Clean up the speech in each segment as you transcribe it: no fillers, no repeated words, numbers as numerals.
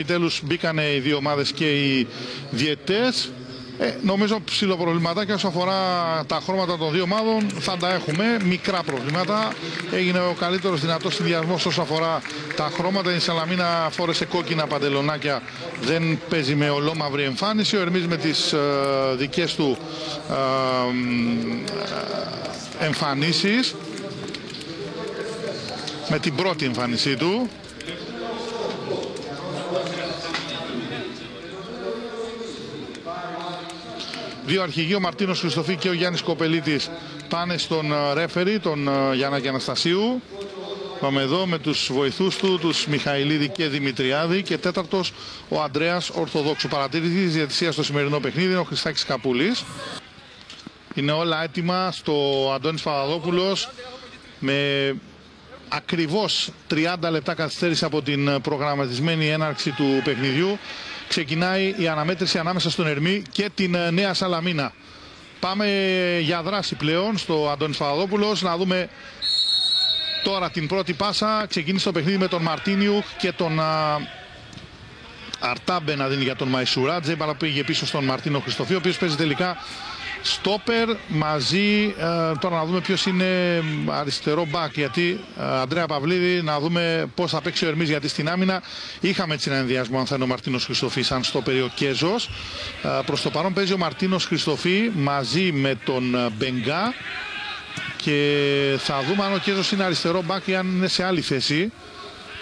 Τέλους μπήκανε οι δύο ομάδες και οι διαιτές. Νομίζω ψιλοπροβληματάκια όσο αφορά τα χρώματα των δύο ομάδων θα τα έχουμε. Μικρά προβλήματα. Έγινε ο καλύτερος δυνατός συνδυασμός όσο αφορά τα χρώματα. Η Σαλαμίνα φόρεσε κόκκινα παντελονάκια. Δεν παίζει με ολόμαυρη εμφάνιση. Ο Ερμής με τις δικές του εμφανίσεις. Με την πρώτη εμφάνισή του. Δύο αρχηγοί, ο Μαρτίνος Χριστοφή και ο Γιάννης Κοπελίτης, πάνε στον ρέφερι, τον Γιαννάκη Αναστασίου. Πάμε εδώ με τους βοηθούς του, τους Μιχαηλίδη και Δημητριάδη. Και τέταρτος ο Ανδρέας Ορθοδόξου. Παρατήρητη της διαιτησίας στο σημερινό παιχνίδι είναι ο Χριστάκης Καπούλης. Είναι όλα έτοιμα στο Αντώνης Παπαδόπουλος με ακριβώς 30 λεπτά καθυστέρηση από την προγραμματισμένη έναρξη του παιχνιδιού. Ξεκινάει η αναμέτρηση ανάμεσα στον Ερμή και την Νέα Σαλαμίνα. Πάμε για δράση πλέον στο Αντώνης Παπαδόπουλος. Να δούμε τώρα την πρώτη πάσα. Ξεκίνησε το παιχνίδι με τον Μαρτίνιου και τον Αρτάμπε να δίνει για τον Μαϊσουράτζε. Αλλά πήγε πίσω στον Μαρτίνο Χριστοφή, ο οποίος παίζει τελικά στόπερ μαζί. Τώρα να δούμε ποιος είναι αριστερό μπακ, γιατί Ανδρέα Παυλίδη, να δούμε πώς θα παίξει ο Ερμής, γιατί στην άμυνα είχαμε έτσι ένα ενδιασμό αν θα είναι ο Μαρτίνος Χριστοφή σαν στόπερ ο Κέζος. Προς το παρόν παίζει ο Μαρτίνος Χριστοφή μαζί με τον Μπενγκά και θα δούμε αν ο Κέζος είναι αριστερό μπακ ή αν είναι σε άλλη θέση.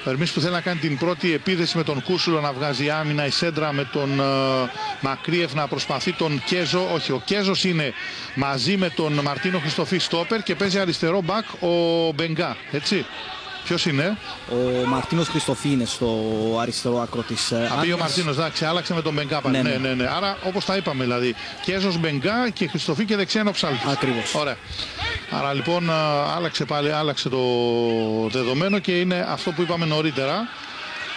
Ο Ερμής που θέλει να κάνει την πρώτη επίδεση με τον Κούσουλο να βγάζει άμυνα, η σέντρα με τον Μακρύεφ να προσπαθεί τον Κέζο. Όχι, ο Κέζος είναι μαζί με τον Μαρτίνο Χριστοφή στόπερ και παίζει αριστερό μπακ ο Μπενγκά, έτσι. Ποιος είναι? Ο Μαρτίνος Χριστοφή είναι στο αριστερό άκρο της άμυνας. Απήγε ο Μαρτίνος, εντάξει, άλλαξε με τον Μπενγκά. Ναι. Άρα όπως τα είπαμε, δηλαδή Κέζος, Μπενγκά και Χριστοφή και δεξιά είναι ο Ψάλτης. Ακριβώς. Ωραία. Άρα λοιπόν άλλαξε το δεδομένο και είναι αυτό που είπαμε νωρίτερα.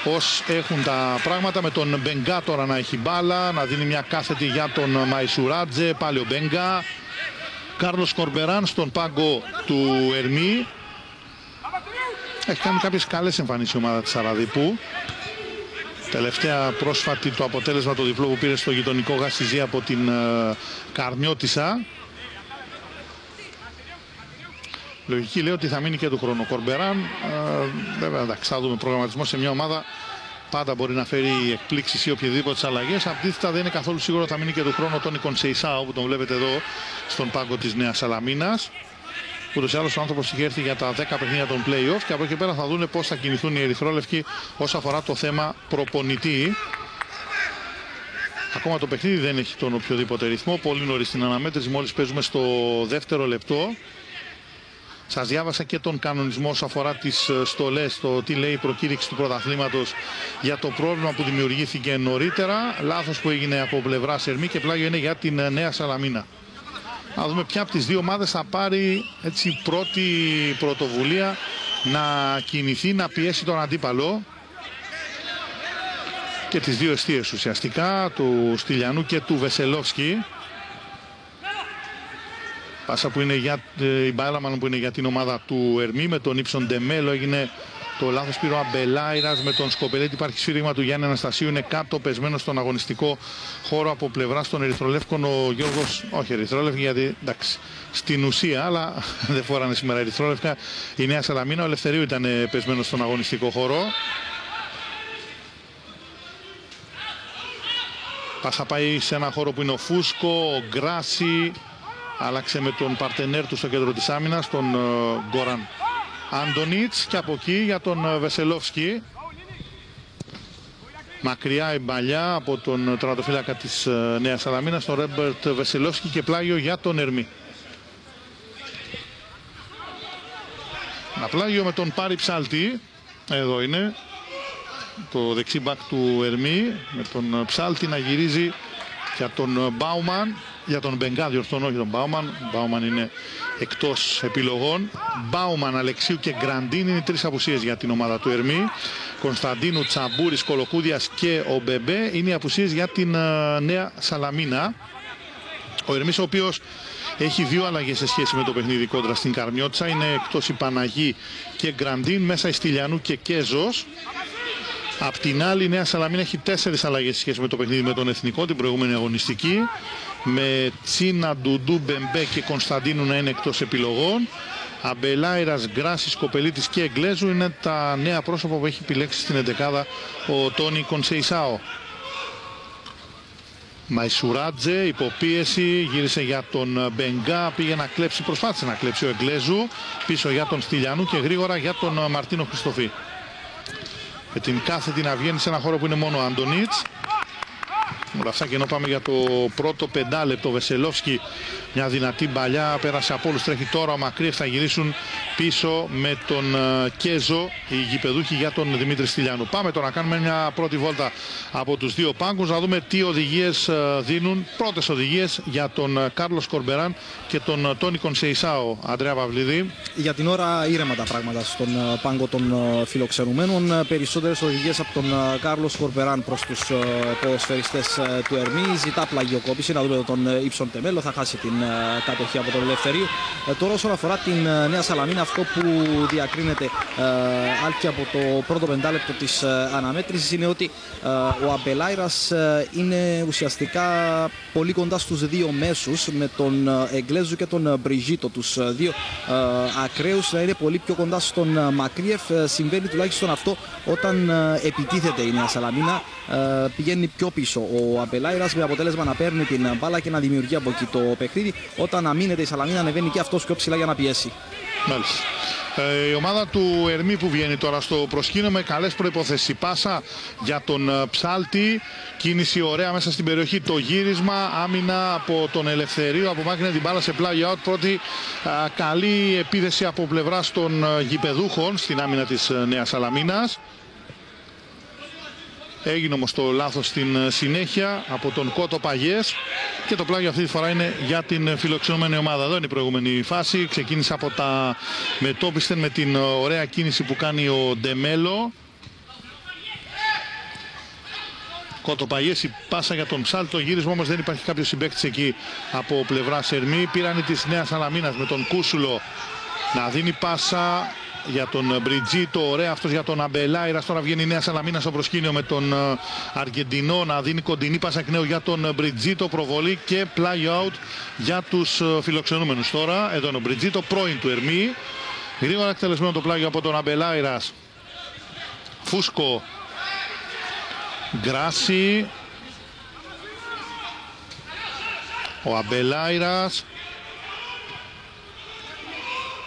Πώς έχουν τα πράγματα με τον Μπενγκά τώρα να έχει μπάλα, να δίνει μια κάθετη για τον Μαϊσουράτζε, πάλι ο Μπενγκά. Κάρλος Κορμπεράν στον πάγκο του Ερμή. Έχει κάνει κάποιες καλές εμφανίσεις η ομάδα της Αραδίπου. Τελευταία πρόσφατη το αποτέλεσμα το διπλό που πήρε στο γειτονικό Γασιζή από την Καρνιώτισσα. Λογική λέει ότι θα μείνει και του χρόνου. Κορμπεράν, βέβαια εντάξει, θα δούμε, προγραμματισμό σε μια ομάδα πάντα μπορεί να φέρει εκπλήξεις ή οποιαδήποτε αλλαγές. Αντίθετα δεν είναι καθόλου σίγουρο ότι θα μείνει και του χρόνου ο Τόνι Κονσεϊσάου που τον βλέπετε εδώ στον πάγκο της Νέας Σαλαμίνας. Ούτως ή άλλως ο άνθρωπος είχε έρθει για τα 10 παιχνίδια των play-off και από εκεί πέρα θα δουν πώς θα κινηθούν οι ερυθρόλευκοι όσον αφορά το θέμα προπονητή. Ακόμα το παιχνίδι δεν έχει τον οποιοδήποτε ρυθμό. Πολύ νωρίς στην αναμέτρηση, μόλις παίζουμε στο δεύτερο λεπτό. Σας διάβασα και τον κανονισμό όσον αφορά τις στολές, το τι λέει η προκήρυξη του πρωταθλήματος για το πρόβλημα που δημιουργήθηκε νωρίτερα. Λάθος που έγινε από πλευράς Ερμή και πλάγιο είναι για την Νέα Σαλαμίνα. Να δούμε ποια από τις δύο ομάδες θα πάρει έτσι πρώτη πρωτοβουλία να κινηθεί, να πιέσει τον αντίπαλο. Και τις δύο εστίες ουσιαστικά, του Στυλιανού και του Βεσελόφσκι. Πάσα που είναι για η μπάλα που είναι για την ομάδα του Ερμή με τον Ήψον Ντεμέλο. Έγινε το λάθος, πήρε ο Αμπελάιρας με τον Σκοπελέτη. Υπάρχει σφύριγμα του Γιάννη Αναστασίου. Είναι κάτω πεσμένο στον αγωνιστικό χώρο από πλευράς των ερυθρολεύκων. Ο Γιώργος, όχι ερυθρόλευκοι γιατί εντάξει, στην ουσία, αλλά δεν φοράνε σήμερα ερυθρόλευκα. Η Νέα Σαλαμίνα, ο Ελευθερίου ήταν πεσμένο στον αγωνιστικό χώρο. Πάσα πάει σε ένα χώρο που είναι ο Φούσκο, ο Γκράση. Άλλαξε με τον παρτενέρ του στο κέντρο της άμυνας, τον Γκόραν Άντονιτς, και από εκεί για τον Βεσελόφσκι. Μακριά η παλιά από τον τερματοφύλακα της Νέας Σαλαμίνας, τον Ρέμπερτ Βεσελόφσκι, και πλάγιο για τον Ερμή. Ένα πλάγιο με τον Πάρη Ψάλτη. Εδώ είναι το δεξί μπακ του Ερμή, με τον Ψάλτη να γυρίζει για τον Μπάουμαν. Για τον Μπενγκά διορθώνω, όχι τον Μπάουμαν. Μπάουμαν είναι εκτός επιλογών. Μπάουμαν, Αλεξίου και Γκραντίν είναι οι τρεις απουσίες για την ομάδα του Ερμή. Κωνσταντίνου, Τσαμπούρης, Κολοκούδιας και ο Μπεμπέ είναι οι απουσίες για την Νέα Σαλαμίνα. Ο Ερμής, ο οποίος έχει δύο αλλαγές σε σχέση με το παιχνίδι κόντρα στην Καρμιώτισσα. Είναι εκτός η Παναγή και Γκραντίν, μέσα η Στυλιανού και Κέζος. Απ' την άλλη, η Νέα Σαλαμίνα έχει 4 αλλαγές σχέση με το παιχνίδι με τον Εθνικό, την προηγούμενη αγωνιστική. Με Τσίνα, Ντουντού, Μπεμπέ και Κωνσταντίνου να είναι εκτός επιλογών. Αμπελάιρας, Γκράσης, Κοπελίτης και Εγγλέζου είναι τα νέα πρόσωπα που έχει επιλέξει στην εντεκάδα ο Τόνι Κονσεϊσάο. Μαϊσουράτζε, υποπίεση, γύρισε για τον Μπενγκά, πήγε να κλέψει, προσπάθησε να κλέψει ο Εγγλέζου, πίσω για τον Στυλιανού και γρήγορα για τον Μαρτίνο Χριστοφή. Με την κάθετη να βγαίνει σε ένα χώρο που είναι μόνο ο Αντωνίτς. Όλα αυτά και ενώ πάμε για το πρώτο 5 λεπτό, Βεσελόφσκι, μια δυνατή μπαλιά, πέρασε από όλους, τρέχει τώρα ο Μακρύεφ, θα γυρίσουν πίσω με τον Κέζο οι γηπεδούχοι για τον Δημήτρη Στυλιανού. Πάμε τώρα να κάνουμε μια πρώτη βόλτα από τους δύο πάγκους, να δούμε τι οδηγίες δίνουν, πρώτες οδηγίες για τον Κάρλος Κορμπεράν και τον Τόνι Κονσεϊσάο. Αντρέα Παυλίδη. Για την ώρα ήρεμα τα πράγματα στον πάγκο των φιλοξενουμένων. Περισσότερες οδηγίες από τον Κάρλος Κορμπεράν προς τους ποδοσφαιριστές του Ερμή. Ζητά πλαγιοκόπηση, να δούμε τον Ήψον Τεμέλο, θα χάσει την κατοχή από τον Ελευθερίου. Τώρα όσον αφορά την Νέα Σαλαμίνα, αυτό που διακρίνεται και από το πρώτο 5 λεπτό της αναμέτρησης είναι ότι ο Αμπελάιρας είναι ουσιαστικά πολύ κοντά στους δύο μέσους, με τον Εγγλέζου και τον Μπριζίτο, τους δύο ακραίους να είναι πολύ πιο κοντά στον Μακρύεφ. Συμβαίνει τουλάχιστον αυτό όταν επιτίθεται η Νέα Σαλαμίνα, πηγαίνει πιο πίσω ο Αμπελάιρας, με αποτέλεσμα να παίρνει την μπάλα και να δημιουργεί από εκεί το παιχνίδι. Όταν αμήνεται η Σαλαμίνα, ανεβαίνει και αυτός πιο ψηλά για να πιέσει. Μάλιστα. Η ομάδα του Ερμή που βγαίνει τώρα στο προσκήνιο με καλές προϋποθέσεις. Πάσα για τον Ψάλτη, κίνηση ωραία μέσα στην περιοχή, το γύρισμα, άμυνα από τον Ελευθερίου, απομάκρυνε την μπάλα σε πλάγιο out. Πρώτη καλή επίδεση από πλευράς των γηπεδούχων στην άμυνα της Νέας Σαλαμίνας. Έγινε όμως το λάθος στην συνέχεια από τον Κότο Παγιές και το πλάγιο αυτή τη φορά είναι για την φιλοξενούμενη ομάδα. Εδώ είναι η προηγούμενη φάση. Ξεκίνησε από τα μετόπιστεν με την ωραία κίνηση που κάνει ο Ντεμέλο. Κότο Παγιές, η πάσα για τον Ψάλτο, γύρισμα όμως δεν υπάρχει κάποιος συμπαίκτης εκεί από πλευρά Ερμή. Πήραν της Νέας Σαλαμίνας με τον Κούσουλο να δίνει πάσα για τον Μπριτζίτο, ωραία αυτός για τον Αμπελάιρας. Τώρα βγαίνει η Νέα Σαλαμίνα στο προσκήνιο με τον Αργεντινό να δίνει κοντινή πάσα εκ νέου για τον Μπριτζίτο, προβολή και play out για τους φιλοξενούμενους. Τώρα εδώ είναι ο Μπριτζίτο, πρώην του Ερμή, γρήγορα εκτελεσμένο το πλάγιο από τον Αμπελάιρας. Φούσκο, Γκράση, ο Αμπελάιρας,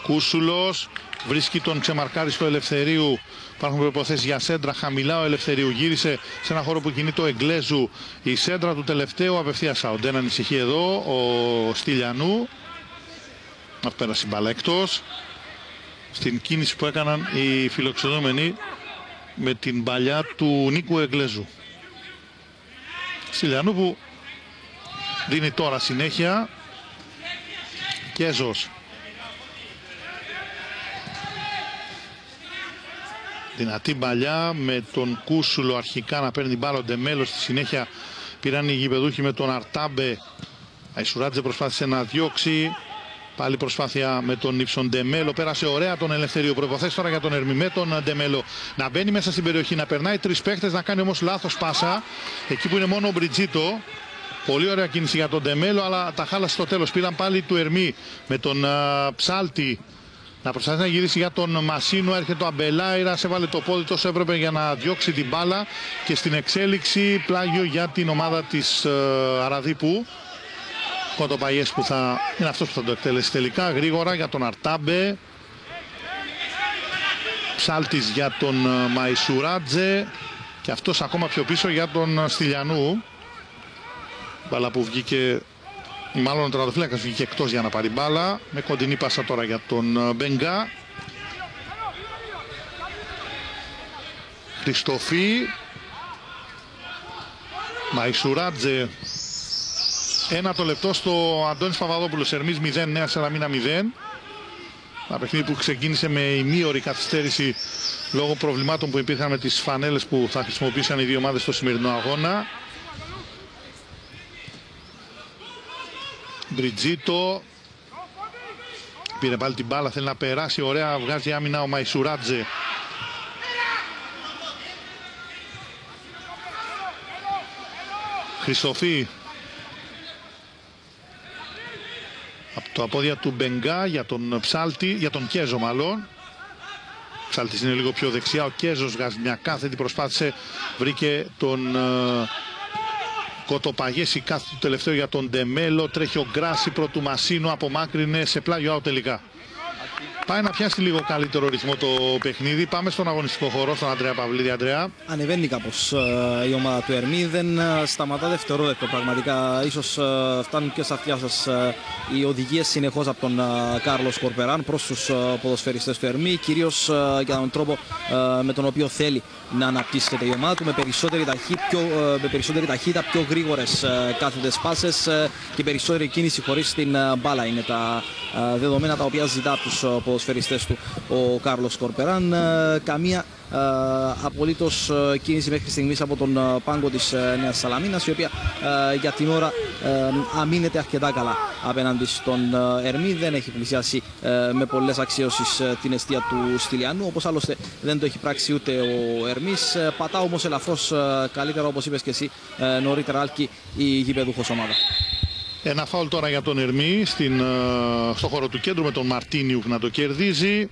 Κούσουλος, βρίσκει τον ξεμαρκάριστο Ελευθερίου. Υπάρχουν προϋποθέσεις για σέντρα χαμηλά. Ο Ελευθερίου γύρισε σε ένα χώρο που κινείται ο Εγγλέζου. Η σέντρα του τελευταίου απευθείας out. Δεν ανησυχεί εδώ ο Στυλιανού. Να πέρασε η μπάλα εκτός. Στην κίνηση που έκαναν οι φιλοξενούμενοι με την παλιά του Νίκου Εγγλέζου. Στυλιανού που δίνει τώρα συνέχεια. Κέζος. Δυνατή μπαλιά με τον Κούσουλο αρχικά να παίρνει μπάλα, ο Ντεμέλο στη συνέχεια πήραν οι γηπεδούχοι με τον Αρτάμπε. Αϊσουράτζε προσπάθησε να διώξει, πάλι προσπάθεια με τον Ήψον Ντεμέλο, πέρασε ωραία τον Ελευθερίο. Προϋποθέσεις τώρα για τον Ερμή με τον Ντεμέλο να μπαίνει μέσα στην περιοχή, να περνάει τρεις παίχτες, να κάνει όμως λάθος πάσα εκεί που είναι μόνο ο Μπριτζίτο. Πολύ ωραία κίνηση για τον Ντεμέλο, αλλά τα χάλασε στο τέλος. Πήραν πάλι του Ερμή με τον Ψάλτη να προσπαθεί να γυρίσει για τον Μασίνο. Έρχεται ο Αμπελάιρας, έβαλε το πόδι τόσο έπρεπε για να διώξει την μπάλα και στην εξέλιξη πλάγιο για την ομάδα της Αραδίπου. Κότο Παγιές που θα είναι αυτός που θα το εκτελέσει τελικά. Γρήγορα για τον Αρτάμπε. Ψάλτης για τον Μαϊσουράτζε και αυτός ακόμα πιο πίσω για τον Στυλιανού. Μπάλα που βγήκε, μάλλον ο τερματοφύλακας βγήκε εκτός για να πάρει μπάλα. Με κοντινή πάσα τώρα για τον Μπενγκά. Χριστοφή. Μαϊσουράτζε. 1 λεπτό στο Αντώνης Παπαδόπουλος. Ερμής 0, Νέα Σαλαμίνα 0. Ένα παιχνίδι που ξεκίνησε με ημίωρη καθυστέρηση λόγω προβλημάτων που υπήρχαν με τις φανέλες που θα χρησιμοποιήσαν οι δύο ομάδες στο σημερινό αγώνα. Μπριτζίτο πήρε πάλι την μπάλα, θέλει να περάσει, ωραία, βγάζει άμυνα ο Μαϊσουράτζε. Χριστοφή από τα πόδια του Μπενγκά για τον Ψάλτη, για τον Κέζο μάλλον. Ψάλτης είναι λίγο πιο δεξιά, ο Κέζος βγάζει μια κάθετη, προσπάθησε, βρήκε τον Κοτοπαγέση, κάθετη του τελευταίο για τον Ντεμέλο, τρέχει ο Γκράση πρωτού Μασίνου, απομάκρυνε σε πλάγιο out τελικά. Πάει να πιάσει λίγο καλύτερο ρυθμό το παιχνίδι. Πάμε στον αγωνιστικό χώρο, στον Ανδρέα Παυλίδη. Ανδρέα. Ανεβαίνει κάπως η ομάδα του Ερμή, δεν σταματά δευτερόλεπτο. Πραγματικά ίσως φτάνουν και στα αυτιά σας οι οδηγίες συνεχώς από τον Κάρλος Κορπεράν προς τους ποδοσφαιριστές του Ερμή, κυρίως για τον τρόπο με τον οποίο θέλει να αναπτύσσεται η ομάδα του, με περισσότερη ταχύτητα, πιο γρήγορες κάθετες πάσες και περισσότερη κίνηση χωρίς την μπάλα. Είναι τα δεδομένα τα οποία ζητά από τους ποδοσφαιριστές του ο Κάρλος Κορπεράν. Καμία απολύτως κίνηση μέχρι στιγμής από τον πάγκο της Νέας Σαλαμίνας, η οποία για την ώρα αμήνεται αρκετά καλά απέναντι στον Ερμή. Δεν έχει πλησιάσει με πολλές αξιώσεις την εστία του Στυλιανού, όπως άλλωστε δεν το έχει πράξει ούτε ο Ερμής. Πατά όμως ελαφρώς καλύτερα, όπως είπες και εσύ νωρίτερα, Άλκη, η γηπεδούχος ομάδα. Ένα φάουλ τώρα για τον Ερμή στο χώρο του κέντρου, με τον Μαρτίνιουκ να το κερδίζει.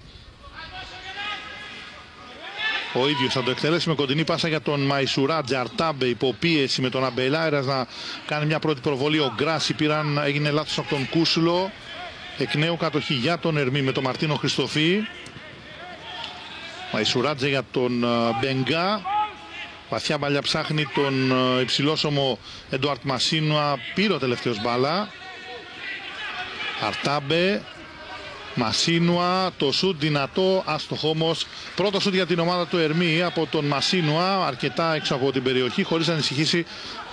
Ο ίδιος θα το εκτελέσει με κοντινή πάσα για τον Μαϊσουράτζε. Αρτάμπε υποπίεση με τον Αμπελάιρας να κάνει μια πρώτη προβολή. Ο Γκράση έγινε λάθος από τον Κούσουλο. Εκ νέου κατοχή για τον Ερμή με τον Μαρτίνο Χριστοφή. Μαϊσουράτζε για τον Μπενγκά. Βαθιά μπαλιά ψάχνει τον υψηλόσωμο Εντουάρτ Μασίνουα. Πήρε ο τελευταίος μπάλα. Αρτάμπε. Μασίνουα, το σουτ δυνατό, άστοχο όμως. Πρώτο σουτ για την ομάδα του Ερμή από τον Μασίνουα, αρκετά έξω από την περιοχή, χωρίς να ανησυχήσει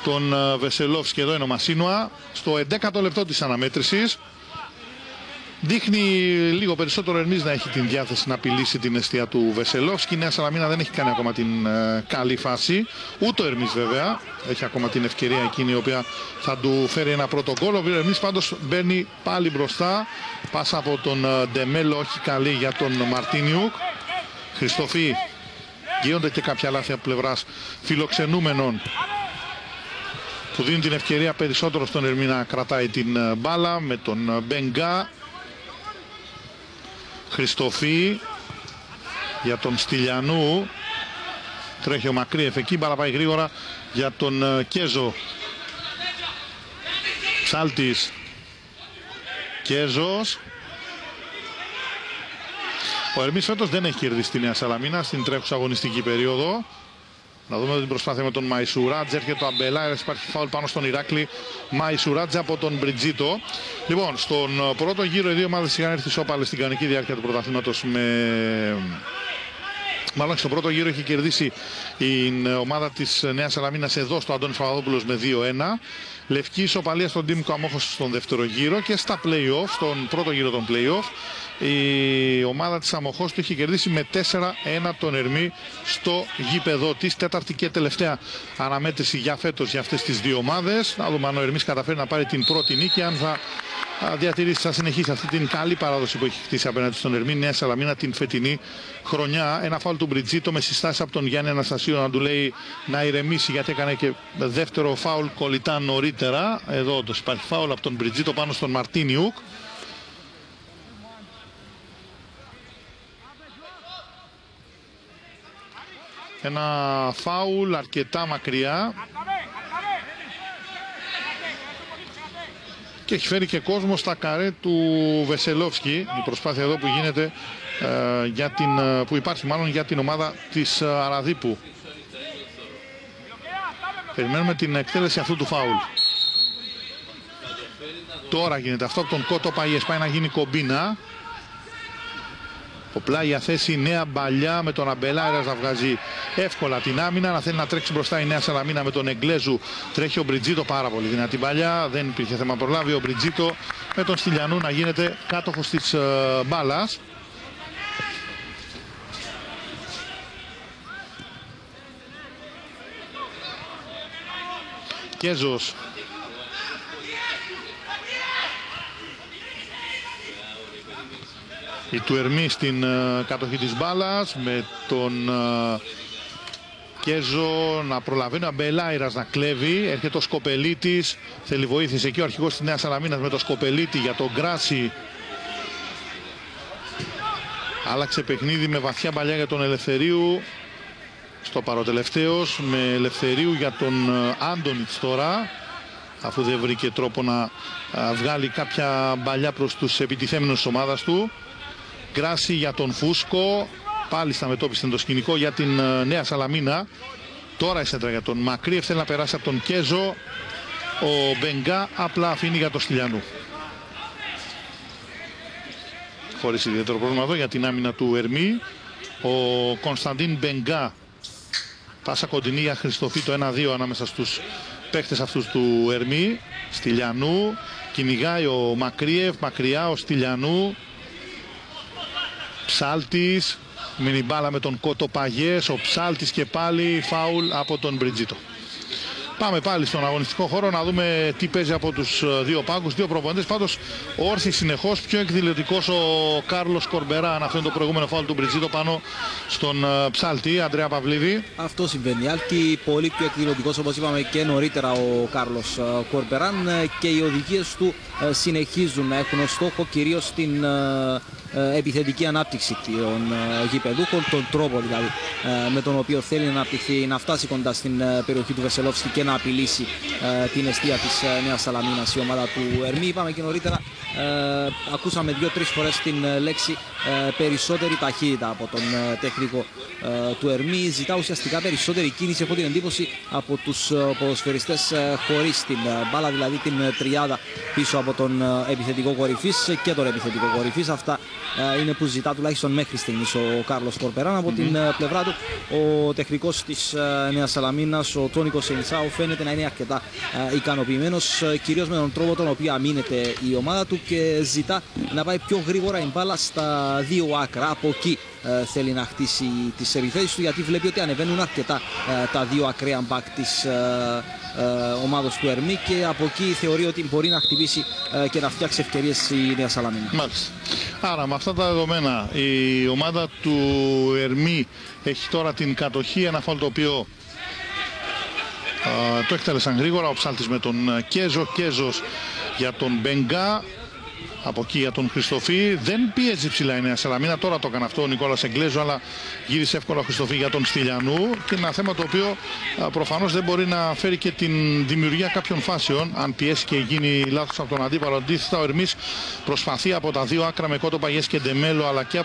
τον Βεσελόφσκι. Εδώ είναι ο Μασίνουα, στο 11ο λεπτό της αναμέτρησης. Δείχνει λίγο περισσότερο Ερμής να έχει την διάθεση να απειλήσει την εστία του Βεσελόφσκι. Η Νέα Σαλαμίνα δεν έχει κάνει ακόμα την καλή φάση. Ούτε ο Ερμής βέβαια έχει ακόμα την ευκαιρία εκείνη η οποία θα του φέρει ένα πρώτο γκολ. Ο Ερμής πάντως μπαίνει πάλι μπροστά. Πάσα από τον Ντεμέλο, όχι καλή για τον Μαρτίνιουκ. Χριστοφή. Γίνονται και κάποια λάθη από πλευράς φιλοξενούμενων που δίνουν την ευκαιρία περισσότερο στον Ερμή να κρατάει την μπάλα, με τον Μπενγκά. Χριστοφή για τον Στυλιανού. Τρέχει ο Μακρύεφ εκεί, μπάλα πάει γρήγορα για τον Κέζο. Ψάλτης. Κέζος. Ο Ερμής φέτος δεν έχει κερδίσει τη Νέα Σαλαμίνα στην τρέχουσα αγωνιστική περίοδο. Να δούμε την προσπάθεια με τον Μαϊσουράτζε. Έρχεται ο Αμπελάιρας, υπάρχει φάουλ πάνω στον Ηράκλη. Μαϊσουράτζε από τον Μπριτζίτο. Λοιπόν, στον πρώτο γύρο οι δύο ομάδες είχαν έρθει σώπαλες στην κανονική διάρκεια του πρωταθλήματος Μάλλον στον πρώτο γύρο είχε κερδίσει η ομάδα της Νέας Σαλαμίνας εδώ στο Αντώνης Παπαδόπουλος με 2-1. Λευκή ισοπαλία στον Τίμικο Αμόχος στον δεύτερο γύρο, και στα play-off, στον πρώτο γύρο των play-off, η ομάδα της Αμοχώς του είχε κερδίσει με 4-1 τον Ερμή στο γήπεδο της. Τέταρτη και τελευταία αναμέτρηση για φέτος για αυτές τις δύο ομάδες. Να δούμε αν ο Ερμής καταφέρει να πάρει την πρώτη νίκη, αν θα διατηρήσει, θα συνεχίσει αυτή την καλή παράδοση που έχει χτίσει απέναντι στον Ερμή Νέα Σαλαμίνα την φετινή χρονιά. Ένα φάουλ του Μπριτζίτο με συστάσεις από τον Γιάννη Αναστασίου να του λέει να ηρεμήσει, γιατί έκανε και δεύτερο φάουλ κολλητά νωρίτερα. Εδώ όντως υπάρχει φάουλ από τον Μπριτζίτο πάνω στον Μαρτίνιουκ. Ένα φάουλ αρκετά μακριά. Και έχει φέρει και κόσμο στα καρέ του Βεσελόφσκι. Η προσπάθεια εδώ που γίνεται που υπάρχει μάλλον για την ομάδα της Αραδίπου. Περιμένουμε την εκτέλεση αυτού του φάουλ. Τώρα γίνεται αυτό από τον Κοτοπαγές. Πάει να γίνει κομπίνα. Ο πλάγια θέση, νέα μπαλιά με τον Αμπελάιρας να βγάζει εύκολα την άμυνα. Να θέλει να τρέξει μπροστά η Νέα Σαλαμίνα με τον Εγγλέζου. Τρέχει ο Μπριτζίτο πάρα πολύ δυνατή μπαλιά. Δεν υπήρχε θέμα προλάβει ο Μπριτζίτο με τον Στυλιανού να γίνεται κάτοχος της μπάλας. Κέζος. Η του Ερμή στην κατοχή της μπάλας με τον Κέζο να προλαβαίνει, ο Αμπελάιρας να κλέβει, έρχεται ο Σκοπελίτης, θέλει βοήθηση εκεί ο αρχηγός της Νέας Σαλαμίνας με το Σκοπελίτη για τον Γκράση. Άλλαξε παιχνίδι με βαθιά παλιά για τον Ελευθερίου, στο παροτελευταίος με Ελευθερίου για τον Άντονιτς τώρα, αφού δεν βρήκε τρόπο να βγάλει κάποια μπαλιά προς τους επιτιθέμενους της ομάδας του. Γκράση για τον Φούσκο, πάλι σταμετώπισε το σκηνικό για την Νέα Σαλαμίνα. Τώρα η σέντρα για τον Μακρύεφ, θέλει να περάσει από τον Κέζο. Ο Μπενγκά απλά αφήνει για τον Στυλιανού. Χωρίς ιδιαίτερο πρόβλημα εδώ για την άμυνα του Ερμή. Ο Κωνσταντίν Μπενγκά, πάσα κοντινή για Χριστοφή, το 1-2 ανάμεσα στους παίχτες αυτούς του Ερμή. Στυλιανού, κυνηγάει ο Μακρύεφ, μακριά ο Στυλιανού. Ψάλτης, μείνει μπάλα με τον Κοτοπαγιές, ο Ψάλτης και πάλι φάουλ από τον Μπριτζίτο. Πάμε πάλι στον αγωνιστικό χώρο να δούμε τι παίζει από τους δύο πάγκους, δύο προπονητές. Πάντως όρθιοι συνεχώς, πιο εκδηλωτικός ο Κάρλος Κορμπεράν. Αυτό είναι το προηγούμενο φάουλ του Μπριτζίτο πάνω στον Ψάλτη. Αντρέα Παυλίδη. Αυτό συμβαίνει. Άλκη πολύ πιο εκδηλωτικός, όπως είπαμε και νωρίτερα, ο Κάρλος Κορμπεράν, και οι οδηγίες του συνεχίζουν να έχουν ως στόχο κυρίως την επιθετική ανάπτυξη των γηπεδούχων, τον τρόπο δηλαδή με τον οποίο θέλει να αναπτυχθεί, να φτάσει κοντά στην περιοχή του Βεσελόφσκι και να απειλήσει την εστία της Νέας Σαλαμίνας η ομάδα του Ερμή. Είπαμε και νωρίτερα, ακούσαμε 2-3 φορές την λέξη περισσότερη ταχύτητα από τον τεχνικό του Ερμή. Ζητά ουσιαστικά περισσότερη κίνηση, έχω την εντύπωση, από τους ποδοσφαιριστές χωρίς την μπάλα, δηλαδή την τριάδα πίσω από τον επιθετικό κορυφής και τον επιθετικό κορυφής. Αυτά είναι που ζητά τουλάχιστον μέχρι στιγμής ο Κάρλος Κορπεράν. Από την πλευρά του, ο τεχνικός της Νέας Σαλαμίνας, ο Τόνικος Σενισάου, φαίνεται να είναι αρκετά ικανοποιημένος, κυρίως με τον τρόπο τον οποίο αμήνεται η ομάδα του και ζητά να πάει πιο γρήγορα η μπάλα στα δύο άκρα. Από εκεί θέλει να χτίσει τις επιθέσεις του, γιατί βλέπει ότι ανεβαίνουν αρκετά τα δύο ακραία μπακ της ομάδος του Ερμή και από εκεί θεωρεί ότι μπορεί να χτυπήσει και να φτιάξει ευκαιρίες η Νέα Σαλαμίνα. Μάλιστα. Άρα με αυτά τα δεδομένα η ομάδα του Ερμή έχει τώρα την κατοχή, ένα φάουλ το οποίο το εκτέλεσαν γρήγορα. Ο Ψάλτης με τον Κέζο, Κέζος για τον Μπενγκά, από εκεί για τον Χριστοφή. Δεν πίεζε ψηλά η Νέα Σαλαμίνα, τώρα το έκανε αυτό ο Νικόλας Εγκλέζο, αλλά γύρισε εύκολα ο Χριστοφή για τον Στυλιανού, και ένα θέμα το οποίο προφανώς δεν μπορεί να φέρει και την δημιουργία κάποιων φάσεων αν πιέσει και γίνει λάθος από τον αντίπαλο. Αντίθετα, ο Ερμής προσπαθεί από τα δύο άκρα με Κοτοπαγιές και Ντεμέλο, αλλά και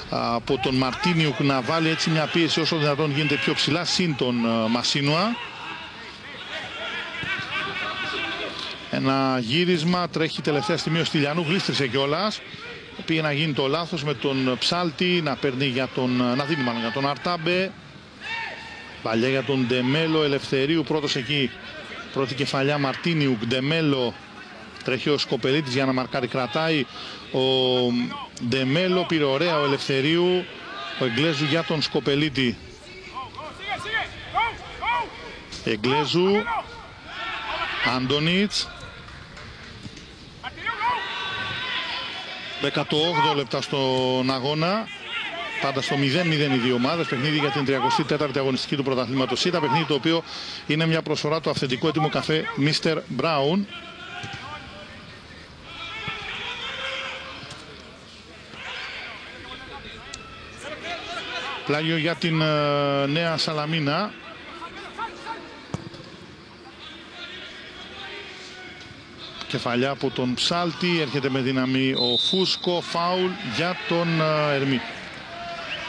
από τον Μαρτίνιουκ να βάλει έτσι μια πίεση όσο δυνατόν γίνεται πιο ψηλά, συν τον Μασίνουα. Ένα γύρισμα, τρέχει τελευταία στιγμή ο Στυλιανού, γλίστρισε κιόλας. Πήγε να γίνει το λάθος με τον Ψάλτη, να παίρνει για να δίνει μάλλον για τον Αρτάμπε. Παλιά για τον Ντεμέλο, Ελευθερίου πρώτος εκεί. Πρώτη κεφαλιά Μαρτίνιουκ, Ντεμέλο. Τρέχει ο Σκοπελίτης για να μαρκάρει, κρατάει ο Ντεμέλο, πήρε ωραία ο Ελευθερίου. Ο Εγκλέζου για τον Σκοπελίτη. Εγκλέζου, Άντονιτς. 18 λεπτά στον αγώνα. Πάντα στο 0-0 οι δύο ομάδες. Παιχνίδι για την 34η αγωνιστική του πρωταθλήματος ΣΥΤΑ. Παιχνίδι το οποίο είναι μια προσφορά του αυθεντικού έτοιμου καφέ Mr. Brown. Πλάγιο για την Νέα Σαλαμίνα. Κεφαλιά από τον Ψάλτη, έρχεται με δύναμη ο Φούσκο, φάουλ για τον Ερμή.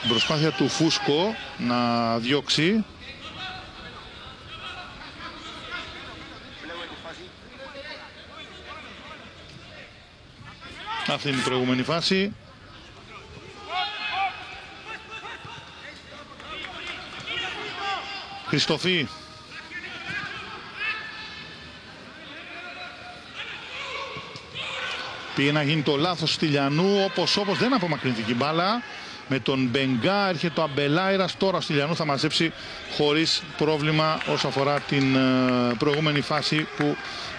Η προσπάθεια του Φούσκο να διώξει. Αυτή είναι η προηγούμενη φάση. Χριστοφή. Πήγε να γίνει το λάθος Στυλιανού, όπως δεν απομακρυνθήκε η μπάλα. Με τον Μπενγκά έρχεται ο Αμπελάιρας, τώρα ο Στυλιανού θα μαζέψει χωρίς πρόβλημα όσο αφορά την προηγούμενη φάση που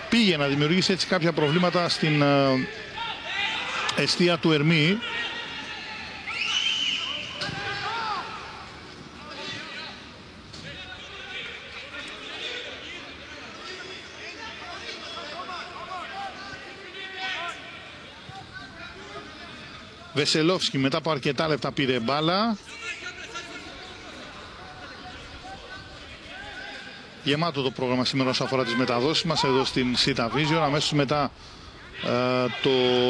πήγε να δημιουργήσει έτσι κάποια προβλήματα στην εστία του Ερμή. Βεσελόφσκι μετά από αρκετά λεπτά πήρε μπάλα. Γεμάτο το πρόγραμμα σήμερα όσον αφορά τις μεταδόσεις μας εδώ στην Sita Vision. Αμέσως μετά το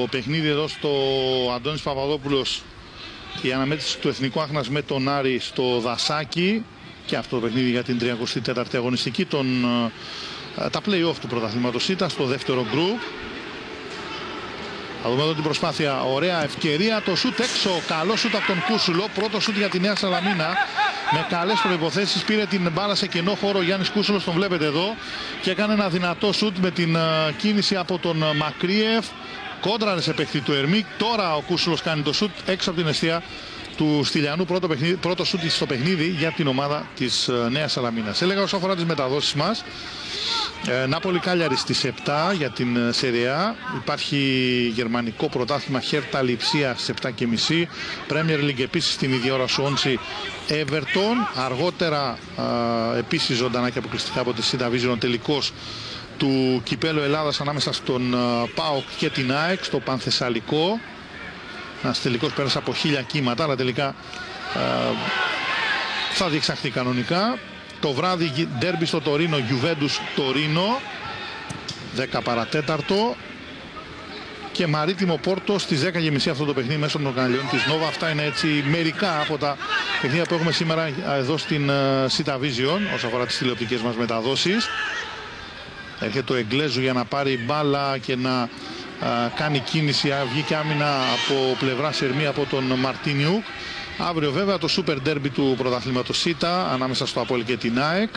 παιχνίδι εδώ στο Αντώνης Παπαδόπουλος, η αναμέτρηση του Εθνικού Άχνας με τον Άρη στο Δασάκι, και αυτό το παιχνίδι για την 34η αγωνιστική, τα play-off του πρωταθλήματος Sita στο δεύτερο γκρουπ. Θα δούμε εδώ την προσπάθεια, ωραία ευκαιρία, το σούτ έξω, καλό σούτ από τον Κούσουλο, πρώτο σούτ για τη Νέα Σαλαμίνα. Με καλές προϋποθέσεις πήρε την μπάλα σε κενό χώρο ο Γιάννης Κούσουλος, τον βλέπετε εδώ, και έκανε ένα δυνατό σούτ με την κίνηση από τον Μακρύεφ. Κόντραρε σε παίχτη του Ερμή. Τώρα ο Κούσουλος κάνει το σούτ έξω από την εστία του Στυλιανού. Πρώτο σούτ στο παιχνίδι για την ομάδα της Νέας Σαλαμίνας. Έλεγα όσον αφορά τις μεταδόσεις μας, Νάπολη Κάλιαρη στις 7 για την Σεριά. Υπάρχει γερμανικό πρωτάθλημα Χέρτα Λειψία στις 7.30. Premier League επίσης την ίδια ώρα Σουόντσι Everton. Αργότερα επίσης ζωντανά και αποκλειστικά από τη Sita Vision ο τελικός του Κυπέλλου Ελλάδας ανάμεσα στον ΠΑΟΚ και την ΑΕΚ στο Πανθεσσαλικό. Ένας τελικός πέρασε από 1000 κύματα, αλλά τελικά θα διεξαχθεί κανονικά. Το βράδυ ντέρμπι στο Τωρίνο, Γιουβέντους Τωρίνο, 10 παρατέταρτο. Και Μαρίτιμο Πόρτο στις 10.30 αυτό το παιχνίδι μέσω των καναλιών της Νόβα. Αυτά είναι έτσι μερικά από τα παιχνίδια που έχουμε σήμερα εδώ στην Sita Vision όσον αφορά τις τηλεοπτικές μας μεταδόσεις. Έρχεται ο Εγγλέζου για να πάρει μπάλα και να κάνει κίνηση. Βγήκε άμυνα από πλευρά Σερμή από τον Μαρτίνιουκ. Αύριο βέβαια το Super Derby του πρωταθλήματος Sita ανάμεσα στο Απόελ και την ΑΕΚ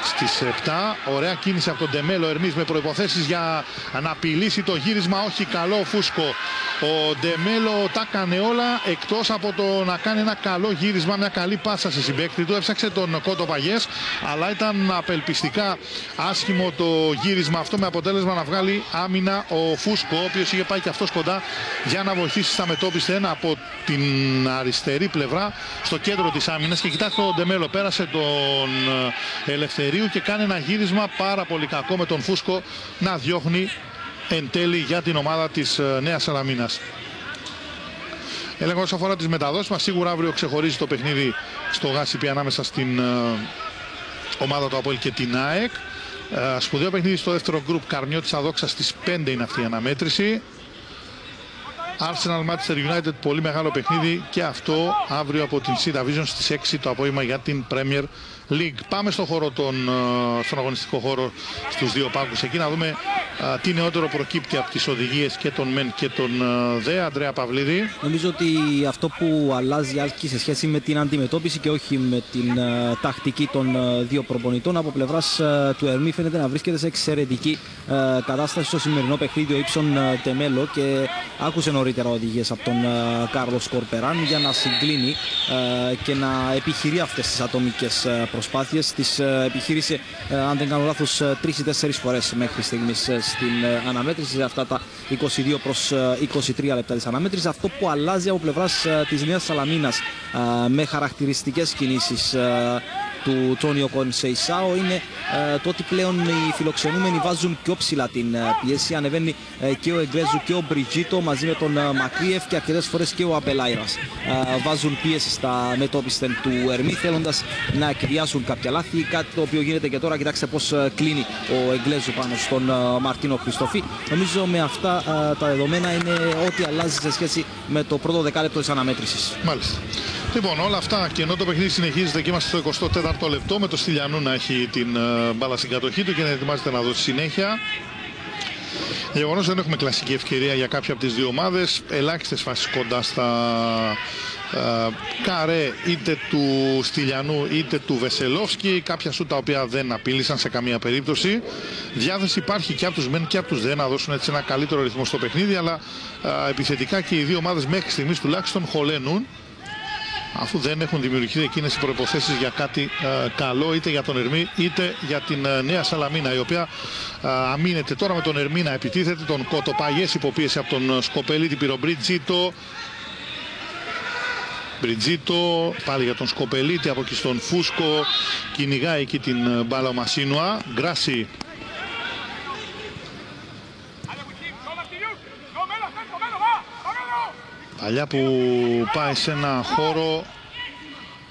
στις 7. Ωραία κίνηση από τον Ντεμέλο Ερμής με προϋποθέσεις για να απειλήσει το γύρισμα. Όχι, καλό Φούσκο. Ο Ντεμέλο τα έκανε όλα εκτός από το να κάνει ένα καλό γύρισμα, μια καλή πάσα σε συμπαίκτη του. Έψαξε τον Κότο Παγιές, αλλά ήταν απελπιστικά άσχημο το γύρισμα αυτό, με αποτέλεσμα να βγάλει άμυνα ο Φούσκο, ο οποίος είχε πάει και αυτός κοντά για να βοηθήσει στα μετώπιση από την αριστερή πλευρά στο κέντρο της άμυνας. Και κοιτάξτε, ο Ντεμέλο πέρασε τον Ελευθερίου και κάνει ένα γύρισμα πάρα πολύ κακό με τον Φούσκο να διώχνει εν τέλει για την ομάδα της Νέας Σαλαμίνας. Έλεγα όσον αφορά τις μεταδόσεις μας, σίγουρα αύριο ξεχωρίζει το παιχνίδι στο Γάσιπι ανάμεσα στην ομάδα του Απόελ και την ΑΕΚ. Σπουδαίο παιχνίδι στο δεύτερο γκρουπ, Καρμιώτης Αδόξα στις 5 είναι αυτή η αναμέτρηση. Arsenal Manchester United, πολύ μεγάλο παιχνίδι και αυτό αύριο από την Sita Vision στις 6 το απόγευμα για την Premier League. Πάμε στον αγωνιστικό χώρο στους δύο πάγκους εκεί να δούμε τι νεότερο προκύπτει από τις οδηγίες και τον ΜΕΝ και τον ΔΕ. Ανδρέα Παυλίδη. Νομίζω ότι αυτό που αλλάζει Άλκη σε σχέση με την αντιμετώπιση και όχι με την τακτική των δύο προπονητών, από πλευράς του Ερμή φαίνεται να βρίσκεται σε εξαιρετική κατάσταση στο σημερινό παιχνίδι ο Ήψον Τεμέλο, και άκουσε νωρίτερα οδηγίες από τον Κάρλος Κορπεράν για να συγκλίνει και να επιχειρεί αυτές τις ατομικές προσπάθειες. Τις επιχείρησε, αν δεν κάνω λάθος, 3 ή 4 φορές μέχρι στιγμής στην αναμέτρηση, αυτά τα 22 προς 23 λεπτά της αναμέτρησης. Αυτό που αλλάζει από πλευράς της Νέας Σαλαμίνας με χαρακτηριστικές κινήσεις του Τόνιο Κονσεϊσάο είναι το ότι πλέον οι φιλοξενούμενοι βάζουν πιο ψηλά την πίεση. Ανεβαίνει και ο Εγγλέζου και ο Μπριτζίτο μαζί με τον Μακρύεφ και αρκετές φορές και ο Απελάιρας βάζουν πίεση στα μετώπιστεν του Ερμή, θέλοντας να εκβιάσουν κάποια λάθη, κάτι το οποίο γίνεται και τώρα. Κοιτάξτε πώς κλείνει ο Εγγλέζου πάνω στον Μαρτίνο Χριστοφή. Νομίζω με αυτά τα δεδομένα είναι ό,τι αλλάζει σε σχέση με το πρώτο δεκάλεπτο της αναμέτρησης. Μάλιστα. Λοιπόν, όλα αυτά, και ενώ το παιχνίδι συνεχίζεται και είμαστε στο 24ο λεπτό με το Στυλιανού να έχει την μπάλα στην κατοχή του και να ετοιμάζεται να δώσει συνέχεια. Γεγονός δεν έχουμε κλασική ευκαιρία για κάποια από τις δύο ομάδες. Ελάχιστες φάσεις κοντά στα καρέ είτε του Στυλιανού είτε του Βεσελόφσκι. Κάποια σούτα τα οποία δεν απείλησαν σε καμία περίπτωση. Διάθεση υπάρχει και από τους μεν και από τους δε να δώσουν έτσι ένα καλύτερο ρυθμό στο παιχνίδι, αλλά επιθετικά και οι δύο ομάδες μέχρι στιγμής τουλάχιστον χωλένουν, αφού δεν έχουν δημιουργηθεί εκείνες οι προϋποθέσεις για κάτι καλό είτε για τον Ερμή είτε για την Νέα Σαλαμίνα, η οποία αμήνεται τώρα με τον Ερμή να επιτίθεται, τον Κοτοπαγιές υποπίεση από τον Σκοπελίτη, πήρε ο Μπριτζίτο πάλι για τον Σκοπελίτη, από εκεί στον Φούσκο, κυνηγάει εκεί την μπάλα ο Μασίνουα. Γκράσι Παλιά που πάει σε ένα χώρο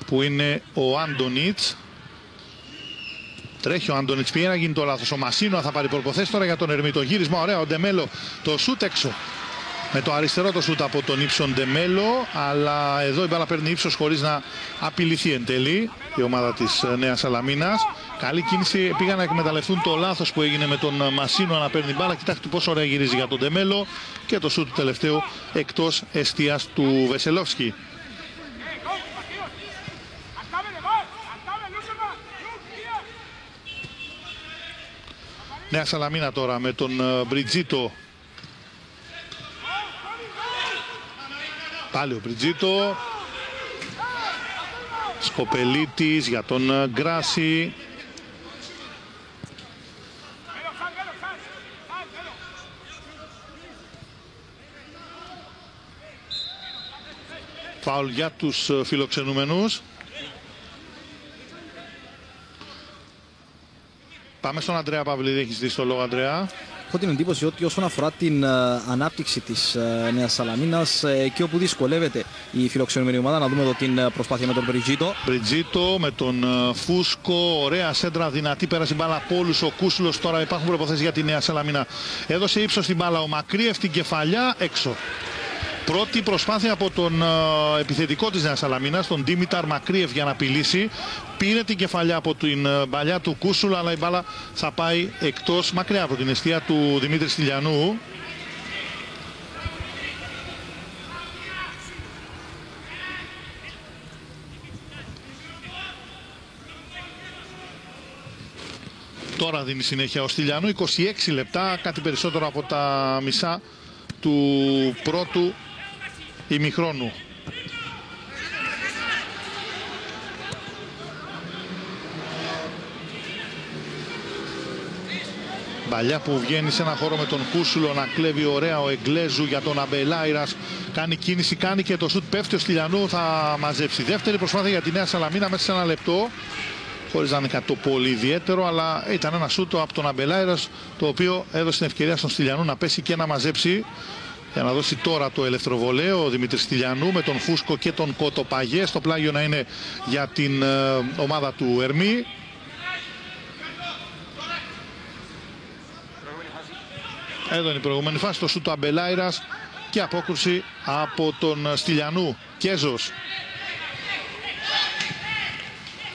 που είναι ο Άντονιτς. Τρέχει ο Άντονιτς, πήγε να γίνει το λάθος. Ο Μασίνο θα πάρει προποθέσει τώρα για τον Ερμή. Το γύρισμα, ωραία, ο Ντεμέλο, το σούτ έξω. Με το αριστερό το σούτ από τον ύψον Ντεμέλο, αλλά εδώ η μπάλα παίρνει ύψος χωρίς να απειληθεί εν τέλει η ομάδα της Νέας Σαλαμίνας. Καλή κίνηση, πήγαν να εκμεταλλευτούν το λάθος που έγινε με τον Μασίνο να παίρνει μπάλα. Κοιτάξτε πόσο ωραία γυρίζει για τον Ντεμέλο και το σούτ του τελευταίου εκτός εστίας του Βεσελόφσκι. Νέα Σαλαμίνα τώρα με τον Μπριτζίτο. Πάλι ο Μπριτζίτο. Σκοπελίτης για τον Γκράση. Φάουλ για τους φιλοξενούμενους. Πάμε στον Ανδρέα Παυλίδη. Έχεις δει το λόγο, Ανδρέα? Έχω την εντύπωση ότι όσον αφορά την ανάπτυξη της Νέας Σαλαμίνας, εκεί όπου δυσκολεύεται η φιλοξενούμενη ομάδα, να δούμε εδώ την προσπάθεια με τον Μπριτζίτο. Μπριτζίτο με τον Φούσκο, ωραία σέντρα, δυνατή, πέρασε η μπάλα από όλους. Ο Κούσουλος, τώρα υπάρχουν προποθέσεις για τη Νέα Σαλαμίνα. Έδωσε ύψος στην μπάλα, ο Μακρύεφ την κεφαλιά έξω. Πρώτη προσπάθεια από τον επιθετικό της Νέας Σαλαμίνας, τον Ντίμηταρ Μακρύεφ, για να απειλήσει. Πήρε την κεφαλιά από την παλιά του Κούσουλα, αλλά η μπάλα θα πάει εκτός, μακριά από την εστία του Δημήτρη Στυλιανού. Τώρα δίνει συνέχεια ο Στυλιανού, 26 λεπτά, κάτι περισσότερο από τα μισά του πρώτου ημιχρόνου. Παλιά που βγαίνει σε ένα χώρο με τον Κούσουλο να κλέβει ωραία ο Εγγλέζου για τον Αμπελάιρας. Κάνει κίνηση, κάνει και το σουτ, πέφτει ο Στυλιανού, θα μαζέψει. Δεύτερη προσπάθεια για τη Νέα Σαλαμίνα μέσα σε ένα λεπτό. Χωρίς να είναι κάτι το πολύ ιδιαίτερο, αλλά ήταν ένα σούτ από τον Αμπελάιρας, το οποίο έδωσε την ευκαιρία στον Στυλιανού να πέσει και να μαζέψει. Για να δώσει τώρα το ελευθεροβολέο ο Δημήτρης Στυλιανού με τον Φούσκο και τον Κοτοπαγέ. Στο πλάγιο να είναι για την ομάδα του Ερμή. Εδώ είναι η προηγούμενη φάση, το σούτ του Αμπελάιρας και απόκρουση από τον Στυλιανού. Κέζος.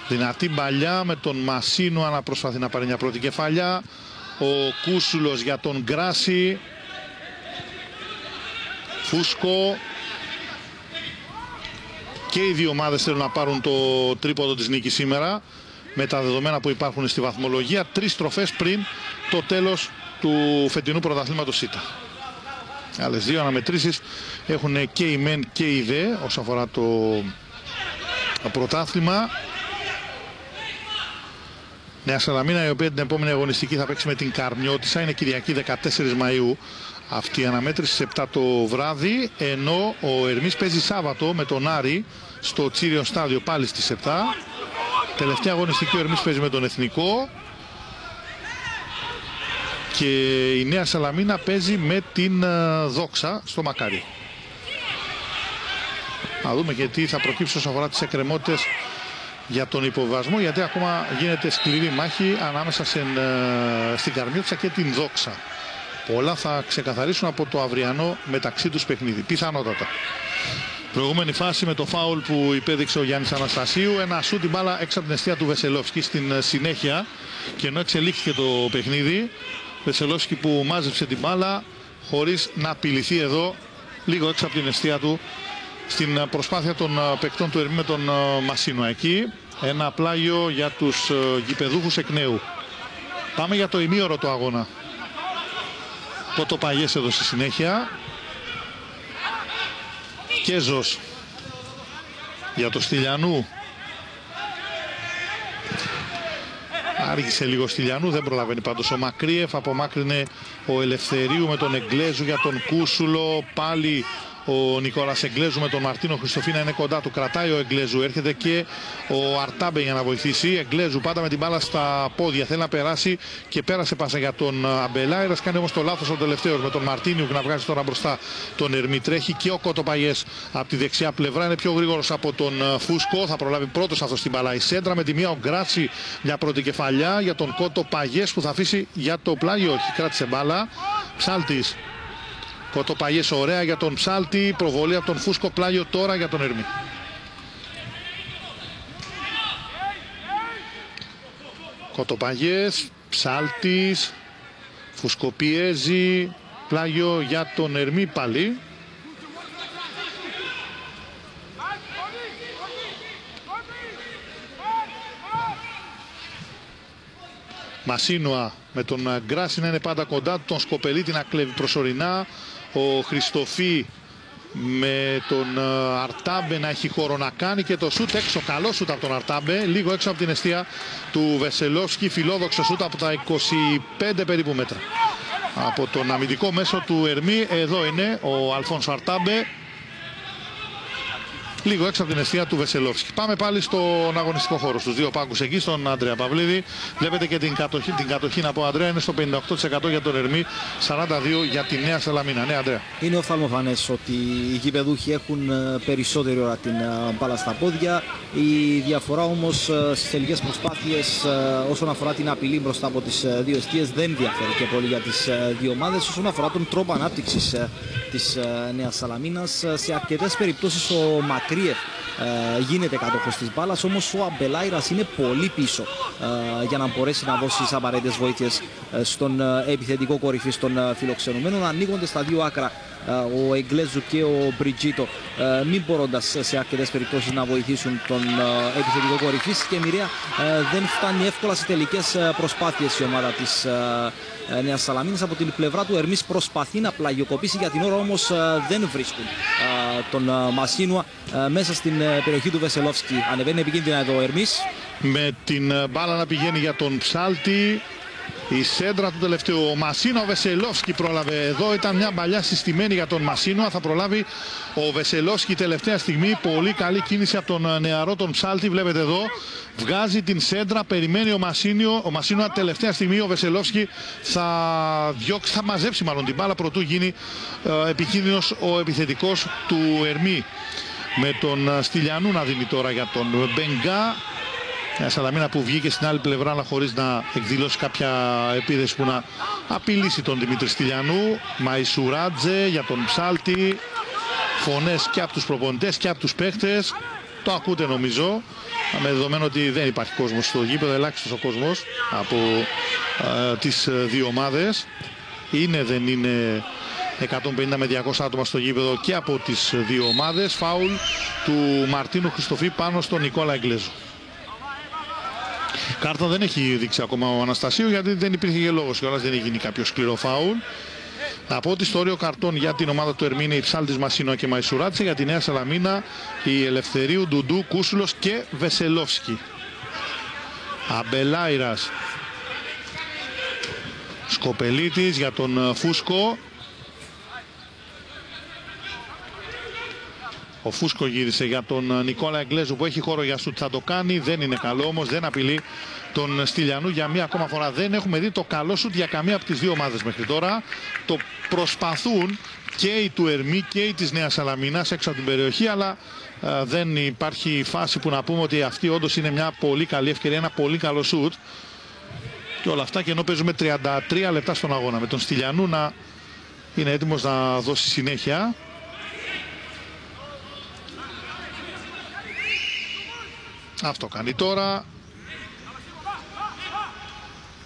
Δυνατή μπαλιά με τον Μασίνο να προσπαθεί να πάρει μια πρώτη κεφαλιά. Ο Κούσουλος για τον Γκράση. Φούσκο. Και οι δύο ομάδες θέλουν να πάρουν το τρίποδο της νίκης σήμερα, με τα δεδομένα που υπάρχουν στη βαθμολογία. 3 στροφές πριν το τέλος του φετινού πρωταθλήματος ΣΥΤΑ. Άλλες δύο αναμετρήσεις έχουν και η ΜΕΝ και η ΔΕ όσον αφορά το πρωτάθλημα. Νέα Σαλαμίνα, η οποία την επόμενη αγωνιστική θα παίξει με την Καρμιώτισσα. Είναι Κυριακή 14 Μαΐου αυτή η αναμέτρηση στις 7 το βράδυ, ενώ ο Ερμής παίζει Σάββατο με τον Άρη στο Τσίριον Στάδιο πάλι στις 7. Τελευταία αγωνιστική ο Ερμής παίζει με τον Εθνικό και η Νέα Σαλαμίνα παίζει με την Δόξα στο Μακάρι. Να δούμε και τι θα προκύψει όσον αφορά τις εκκρεμότητες για τον υποβιβασμό, γιατί ακόμα γίνεται σκληρή μάχη ανάμεσα στην Καρμιώτισσα και την Δόξα. Όλα θα ξεκαθαρίσουν από το αυριανό μεταξύ τους παιχνίδι, πιθανότατα. Προηγούμενη φάση με το φάουλ που υπέδειξε ο Γιάννης Αναστασίου. Ένα σούτ, την μπάλα έξω από την εστία του Βεσελόφσκι στην συνέχεια. Και ενώ εξελίχθηκε το παιχνίδι, Βεσελόφσκι που μάζεψε την μπάλα χωρίς να απειληθεί εδώ, λίγο έξω από την εστία του, στην προσπάθεια των παικτών του Ερμή με τον Μασίνο εκεί. Ένα πλάγιο για τους γηπεδούχους εκ νέου. Πάμε για το ημίωρο του αγώνα. Κοτοπαγές εδώ στη συνέχεια. Κέζος για το Στυλιανού. Άργησε λίγο Στυλιανού, δεν προλαβαίνει πάντως ο Μακρύεφ. Απομάκρυνε ο Ελευθερίου με τον Εγγλέζου για τον Κούσουλο. Πάλι ο Νικόλας Εγγλέζου με τον Μαρτίνο Χριστοφή να είναι κοντά του. Κρατάει ο Εγγλέζου, έρχεται και ο Αρτάμπε για να βοηθήσει. Εγγλέζου πάντα με την μπάλα στα πόδια, θέλει να περάσει και πέρασε πάσα για τον Αμπελάιρας. Κάνει όμως το λάθος ο τελευταίος με τον Μαρτίνιου να βγάζει τώρα μπροστά τον Ερμή. Τρέχει και ο Κοτοπαγιές από τη δεξιά πλευρά, είναι πιο γρήγορος από τον Φούσκο. Θα προλάβει πρώτος αυτό στην μπάλα. Η σέντρα με τη μία, ο Γκράτσι μια πρώτη κεφαλιά για τον Κοτοπαγιές που θα αφήσει για το πλάγιο. Όχι, κράτησε μπάλα. Ψάλτης. Κοτοπαγιές ωραία για τον Ψάλτη. Προβολή από τον Φούσκο, πλάγιο τώρα για τον Ερμή. Κοτοπαγιές, Ψάλτης, Φούσκο πιέζει, πλάγιο για τον Ερμή πάλι. Μασίνουα με τον Γκράση να είναι πάντα κοντά του, τον Σκοπελίτη να κλέβει προσωρινά, ο Χριστοφή με τον Αρτάμπε να έχει χώρο να κάνει και το σούτ έξω, καλό σούτ από τον Αρτάμπε, λίγο έξω από την εστία του Βεσελόφσκι, φιλόδοξο σούτ από τα 25 περίπου μέτρα από τον αμυντικό μέσο του Ερμή. Εδώ είναι ο Αλφόνσο Αρτάμπε, λίγο έξω από την εστία του Βεσελόφσκι. Πάμε πάλι στον αγωνιστικό χώρο, στους δύο πάγκους εκεί, στον Αντρέα Παυλίδη. Βλέπετε και την κατοχή να πω, Αντρέα, είναι στο 58% για τον Ερμή, 42% για τη Νέα Σαλαμίνα. Ναι, Αντρέα. Είναι οφθαλμοφανές ότι οι γηπεδούχοι έχουν περισσότερη ώρα την μπάλα στα πόδια. Η διαφορά όμως στις τελικές προσπάθειες όσον αφορά την απειλή μπροστά από τις δύο εστίες δεν διαφέρει και πολύ για τις δύο ομάδες. Όσον αφορά τον τρόπο ανάπτυξης της Νέας Σαλαμίνας, σε αρκετές περιπτώσεις ο Μακρύεφ γίνεται κατόχος της μπάλας, όμως ο Αμπελάιρας είναι πολύ πίσω για να μπορέσει να δώσει τις απαραίτητες βοήθειες στον επιθετικό κορυφή των φιλοξενουμένων. Ανοίγονται στα δύο άκρα ο Εγγλέζου και ο Μπριτζίτο, μην μπορώντας σε αρκετές περιπτώσεις να βοηθήσουν τον επιθετικό κορυφή. Και Μοιραία δεν φτάνει εύκολα σε τελικές προσπάθειες η ομάδα της Νέας Σαλαμίνας. Από την πλευρά του Ερμής προσπαθεί να πλαγιοκοπήσει, για την ώρα όμως δεν βρίσκουν τον Μασίνουα μέσα στην περιοχή του Βεσελόφσκι. Ανεβαίνει επικίνδυνα εδώ ο Ερμής. Με την μπάλα να πηγαίνει για τον Ψάλτη. Η σέντρα του τελευταίου, ο Μασίνο, ο Βεσελόφσκι πρόλαβε εδώ. Ήταν μια παλιά συστημένη για τον Μασίνο. Θα προλάβει ο Βεσελόφσκι τελευταία στιγμή. Πολύ καλή κίνηση από τον νεαρό τον Ψάλτη. Βλέπετε εδώ. Βγάζει την σέντρα. Περιμένει ο Μασίνο. Τελευταία στιγμή ο Βεσελόφσκι θα μαζέψει μάλλον την μπάλα προτού γίνει επικίνδυνος ο επιθετικός του Ερμή. Με τον Στυλιανού να δίνει τώρα για τον Μπενγκά. Μια Σαλαμίνα που βγήκε στην άλλη πλευρά, αλλά χωρίς να εκδηλώσει κάποια επίδεση που να απειλήσει τον Δημήτρη Στυλιανού. Μαϊσουράτζε για τον Ψάλτη. Φωνές και από τους προπονητές και από τους παίχτες. Το ακούτε νομίζω. Με δεδομένο ότι δεν υπάρχει κόσμος στο γήπεδο, ελάχιστος ο κόσμος από τις δύο ομάδες. Δεν είναι 150 με 200 άτομα στο γήπεδο και από τις δύο ομάδες. Φάουλ του Μαρτίνου Χριστοφή πάνω στον Νικόλα Εγγλέζου. Κάρτα δεν έχει δείξει ακόμα ο Αναστασίου, γιατί δεν υπήρχε και λόγος κιόλας, δεν έχει γίνει κάποιο σκληρό φάουλ. Από ό,τι στο όριο καρτών για την ομάδα του Ερμή είναι η Ψάλτης, Μασίνο και Μαϊσουράτσε. Για τη Νέα Σαλαμίνα η Ελευθερίου, Ντουντού, Κούσουλος και Βεσελόφσκι. Αμπελάιρας, Σκοπελίτης για τον Φούσκο. Ο Φούσκο γύρισε για τον Νικόλα Εγγλέζου που έχει χώρο για σουτ, θα το κάνει. Δεν είναι καλό όμως, δεν απειλεί τον Στυλιανού για μία ακόμα φορά. Δεν έχουμε δει το καλό σουτ για καμία από τις δύο ομάδες μέχρι τώρα. Το προσπαθούν και οι του Ερμή και οι της Νέας Σαλαμίνας έξω από την περιοχή, αλλά δεν υπάρχει φάση που να πούμε ότι αυτή όντως είναι μια πολύ καλή ευκαιρία, ένα πολύ καλό σουτ. Και όλα αυτά και ενώ παίζουμε 33 λεπτά στον αγώνα, με τον Στυλιανού να είναι έτοιμος να δώσει συνέχεια. Αυτό κάνει τώρα.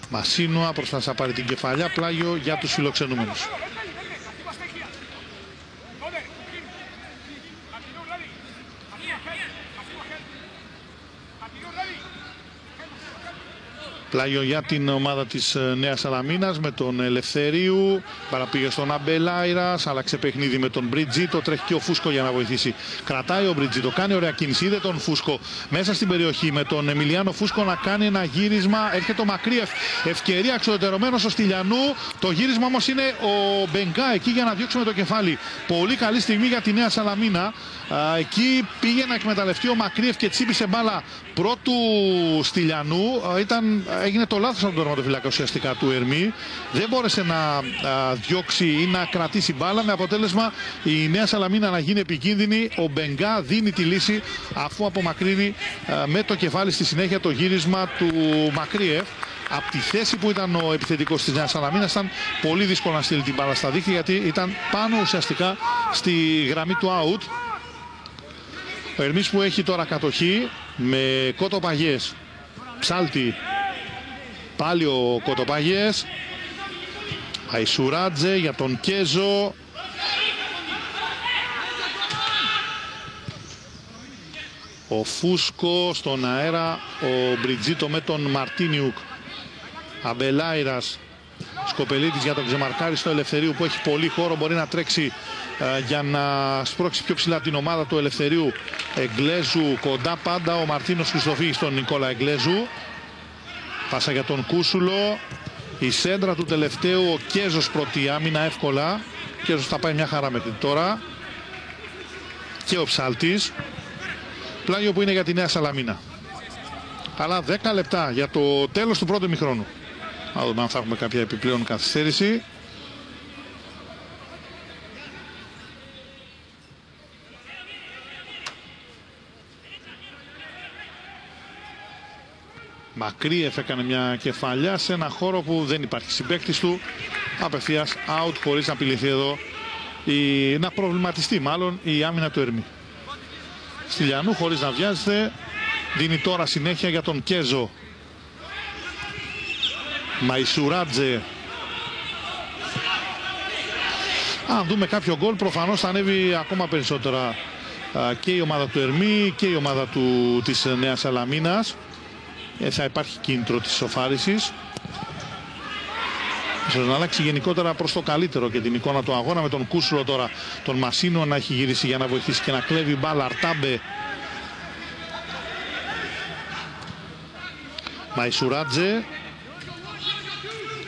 Μασίνουα προσπαθεί να πάρει την κεφαλιά, πλάγιο για τους φιλοξενούμενους. Πλάγιο για την ομάδα της Νέας Σαλαμίνας με τον Ελευθερίου. Παραπήγε στον Αμπελάιρας, άλλαξε παιχνίδι με τον Μπριτζίτο. Τρέχει και ο Φούσκο για να βοηθήσει. Κρατάει ο Μπριτζίτο, κάνει ωραία κίνηση. Είδε τον Φούσκο μέσα στην περιοχή με τον Εμιλιάνο Φούσκο να κάνει ένα γύρισμα. Έρχεται ο Μακρύεφ. Ευκαιρία εξωτερωμένος ο Στυλιανού. Το γύρισμα όμως είναι ο Μπενγκά εκεί για να διώξει με το κεφάλι. Πολύ καλή στιγμή για τη Νέα Σαλαμίνα. Εκεί πήγε να εκμεταλλευτεί ο Μακρύεφ και τσίπησε μπάλα πρώτου Στυλιανού. Έγινε το λάθος από τον τερματοφύλακα ουσιαστικά του Ερμή. Δεν μπόρεσε να διώξει ή να κρατήσει μπάλα, με αποτέλεσμα η Νέα Σαλαμίνα να γίνει επικίνδυνη. Ο Μπενγκά δίνει τη λύση αφού απομακρύνει με το κεφάλι στη συνέχεια το γύρισμα του Μακρύεφ. Από τη θέση που ήταν ο επιθετικός της Νέας Σαλαμίνας ήταν πολύ δύσκολο να στείλει την μπάλα στα δίχτυα, γιατί ήταν πάνω ουσιαστικά στη γραμμή του out. Ο Ερμής που έχει τώρα κατοχή με Κοτοπαγιές, Ψάλτη, πάλι ο Κοτοπαγιές, Αϊσουράτζε για τον Κέζο. Ο Φούσκο στον αέρα, ο Μπριτζίτο με τον Μαρτίνιουκ. Αμπελάιρας, Σκοπελίτης για τον ξεμαρκάρι στο Ελευθερίου που έχει πολύ χώρο, μπορεί να τρέξει για να σπρώξει πιο ψηλά την ομάδα του Ελευθερίου. Εγγλέζου κοντά πάντα, ο Μαρτίνος Χριστοφύγη στον Νικόλα Εγγλέζου. Πάσα για τον Κούσουλο. Η σέντρα του τελευταίου, ο Κέζος πρώτη άμυνα εύκολα. Ο Κέζος θα πάει μια χαρά μέχρι τώρα. Και ο Ψάλτης. Πλάγιο που είναι για τη Νέα Σαλαμίνα. Αλλά 10 λεπτά για το τέλος του πρώτου ημιχρόνου. Να δούμε αν θα έχουμε κάποια επιπλέον καθυστέρηση. Μακρύεφ έκανε μια κεφαλιά σε ένα χώρο που δεν υπάρχει συμπαίκτης του. Απευθείας out, χωρίς να απειληθεί εδώ να προβληματιστεί μάλλον η άμυνα του Ερμή. Στυλιανού χωρίς να βιάζεται. Δίνει τώρα συνέχεια για τον Κέζο. Μαϊσουράτζε. Αν δούμε κάποιο γκολ, προφανώς θα ανέβει ακόμα περισσότερα και η ομάδα του Ερμή και η ομάδα της Νέας Σαλαμίνας. Θα υπάρχει κίνητρο της ισοφάρισης. Ίσως να αλλάξει γενικότερα προς το καλύτερο και την εικόνα του αγώνα, με τον Κούσουλο τώρα, τον Μασίνο να έχει γυρίσει για να βοηθήσει και να κλέβει μπάλα. Αρτάμπε. Μαϊσουράτζε.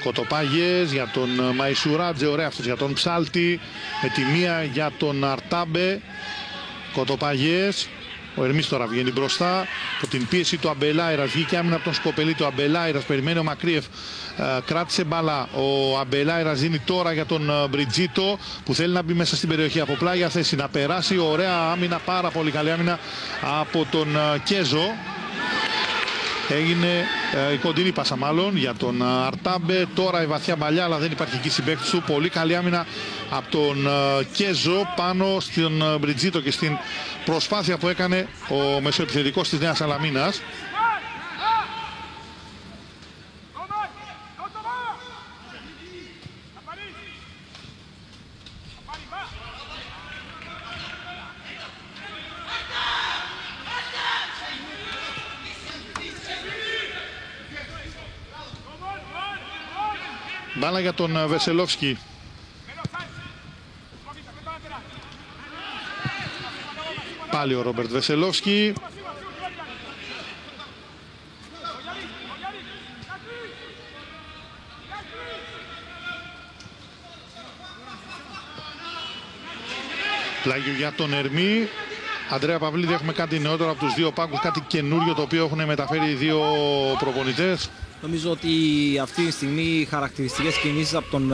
Κοτοπάγιες για τον Μαϊσουράτζε, ωραία αυτός για τον Ψάλτη. Με τη μία για τον Αρτάμπε. Κοτοπάγιες. Ο Ερμής τώρα βγαίνει μπροστά από την πίεση του Αμπελάιρας. Βγήκε άμυνα από τον Σκοπελίτη. Ο Αμπελάιρας περιμένει ο Μακρύεφ. Κράτησε μπάλα. Ο Αμπελάιρας δίνει τώρα για τον Μπριτζίτο που θέλει να μπει μέσα στην περιοχή από πλάγια θέση, να περάσει. Ωραία άμυνα, πάρα πολύ καλή άμυνα από τον Κέζο. Έγινε η κοντινή πάσα μάλλον για τον Αρτάμπε. Τώρα η βαθιά μπαλιά, αλλά δεν υπάρχει εκεί συμπαίκτης του. Πολύ καλή άμυνα από τον Κέζο πάνω στον Μπριτζίτο και στην προσπάθεια που έκανε ο μεσοεπιθετικός της Νέας Σαλαμίνας. Μπάλα για τον Βεσελόφσκι. Πάλι ο Ρόμπερτ Βεσελόφσκι. Πλάγιο για τον Ερμή. Αντρέα Παυλίδη, έχουμε κάτι νεότερο από τους δύο πάγκους, κάτι καινούριο το οποίο έχουν μεταφέρει οι δύο προπονητές. Νομίζω ότι αυτή τη στιγμή οι χαρακτηριστικές κινήσεις από τον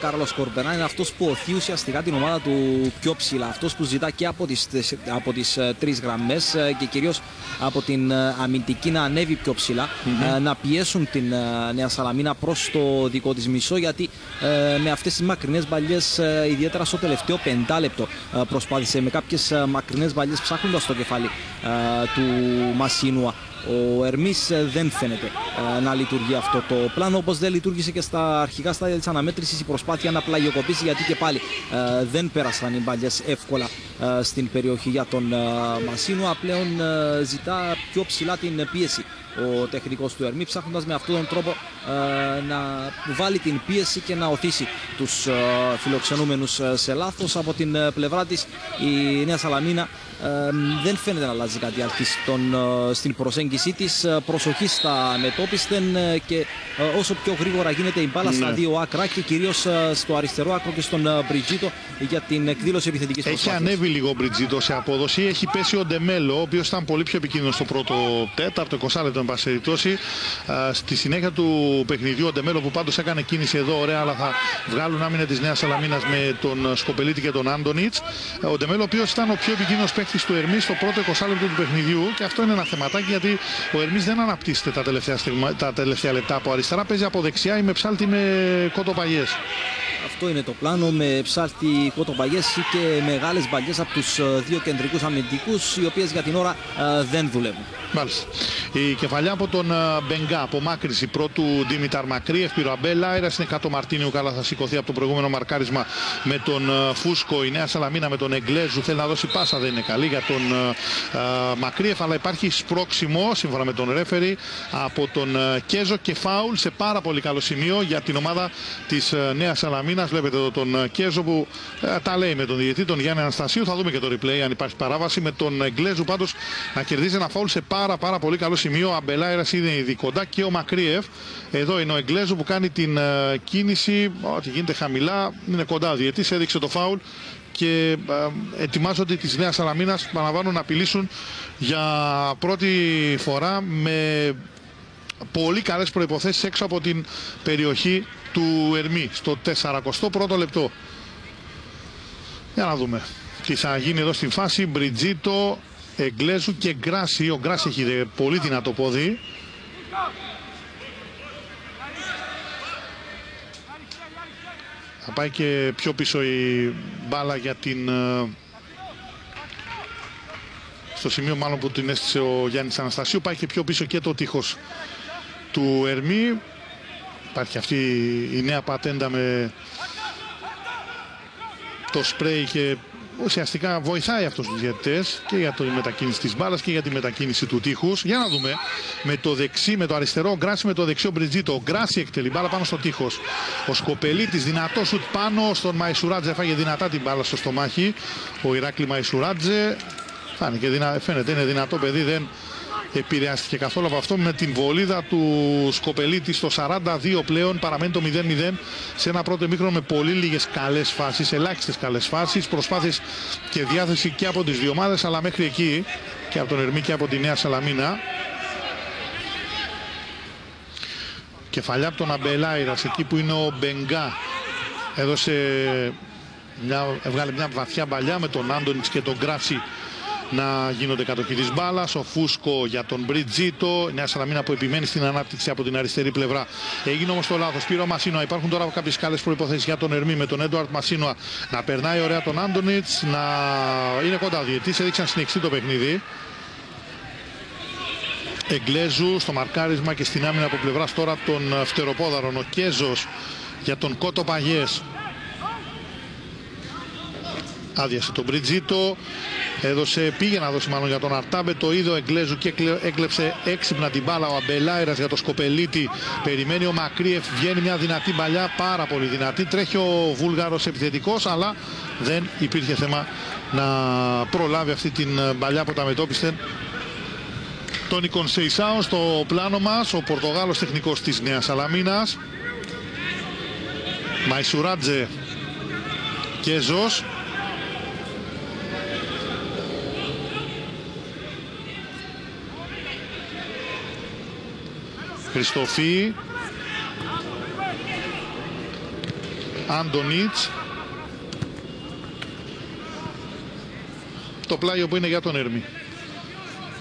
Κάρλος Κορπεράν είναι αυτός που οθεί ουσιαστικά την ομάδα του πιο ψηλά. Αυτός που ζητά και από τις τρεις γραμμές και κυρίως από την αμυντική να ανέβει πιο ψηλά, να πιέσουν την Νέα Σαλαμίνα προς το δικό της μισό, γιατί με αυτές τις μακρινές μπαλιές, ιδιαίτερα στο τελευταίο 5 λεπτό, προσπάθησε με κάποιες μακρινές μπαλιές ψάχνοντας το κεφάλι του Μασίνουα. Ο Ερμής δεν φαίνεται να λειτουργεί αυτό το πλάνο, όπως δεν λειτουργήσε και στα αρχικά στάδια της αναμέτρησης η προσπάθεια να πλαγιοκοπήσει, γιατί και πάλι δεν πέρασαν οι μπαλιές εύκολα στην περιοχή για τον Μασίνουα. Πλέον ζητά πιο ψηλά την πίεση ο τεχνικός του Ερμή, ψάχνοντας με αυτόν τον τρόπο να βάλει την πίεση και να οθήσει τους φιλοξενούμενους σε λάθος. Από την πλευρά της η Νέα Σαλαμίνα δεν φαίνεται να αλλάζει κάτι στην προσέγγιση της. Προσοχή στα μετόπισθεν και όσο πιο γρήγορα γίνεται η μπάλα στα δύο άκρα και κυρίως στο αριστερό άκρο και στον Μπριτζίτο για την εκδήλωση επιθετικής προσπάθειας. Έχει ανέβει λίγο ο Μπριτζίτο σε απόδοση. Έχει πέσει ο Ντεμέλο, ο οποίος ήταν πολύ πιο επικίνδυνος στο πρώτο τέταρτο, 20 λεπτό εν πάση περιπτώσει. Στη συνέχεια του παιχνιδιού ο Ντεμέλο, που πάντως έκανε κίνηση εδώ ωραία, αλλά θα βγάλουν άμυνα της Νέας Σαλαμίνας με τον Σκοπελίτη και τον Άντονιτς. Ο Ντεμέλο, ο οποίος ήταν ο πιο επικίνδυνος παίκτης του Ερμή στο πρώτο 20 λεπτό του παιχνιδιού, και αυτό είναι ένα θεματάκι, γιατί ο Ερμής δεν αναπτύσσεται τα τελευταία λεπτά από αριστερά. Παίζει από δεξιά ή με ψάλτη με Κότο-Παγιές. Αυτό είναι το πλάνο, με ψάλτη Κότο-Παγιές και μεγάλες μπαλιές από τους δύο κεντρικούς αμυντικούς, οι οποίες για την ώρα δεν δουλεύουν. Μάλιστα. Η κεφαλιά από τον Μπενγκά, απομάκρυνση πρώτου Ντίμηταρ Μακρύεφ, πήρε ο Αμπέλαερας, είναι κάτω Μαρτίνιου, καλά θα σηκωθεί από το προηγούμενο μαρκάρισμα με τον Φούσκο. Η Νέα Σαλαμίνα με τον Εγκλέζου θέλει να δώσει πάσα, δεν είναι καλή για τον Μακρύεφ, αλλά υπάρχει σπρώξιμο σύμφωνα με τον ρέφερι από τον Κέζο και φάουλ σε πάρα πολύ καλό σημείο για την ομάδα της Νέας Σαλαμίνας. Βλέπετε εδώ τον Κέζο που τα λέει με τον διαιτητή, τον Γιάννη Αναστασίου. Θα δούμε και το replay αν υπάρχει παράβαση. Με τον Εγκλέζου πάντως να κερδίζει ένα φάουλ σε πάρα πολύ καλό σημείο. Ο Αμπελάιρας είναι ήδη κοντά και ο Μακρύεφ. Εδώ είναι ο Εγκλέζου που κάνει την κίνηση. Ό,τι γίνεται χαμηλά, είναι κοντά. Ο διαιτητής έδειξε το φάουλ και ετοιμάζονται της Νέας Σαλαμίνας, παραλαμβάνω, να απειλήσουν για πρώτη φορά με πολύ καλές προϋποθέσεις έξω από την περιοχή του Ερμή στο 41ο λεπτό. Για να δούμε τι θα γίνει εδώ στην φάση. Μπριτζίτο, Εγκλέζου και Γκράση. Ο Γκράση έχει πολύ δυνατό πόδι. Θα πάει και πιο πίσω η μπάλα για την... στο σημείο μάλλον που την έστησε ο Γιάννης Αναστασίου. Πάει και πιο πίσω και το τείχος του Ερμή. Υπάρχει αυτή η νέα πατέντα με το σπρέι και ουσιαστικά βοηθάει αυτούς τους διαιτητές και για τη μετακίνηση της μπάλας και για τη μετακίνηση του τείχους. Για να δούμε με το δεξί, με το αριστερό Γκράση, με το δεξιό Μπριτζίτο. Ο Γκράση εκτελεί μπάλα πάνω στο τείχος. Ο Σκοπελίτης δυνατό σουτ πάνω στον Μαϊσουράτζε, φάγε δυνατά την μπάλα στο στομάχι. Ο Ηράκλη Μαϊσουράτζε φαίνεται είναι δυνατό παιδί, δεν επηρεάστηκε καθόλου από αυτό. Με την βολίδα του Σκοπελίτη στο 42 πλέον παραμένει το 0-0 σε ένα πρώτο ημίχρονο με πολύ λίγες καλές φάσεις, ελάχιστες καλές φάσεις, προσπάθειες και διάθεση και από τις δύο ομάδες, αλλά μέχρι εκεί και από τον Ερμή και από τη Νέα Σαλαμίνα. Κεφαλιά από τον Αμπελάιρας, εκεί που είναι ο Μπενγκά, έβγαλε μια βαθιά μπαλιά με τον Άντονιτς και τον Γκράση να γίνονται κατοχή της μπάλας. Ο Φούσκο για τον Μπριτζίτο. Η Νέα Σαλαμίνα που επιμένει στην ανάπτυξη από την αριστερή πλευρά. Έγινε όμως το λάθος. Πήρε ο Μασίνουα. Υπάρχουν τώρα κάποιες καλές προϋποθέσεις για τον Ερμή με τον Έντουαρτ Μασίνουα να περνάει ωραία τον Άντονιτς. Να είναι κοντά ο διαιτητής. Έδειξαν συνεχιστεί το παιχνίδι. Εγκλέζου στο μαρκάρισμα και στην άμυνα από πλευράς τώρα των φτεροπόδαρων. Ο Κέζος για τον Κότο-Παγιές. Άδειασε τον Μπριτζίτο. Πήγε να δώσει μάλλον για τον Αρτάμπε. Το είδε ο Εγκλέζου και έκλεψε έξυπνα την μπάλα ο Αμπελάιρας για το Σκοπελίτη. Περιμένει ο Μακρύεφ. Βγαίνει μια δυνατή μπαλιά, πάρα πολύ δυνατή. Τρέχει ο Βούλγαρος επιθετικός, αλλά δεν υπήρχε θέμα να προλάβει αυτή την μπαλιά από τα μετόπισθεν. Τόνι Κονσεϊσάο στο πλάνο μας, ο Πορτογάλος τεχνικός της Νέας Σαλαμίνας. Μαϊσουράτζε, Κέζος. Χριστοφή, Άντονιτς. Το πλάγιο που είναι για τον Ερμή.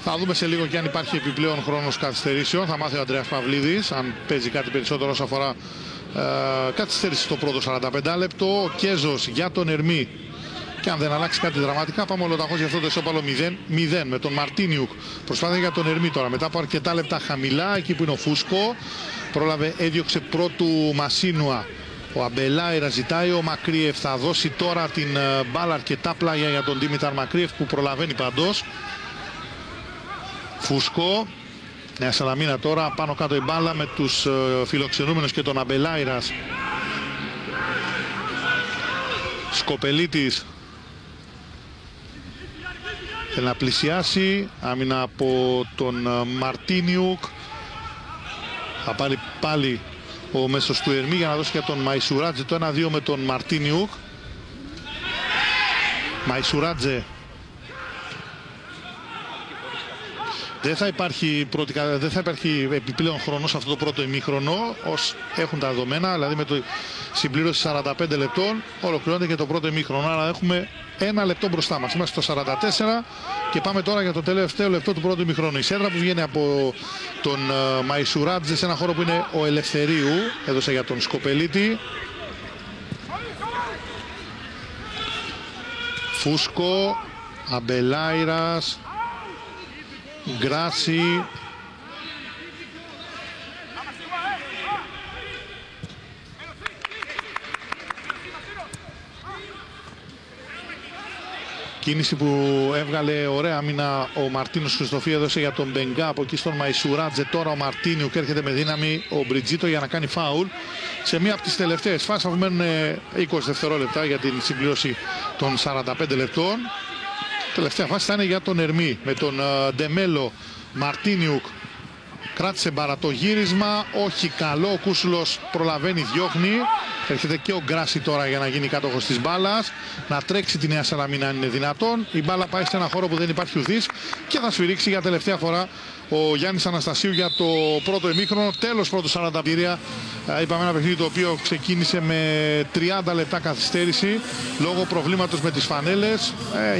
Θα δούμε σε λίγο και αν υπάρχει επιπλέον χρόνος καθυστερήσεων. Θα μάθει ο Ανδρέας Παυλίδης αν παίζει κάτι περισσότερο όσον αφορά καθυστέρηση στο πρώτο 45 λεπτό. Ο Κέζος για τον Ερμή. Και αν δεν αλλάξει κάτι δραματικά, πάμε ολοταχώς για αυτό το ισόπαλο 0-0 με τον Μαρτίνιουκ. Προσπάθεια για τον Ερμή τώρα. Μετά από αρκετά λεπτά χαμηλά, εκεί που είναι ο Φούσκο. Πρόλαβε, έδιωξε πρώτου Μασίνουα. Ο Αμπελάιρα ζητάει, ο Μακρύεφ θα δώσει τώρα την μπάλα, αρκετά πλάγια για τον Ντίμηταρ Μακρύεφ που προλαβαίνει παντός. Φούσκο, Νέα Σαλαμίνα τώρα πάνω κάτω η μπάλα με τους φιλοξενούμενους και τον Αμπελάιρας. Σκοπελίτης θέλει να πλησιάσει, άμυνα από τον Μαρτίνιουκ. Θα πάρει πάλι ο μέσος του Ερμή για να δώσει για τον Μαϊσουράτζε το 1-2 με τον Μαρτίνιουκ. Μαϊσουράτζε. Δεν θα υπάρχει επιπλέον χρόνο σε αυτό το πρώτο ημίχρονο, ως έχουν τα δεδομένα, δηλαδή με το συμπλήρωση 45 λεπτών ολοκληρώνεται και το πρώτο ημίχρονο, άρα έχουμε 1 λεπτό μπροστά μας. Είμαστε στο 44 και πάμε τώρα για το τελευταίο λεπτό του πρώτου ημίχρονου. Η σέντρα που βγαίνει από τον Μαϊσουράτζε σε ένα χώρο που είναι ο Ελευθερίου, έδωσε για τον Σκοπελίτη. Φούσκο, Αμπελάιρας, Γκράση, κίνηση που έβγαλε ωραία άμυνα ο Μαρτίνος Χριστοφίου, έδωσε για τον Μπενγκά, από εκεί στον Μαϊσουράτζε. Τώρα ο Μαρτίνιου και έρχεται με δύναμη ο Μπριτζίτο για να κάνει φάουλ σε μία από τις τελευταίες φάσεις, αφού μένουν 20 δευτερόλεπτα για την συμπλήρωση των 45 λεπτών. Τελευταία φάση θα είναι για τον Ερμή με τον Ντεμέλο. Μαρτίνιουκ κράτησε μπαρατογύρισμα, όχι καλό, ο Κούσουλος προλαβαίνει, διώχνει. Έρχεται και ο Γκράση τώρα για να γίνει κάτοχος της μπάλας, να τρέξει τη Νέα Σαλαμίνα αν είναι δυνατόν. Η μπάλα πάει σε ένα χώρο που δεν υπάρχει ουδής και θα σφυρίξει για τελευταία φορά ο Γιάννης Αναστασίου για το πρώτο ημίχρονο. Τέλος πρώτο 40 είπαμε ένα παιχνίδι το οποίο ξεκίνησε με 30 λεπτά καθυστέρηση λόγω προβλήματος με τις φανέλες.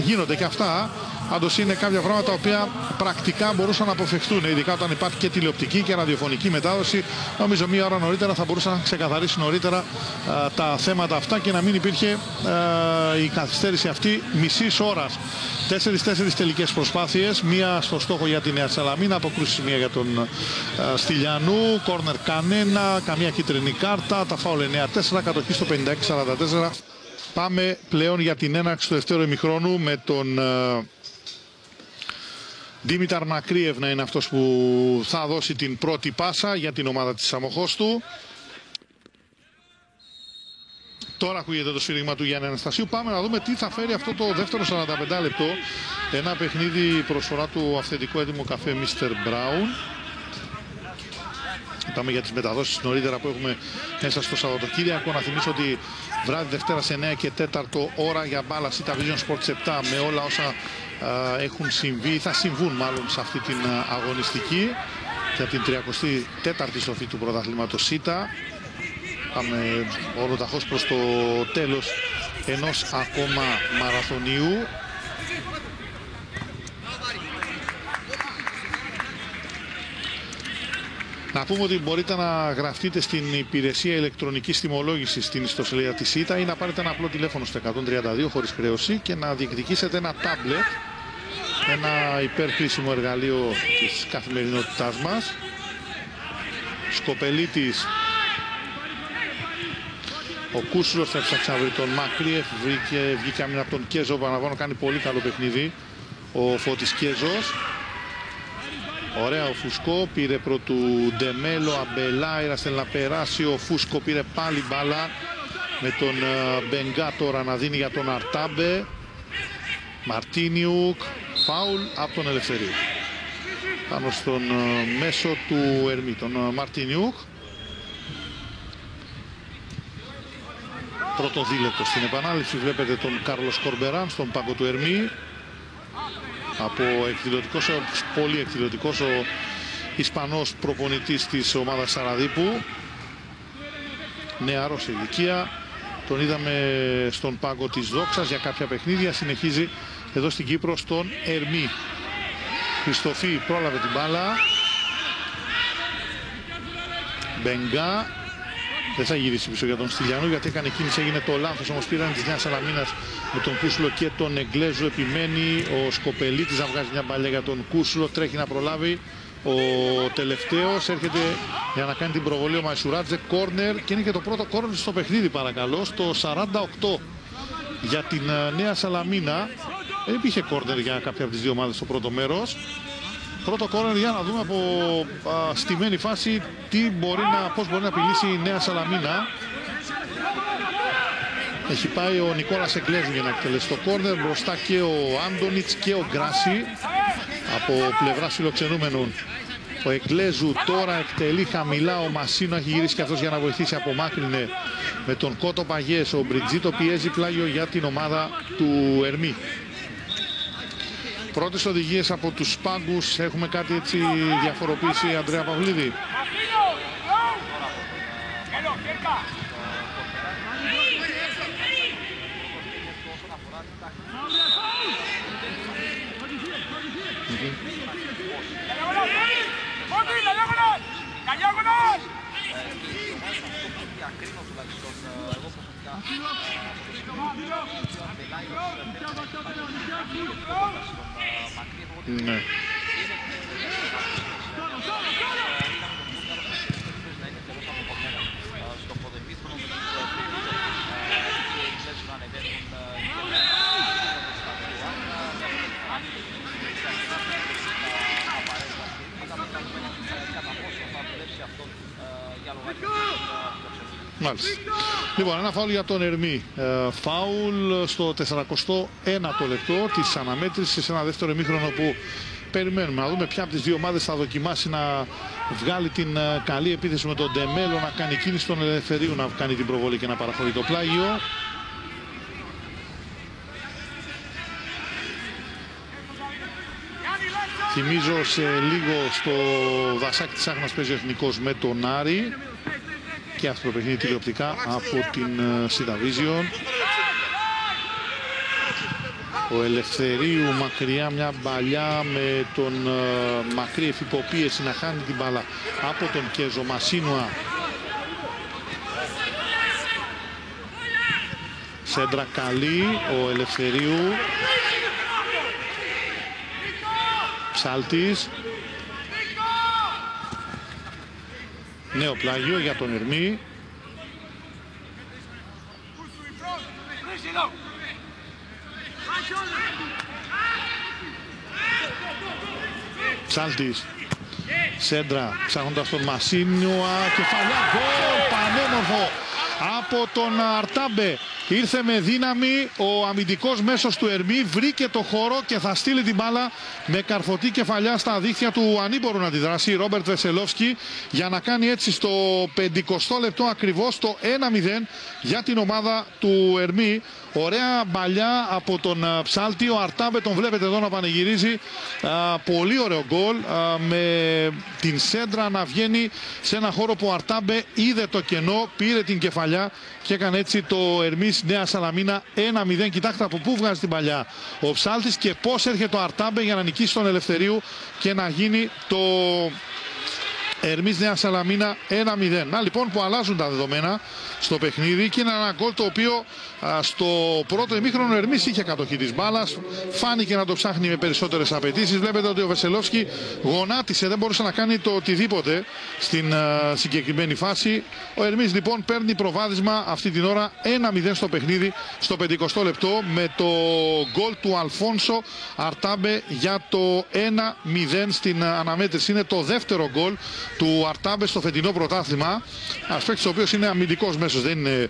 Γίνονται και αυτά. Πάντως είναι κάποια πράγματα τα οποία πρακτικά μπορούσαν να αποφευχθούν, ειδικά όταν υπάρχει και τηλεοπτική και ραδιοφωνική μετάδοση. Νομίζω μία ώρα νωρίτερα θα μπορούσαν να ξεκαθαρίσει νωρίτερα τα θέματα αυτά και να μην υπήρχε η καθυστέρηση αυτή μισής ώρας. 4 τελικές προσπάθειες, μία στο στόχο για τη Νέα Σαλαμίνα, αποκρούσεις μία για τον Στυλιανού, κόρνερ κανένα, καμία κίτρινη κάρτα, τα φάουλ 9-4, κατοχή στο 56-44. Πάμε πλέον για την έναρξη του δεύτερου ημιχρόνου με τον Δήμηταρ Μακρίευ να είναι αυτός που θα δώσει την πρώτη πάσα για την ομάδα της Αμοχώστου. Τώρα ακούγεται το σφύριγμα του Γιάννη Αναστασίου. Πάμε να δούμε τι θα φέρει αυτό το δεύτερο 45 λεπτό. Ένα παιχνίδι προσφορά του αυθεντικού έτοιμο καφέ Mr. Brown. Πάμε για τις μεταδόσεις νωρίτερα που έχουμε μέσα στο Σαββατοκύριακο. Να θυμίσω ότι βράδυ Δευτέρα σε 9 και 4 ώρα για μπάλα Sita Vision Sports 7 με όλα όσα έχουν συμβεί, θα συμβούν μάλλον σε αυτή την αγωνιστική για την 34η στροφή του πρωταθλήματος Sita. Πάμε ολοταχώς προς το τέλος ενός ακόμα μαραθωνίου. Να πούμε ότι μπορείτε να γραφτείτε στην υπηρεσία ηλεκτρονικής τιμολόγησης στην ιστοσελίδα της Sita ή να πάρετε ένα απλό τηλέφωνο στο 132 χωρίς χρέωση και να διεκδικήσετε ένα τάμπλετ, ένα υπερχρήσιμο εργαλείο της καθημερινότητάς μας. Σκοπελίτης, ο Κούσουλος θα έψαξε να βρει τον Μακρίευ, βγήκε άμυνα από τον Κέζο, Παναβάνο κάνει πολύ καλό παιχνίδι ο Φώτης Κέζος. Ωραία ο Φουσκό, πήρε πρώτου Ντεμέλο, Αμπελάιρα θέλει να περάσει, ο Φούσκο πήρε πάλι μπάλα με τον Μπενγκά τώρα να δίνει για τον Αρτάμπε. Μαρτίνιουκ, φάουλ από τον Ελευθερίου πάνω στον μέσο του Ερμή, τον Μαρτίνιουκ. Πρώτο δίλεπτο στην επανάληψη βλέπετε τον Κάρλος Κορμπεράν στον πάγκο του Ερμή. Από εκδηλωτικός, πολύ εκδηλωτικός, ο Ισπανός προπονητής της ομάδας Σαραδίπου. Νεαρός σε ηλικία. Τον είδαμε στον πάγκο της Δόξας για κάποια παιχνίδια. Συνεχίζει εδώ στην Κύπρο στον Ερμή. Χριστοφή πρόλαβε την μπάλα. Μπενγκά. Δεν θα γυρίσει πίσω για τον Στυλιανού γιατί έκανε κίνηση, έγινε το λάθος. Όμως πήραν της Νέας Σαλαμίνας με τον Κούσουλο και τον Εγγλέζο. Επιμένει ο Σκοπελίτης να βγάζει μια παλιά για τον Κούσουλο. Τρέχει να προλάβει ο τελευταίος. Έρχεται για να κάνει την προβολή ο Μαϊσουράτζε. Κόρνερ και είναι και το πρώτο κόρνερ στο παιχνίδι, παρακαλώ. Στο 48 για την Νέα Σαλαμίνα. Δεν υπήρχε κόρνερ για κάποια από τις δύο ομάδες στο πρώτο μέρος. Πρώτο κόρνερ για να δούμε από στημένη φάση πώς μπορεί να απειλήσει η Νέα Σαλαμίνα. Έχει πάει ο Νικόλας Εγκλέζου για να εκτελέσει το κόρνερ. Μπροστά και ο Άντονιτς και ο Γκράση από πλευράς φιλοξενούμενων. Ο Εγκλέζου τώρα εκτελεί χαμηλά. Ο Μασίνο έχει γυρίσει και αυτός για να βοηθήσει. Απομάκρυνε με τον Κότο Παγιές. Ο Μπριτζίτο πιέζει πλάγιο για την ομάδα του Ερμή. Πρώτες οδηγίες από τους Πάγκους. Έχουμε κάτι έτσι διαφοροποίηση, Ανδρέα Παυλίδη? Ναι. Μάλιστα. Λοιπόν, ένα φάουλ για τον Ερμή. Φάουλ στο 41ο λεπτό της αναμέτρησης σε ένα δεύτερο ημίχρονο που περιμένουμε να δούμε ποια από τις δύο ομάδες θα δοκιμάσει να βγάλει την καλή επίθεση με τον Ντεμέλο, να κάνει κίνηση στον Ελευθερίου, να κάνει την προβολή και να παραχωρεί το πλάγιο. Θυμίζω σε λίγο στο Δασάκι της Άχνας παίζει ο Εθνικός με τον Άρη. Και αυτό το παιχνίδι τηλεοπτικά από την Cidavision. Ο Ελευθερίου μακριά, μια μπαλιά με τον μακρύ εφυποπίεση να χάνει την μπάλα από τον Κέζο. Μασίνουα. Σέντρα καλή, ο Ελευθερίου. Ψάλτης. Νέο πλάγιο για τον Ερμή. Ψάλτης. Σέντρα ψάχνοντας τον Μασίνιουα. Κεφαλιά γκολ πανέμορφο από τον Αρτάμπε. Ήρθε με δύναμη ο αμυντικός μέσος του Ερμή, βρήκε το χώρο και θα στείλει την μπάλα με καρφωτή κεφαλιά στα δίχτυα του ανήμπορου να αντιδράσει Ρόμπερτ Βεσελόφσκι για να κάνει έτσι στο 50ο λεπτό ακριβώς το 1-0 για την ομάδα του Ερμή. Ωραία μπαλιά από τον Ψάλτη. Ο Αρτάμπε τον βλέπετε εδώ να πανηγυρίζει. Πολύ ωραίο γκολ με την σέντρα να βγαίνει σε ένα χώρο που ο Αρτάμπε είδε το κενό, πήρε την κεφαλιά και έκανε έτσι το Ερμής Νέα Σαλαμίνα 1-0. Κοιτάξτε από πού βγάζει την παλιά ο Ψάλτης και πώς έρχεται ο Αρτάμπε για να νικήσει τον Ελευθερίου και να γίνει το Ερμής Νέα Σαλαμίνα 1-0. Να λοιπόν που αλλάζουν τα δεδομένα στο παιχνίδι και είναι ένα γκολ το οποίο στο πρώτο ημίχρονο ο Ερμής είχε κατοχή της μπάλας. Φάνηκε να το ψάχνει με περισσότερες απαιτήσεις. Βλέπετε ότι ο Βεσελόφσκι γονάτισε, δεν μπορούσε να κάνει το οτιδήποτε στην συγκεκριμένη φάση. Ο Ερμής λοιπόν παίρνει προβάδισμα αυτή την ώρα 1-0 στο παιχνίδι στο 50ο λεπτό με το γκολ του Αλφόνσο Αρτάμπε για το 1-0 στην αναμέτρηση. Είναι το δεύτερο γκολ του Αρτάμπε στο φετινό πρωτάθλημα. Ένας παίκτης ο οποίος είναι αμυντικός μέσος, δεν είναι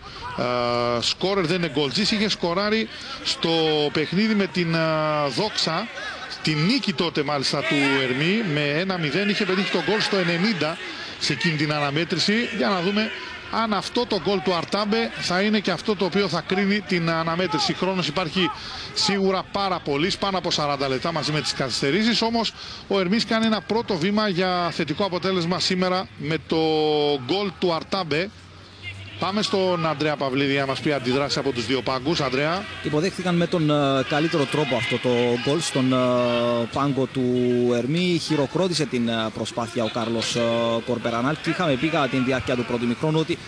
σκόρερ, δεν είναι γκολτζής. Είχε σκοράρει στο παιχνίδι με την Δόξα, την νίκη τότε μάλιστα του Ερμή με 1-0. Είχε πετύχει το γκολ στο 90 σε εκείνη την αναμέτρηση. Για να δούμε αν αυτό το γκολ του Αρτάμπε θα είναι και αυτό το οποίο θα κρίνει την αναμέτρηση. Χρόνος υπάρχει σίγουρα πάρα πολύ, πάνω από 40 λεπτά μαζί με τις καθυστερήσεις. Όμως ο Ερμής κάνει ένα πρώτο βήμα για θετικό αποτέλεσμα σήμερα με το γκολ του Αρτάμπε. Πάμε στον Ανδρέα Παυλίδη να μας πει αντιδράσει από τους δύο πάγκους. Ανδρέα. Υποδέχτηκαν με τον καλύτερο τρόπο αυτό το γκολ στον πάγκο του Ερμή. Χειροκρότησε την προσπάθεια ο Κάρλος Κορπερανάλ και είχαμε πει κατά την διάρκεια του πρώτου ημιχρόνου ότι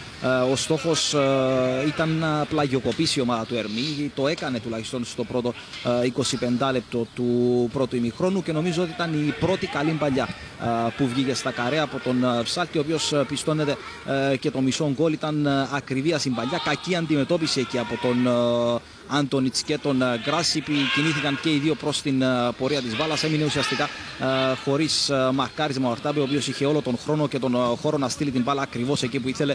ο στόχος ήταν να πλαγιοκοπήσει η ομάδα του Ερμή. Το έκανε τουλάχιστον στο πρώτο 25 λεπτό του πρώτου ημιχρόνου και νομίζω ότι ήταν η πρώτη καλή παλιά που βγήκε στα καρέ από τον Ψάλτη, ο οποίος πιστώνεται και το μισό γκολ. Ήταν ακριβή ασυμπαλιά, κακή αντιμετώπιση εκεί από τον Άντονιτς και τον Γκράσι. Κινήθηκαν και οι δύο προς την πορεία της μπάλας. Έμεινε ουσιαστικά χωρίς μαρκάρισμα ο Αρτάμπε, ο οποίος είχε όλο τον χρόνο και τον χώρο να στείλει την μπάλα ακριβώς εκεί που ήθελε,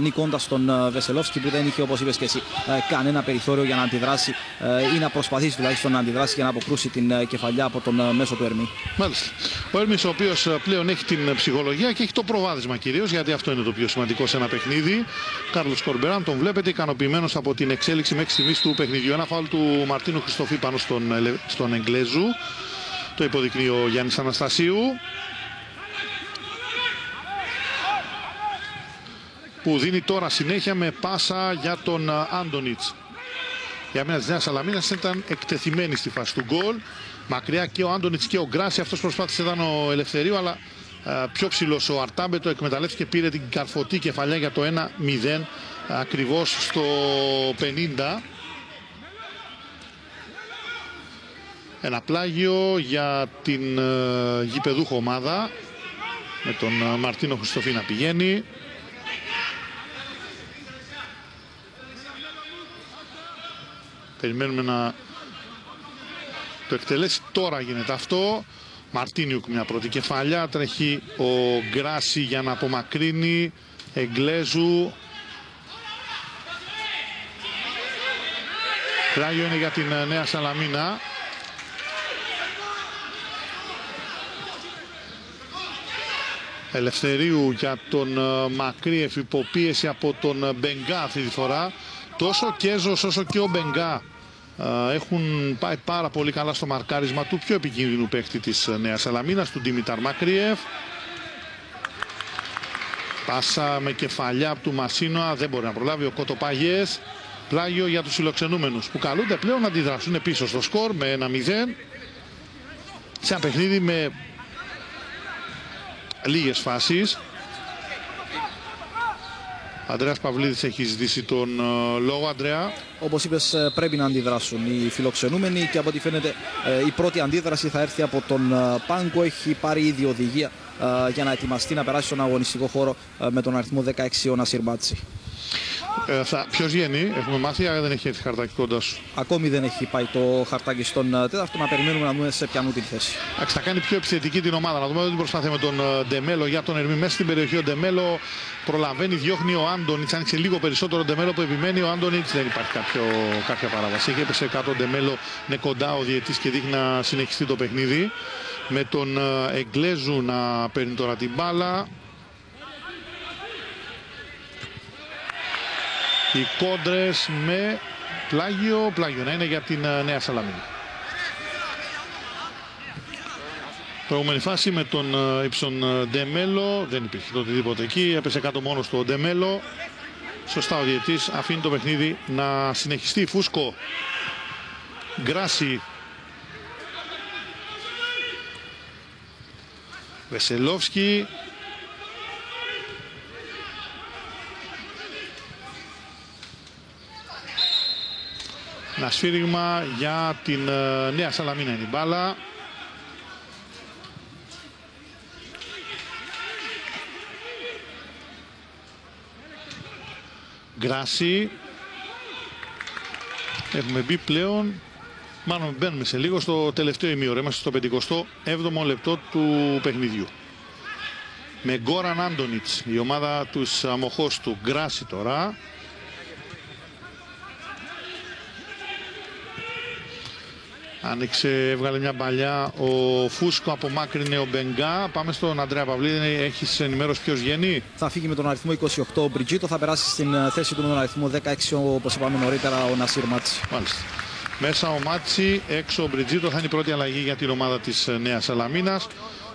νικώντας τον Βεσελόφσκι, που δεν είχε, όπως είπες και εσύ, κανένα περιθώριο για να αντιδράσει ή να προσπαθήσει τουλάχιστον να αντιδράσει και να αποκρούσει την κεφαλιά από τον μέσο του Ερμή. Μάλιστα. Ο Ερμής, ο οποίος πλέον έχει την ψυχολογία και έχει το προβάδισμα κυρίως, γιατί αυτό είναι το πιο σημαντικό σε ένα παιχνίδι. Κάρλος Κορμπεράν τον βλέπετε ικανοποιημένος από την εξέλιξη μέχρι στιγμής του παιχνιδιού. Ένα φάουλ του Μαρτίνου Χριστοφή πάνω στον Εγγλέζου. Το υποδεικνύει ο Γιάννης Αναστασίου, που δίνει τώρα συνέχεια με πάσα για τον Άντονιτς. Η άμυνα της Νέας Σαλαμίνας ήταν εκτεθειμένη στη φάση του γκολ. Μακριά και ο Άντονιτς και ο Γκράσι. Αυτός προσπάθησε, ήταν ο Ελευθερίου, αλλά πιο ψηλός ο Αρτάμπε, το εκμεταλλεύτηκε, πήρε την καρφωτή κεφαλιά για το 1-0 ακριβώς στο 50. Ένα πλάγιο για την γηπεδούχο ομάδα, με τον Μαρτίνο Χριστοφή να πηγαίνει. Περιμένουμε να το εκτελέσει. Τώρα γίνεται αυτό. Μαρτίνιουκ μια πρώτη κεφαλιά. Τρέχει ο Γκράσι για να απομακρύνει. Εγγλέζου. Πλάγιο είναι για την Νέα Σαλαμίνα. Ελευθερίου για τον Μακρύεφ, υποπίεση από τον Μπενγκά αυτή τη φορά. Τόσο ο Κέζος όσο και ο Μπενγκά έχουν πάει πάρα πολύ καλά στο μαρκάρισμα του πιο επικίνδυνου παίκτη της Νέας Σαλαμίνας, του Ντίμηταρ Μακρύεφ. Πάσα με κεφαλιά από του Μασίνοα, δεν μπορεί να προλάβει ο Κοτοπάγιες. Πλάγιο για τους φιλοξενούμενους, που καλούνται πλέον να αντιδράσουν πίσω στο σκορ με 1-0 σε ένα παιχνίδι με λίγες φάσεις. Ανδρέας Παυλίδης έχει ζητήσει τον λόγο. Ανδρέα. Όπως είπες, πρέπει να αντιδράσουν οι φιλοξενούμενοι και από ό,τι φαίνεται η πρώτη αντίδραση θα έρθει από τον Πάγκο. Έχει πάρει ήδη οδηγία για να ετοιμαστεί να περάσει στον αγωνιστικό χώρο με τον αριθμό 16 ο Νασίρ Μπάτσι. Ποιος βγαίνει, έχουμε μάθει, δεν έχει έρθει χαρτάκι κοντά σου? Ακόμη δεν έχει πάει το χαρτάκι στον τέταρτο, να περιμένουμε να δούμε σε ποιανού την θέση. Θα κάνει πιο επιθετική την ομάδα. Να δούμε την προσπάθεια με τον Ντεμέλο για τον Ερμή μέσα στην περιοχή. Ο Ντεμέλο προλαβαίνει, διώχνει ο Άντονιτς. Άνοιξε λίγο περισσότερο ο Ντεμέλο που επιμένει. Ο Άντονιτς, δεν υπάρχει κάποια παράβαση. Έχει έπεσε κάτω ο Ντεμέλο, είναι κοντά ο διαιτής και δείχνει να συνεχιστεί το παιχνίδι. Με τον Εγγλέζου να παίρνει τώρα την μπάλα. Οι κόντρες με πλάγιο να είναι για την Νέα Σαλαμίνα. Προηγούμενη φάση με τον Ιψον Ντεμέλο, δεν υπήρχε το οτιδήποτε εκεί, έπεσε κάτω μόνο στο Ντεμέλο. Σωστά ο διαιτής αφήνει το παιχνίδι να συνεχιστεί. Φούσκο, Γκράσι, Βεσελόφσκι. Ένα σφύριγμα για την Νέα Σαλαμίνα είναι η μπάλα. Γκράσι. Έχουμε μπει πλέον, μάλλον μπαίνουμε σε λίγο στο τελευταίο ημίωρο. Είμαστε στο 57ο λεπτό του παιχνιδιού. Με Γκόραν Άντονιτς, η ομάδα τους αμοχώς του. Γκράσι τώρα. Άνοιξε, έβγαλε μια παλιά ο Φούσκο, απομάκρυνε ο Μπενγκά. Πάμε στον Ανδρέα Παυλίδη. Έχεις ενημέρωση ποιος βγαίνει? Θα φύγει με τον αριθμό 28 ο Μπριτζίτο, θα περάσει στην θέση του με τον αριθμό 16, όπως είπαμε νωρίτερα, ο Νασίρ Μάτσι. Μάλιστα. Μέσα ο Μάτσι, έξω ο Μπριτζίτο, θα είναι η πρώτη αλλαγή για την ομάδα της Νέας Σαλαμίνας.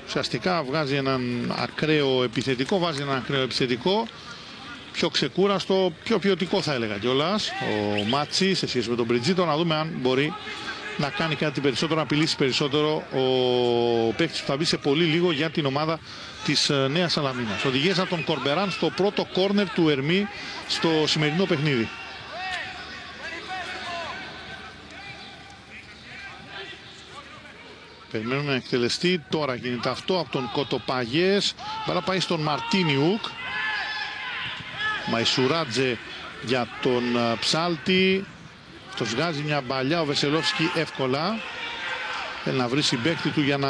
Ουσιαστικά βγάζει έναν ακραίο επιθετικό, πιο ξεκούραστο, πιο ποιοτικό θα έλεγα κιόλας ο Μάτσι σε σχέση με τον Μπριτζίτο. Να δούμε αν μπορεί να κάνει κάτι περισσότερο, να απειλήσει περισσότερο ο παίκτης που θα μπει σε πολύ λίγο για την ομάδα της Νέας Σαλαμίνας. Οδηγίες από τον Κορμπεράν στο πρώτο κόρνερ του Ερμή στο σημερινό παιχνίδι. Περιμένουμε να εκτελεστεί. Τώρα γίνεται αυτό από τον Κοτοπάγιες. Μπαλά πάει στον Μαρτίνιουκ. Μαϊσουράτζε για τον Ψάλτη. Το βγάζει μια μπαλιά ο Βεσελόφσκι εύκολα. Θέλει να βρει συμπαίκτη του για να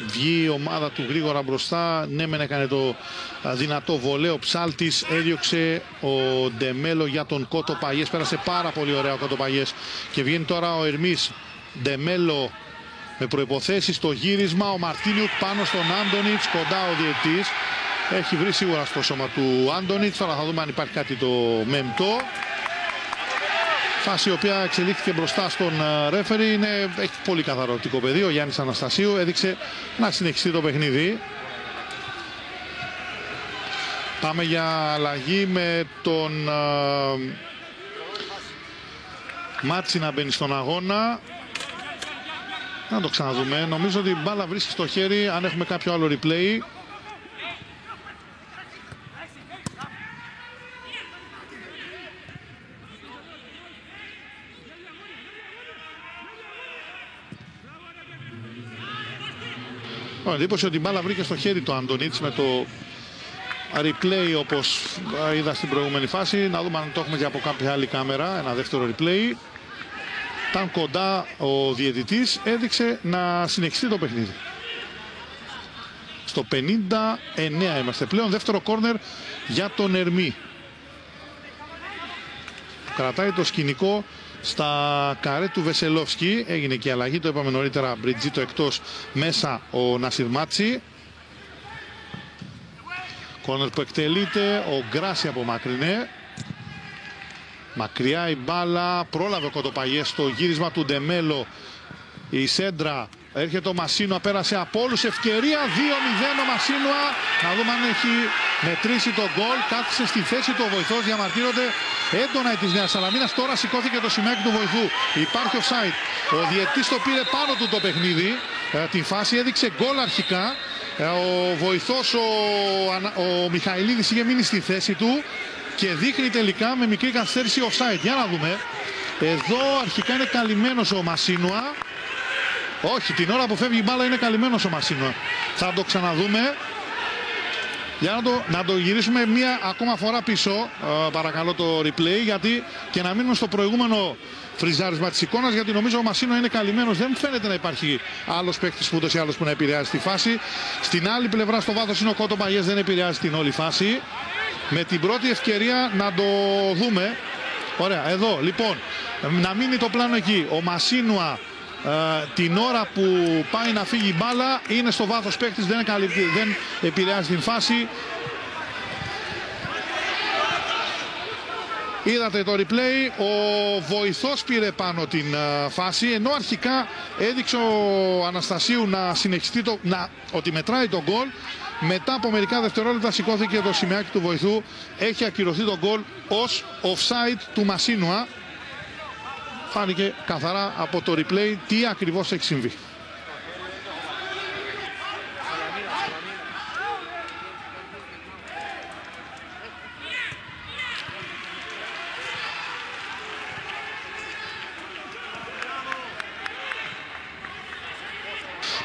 βγει η ομάδα του γρήγορα μπροστά. Ναι, μεν έκανε το δυνατό βολέο. Ψάλτης, έδιωξε ο Ντεμέλο για τον Κότο Παγιές. Πέρασε πάρα πολύ ωραία ο Κότο Παγιές. Και βγαίνει τώρα ο Ερμής. Ντεμέλο με προϋποθέσεις στο γύρισμα. Ο Μαρτίνιουκ πάνω στον Άντονιτς. Κοντά ο διαιτητής. Έχει βρει σίγουρα στο σώμα του Άντονιτς. Τώρα θα δούμε αν υπάρχει κάτι το μεμπτό. Φάση η οποία εξελίχθηκε μπροστά στον ρέφερι. Έχει πολύ καθαρό οπτικό πεδίο. Ο Γιάννης Αναστασίου έδειξε να συνεχιστεί το παιχνίδι. Πάμε για αλλαγή με τον Μάτσι να μπαίνει στον αγώνα. Να το ξαναδούμε. Νομίζω ότι η μπάλα βρίσκει στο χέρι. Αν έχουμε κάποιο άλλο replay. Εντύπωση ότι η μπάλα βρήκε στο χέρι του Άντονιτς με το replay όπως είδα στην προηγούμενη φάση. Να δούμε αν το έχουμε και από κάποια άλλη κάμερα. Ένα δεύτερο replay. Ήταν κοντά ο διαιτητής. Έδειξε να συνεχιστεί το παιχνίδι. Στο 59 είμαστε πλέον. Δεύτερο κόρνερ για τον Ερμή. Κρατάει το σκηνικό στα καρέ του Βεσελόφσκι. Έγινε και η αλλαγή, το είπαμε νωρίτερα. Μπριτζίτο εκτός, μέσα ο Νασιρ Μάτσι. Κόρνερ που εκτελείται, ο Γκράσι απομακρυνέ. Μακριά η μπάλα, πρόλαβε ο Κοτοπαγιές στο γύρισμα του Ντεμέλο. Η σέντρα, έρχεται ο Μασίνουα, πέρασε από όλους, ευκαιρία 2-0 ο Μασίνουα. Να δούμε αν έχει μετρήσει το γκολ. Κάθισε στη θέση του ο βοηθός, διαμαρτύρονται έντονα της Νέας Σαλαμίνας. Τώρα σηκώθηκε το σημαίακι του βοηθού. Υπάρχει offside. Ο διαιτητής το πήρε πάνω του το παιχνίδι. Την φάση έδειξε γκολ αρχικά. Ο βοηθός, ο Μιχαηλίδης, είχε μείνει στη θέση του και δείχνει τελικά με μικρή καθυστέρηση offside. Για να δούμε. Εδώ αρχικά είναι καλυμμένος ο Μασίνουα. Όχι, την ώρα που φεύγει η μπάλα είναι καλυμμένος ο Μασίνουα. Θα το ξαναδούμε. Για να το γυρίσουμε μία ακόμα φορά πίσω, παρακαλώ το replay, γιατί και να μείνουμε στο προηγούμενο φριζάρισμα της εικόνας, γιατί νομίζω ο Μασίνο είναι καλυμμένος. Δεν φαίνεται να υπάρχει άλλος παίκτης που ούτως ή άλλως που να επηρεάζει τη φάση. Στην άλλη πλευρά στο βάθος είναι ο Κότο Παγιές, δεν επηρεάζει την όλη φάση. Με την πρώτη ευκαιρία να το δούμε. Ωραία, εδώ λοιπόν, να μείνει το πλάνο εκεί. Ο Μασίνουα την ώρα που πάει να φύγει η μπάλα είναι στο βάθος παίκτης, δεν επηρεάζει την φάση. Είδατε το replay, ο βοηθός πήρε πάνω την φάση, ενώ αρχικά έδειξε ο Αναστασίου να συνεχιστεί ότι μετράει το γκολ. Μετά από μερικά δευτερόλεπτα σηκώθηκε το σημαίακι του βοηθού. Έχει ακυρωθεί το γκολ ως offside του Μασίνουα. Φάνηκε καθαρά από το replay τι ακριβώς έχει συμβεί.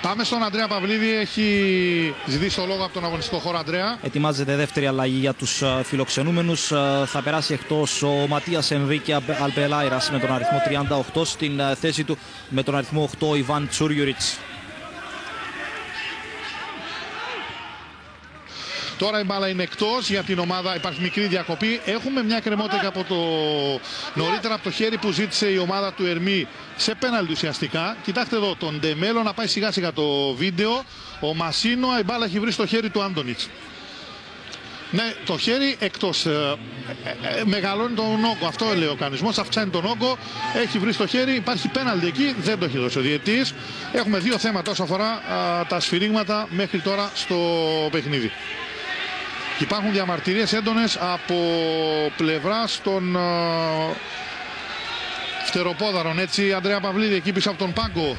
Πάμε στον Ανδρέα Παυλίδη, έχει ζητήσει το λόγο από τον αγωνιστικό χώρο. Ανδρέα. Ετοιμάζεται δεύτερη αλλαγή για τους φιλοξενούμενους. Θα περάσει εκτός ο Ματίας Ενρίκε Αλπελάιρας με τον αριθμό 38, στην θέση του με τον αριθμό 8 Ιβάν Τσούριουριτς. Τώρα η μπάλα είναι εκτός για την ομάδα, υπάρχει μικρή διακοπή. Έχουμε μια κρεμότητα από το νωρίτερα από το χέρι που ζήτησε η ομάδα του Ερμή σε πέναλτι ουσιαστικά. Κοιτάξτε εδώ τον Ντεμέλο να πάει σιγά σιγά το βίντεο. Ο Μασίνουα, η μπάλα έχει βρει στο χέρι του Άντονιτς. Ναι, το χέρι εκτός. Μεγαλώνει τον όγκο. Αυτό λέει ο κανονισμός. Αυξάνει τον όγκο. Έχει βρει στο χέρι. Υπάρχει πέναλτι εκεί. Δεν το έχει δώσει ο διαιτητής. Έχουμε δύο θέματα όσον αφορά τα σφυρίγματα μέχρι τώρα στο παιχνίδι. Υπάρχουν διαμαρτυρίες έντονες από πλευράς των φτεροπόδαρων. Έτσι, Ανδρέα Παυλίδη, εκεί πίσω από τον πάγκο.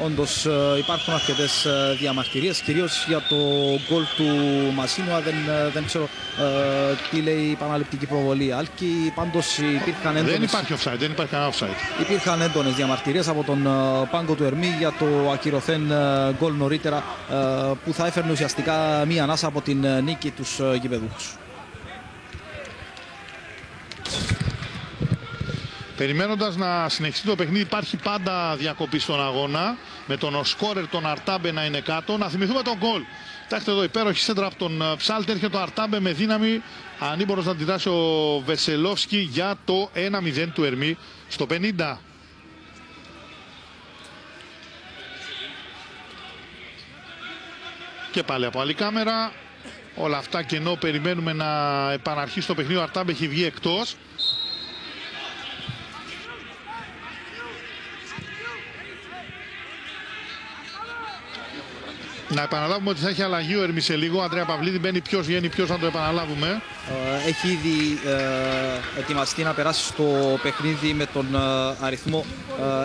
Όντως υπάρχουν αρκετές διαμαρτυρίες, κυρίως για το γκολ του Μασίνουα. Δεν ξέρω τι λέει η επαναληπτική προβολή. Άλκη, πάντως υπήρχαν έντονες... Δεν υπάρχει offside, δεν υπάρχει κανένα offside. Υπήρχαν έντονες διαμαρτυρίες από τον πάγκο του Ερμή για το ακυρωθέν γκολ νωρίτερα, που θα έφερνε ουσιαστικά μία ανάσα από την νίκη τους γηπεδούχους. Περιμένοντας να συνεχιστεί το παιχνίδι, υπάρχει πάντα διακοπή στον αγώνα. Με τον σκόρερ τον Αρτάμπε να είναι κάτω. Να θυμηθούμε τον γκολ. Κοιτάξτε εδώ, υπέροχη σέντρα από τον Ψάλτερ. Έρχεται το Αρτάμπε με δύναμη. Ανήμπορος να αντιδράσει ο Βεσελόφσκι για το 1-0 του Ερμή στο 50. Και πάλι από άλλη κάμερα. Όλα αυτά και ενώ περιμένουμε να επαναρχίσει το παιχνίδι, ο Αρτάμπε έχει βγει εκτός. Να επαναλάβουμε ότι θα έχει αλλαγή ο Ερμή σε λίγο. Αντρέα Παυλίδη μπαίνει, ποιος βγαίνει, ποιος να το επαναλάβουμε. Έχει ήδη ετοιμαστεί να περάσει στο παιχνίδι με τον αριθμό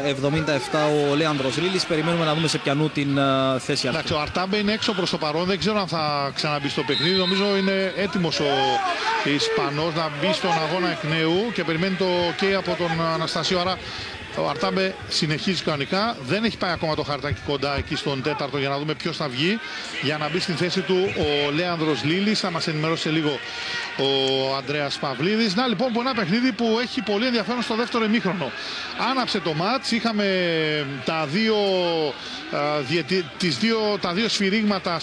77 ο Λέανδρος Λίλης. Περιμένουμε να δούμε σε ποιανού την θέση αυτή. Ο Αρτάμπε είναι έξω προς το παρόν. Δεν ξέρω αν θα ξαναμπεί στο παιχνίδι. Νομίζω είναι έτοιμος ο Ισπανός να μπει στον αγώνα εκ νέου και περιμένει το OK από τον Αναστασίο. Άρα ο Αρτάμπε συνεχίζει κανονικά. Δεν έχει πάει ακόμα το χαρτάκι κοντά εκεί στον τέταρτο για να δούμε ποιος θα βγει για να μπει στην θέση του ο Λέανδρος Λίλης. Θα μας ενημερώσει σε λίγο ο Ανδρέας Παυλίδης. Να λοιπόν, ένα παιχνίδι που έχει πολύ ενδιαφέρον στο δεύτερο ημίχρονο. Άναψε το μάτς. Είχαμε τα δύο σφυρίγματα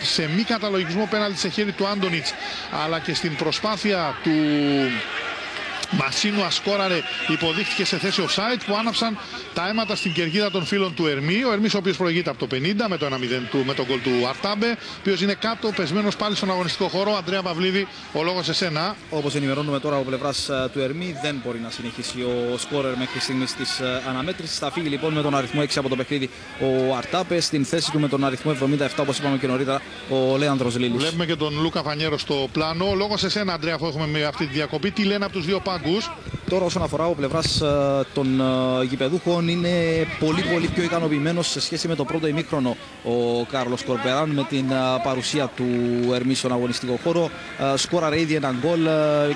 σε μη καταλογισμό πέναλτι σε χέρι του Άντονιτς, αλλά και στην προσπάθεια του Μασίνου ασκόραρε, υποδείχθηκε σε θέση offside που άναψαν τα αίματα στην κερκίδα των φίλων του Ερμή. Ο Ερμής, ο οποίος προηγείται από το 50 με το 1-0 του, με τον γκολ του Αρτάμπε, ο οποίος είναι κάτω, πεσμένος πάλι στον αγωνιστικό χώρο. Αντρέα Παυλίδη, ο λόγος σε σένα. Όπως ενημερώνουμε τώρα από πλευράς του Ερμή, δεν μπορεί να συνεχίσει ο σκόρερ μέχρι στιγμής της αναμέτρησης. Θα φύγει λοιπόν με τον αριθμό 6 από το παιχνίδι ο Αρτάμπε. Στην θέση του με τον αριθμό 77, όπως είπαμε και νωρίτερα, ο Λέανδρος Λίλης. Βλέπουμε και τον Λούκα Φανιέρο στο πλάνο. Ο λόγος σε σένα, Αντρέα, αφού έχουμε με αυτή τη διακοπή. Τι λένε από τους δύο πάγκους? Τώρα όσον αφορά από πλευράς των γηπεδούχων, είναι πολύ πιο ικανοποιημένος σε σχέση με το πρώτο ημίχρονο ο Κάρλος Κορπεράν με την παρουσία του Ερμή στον αγωνιστικό χώρο. Σκόραρε ήδη ένα γκολ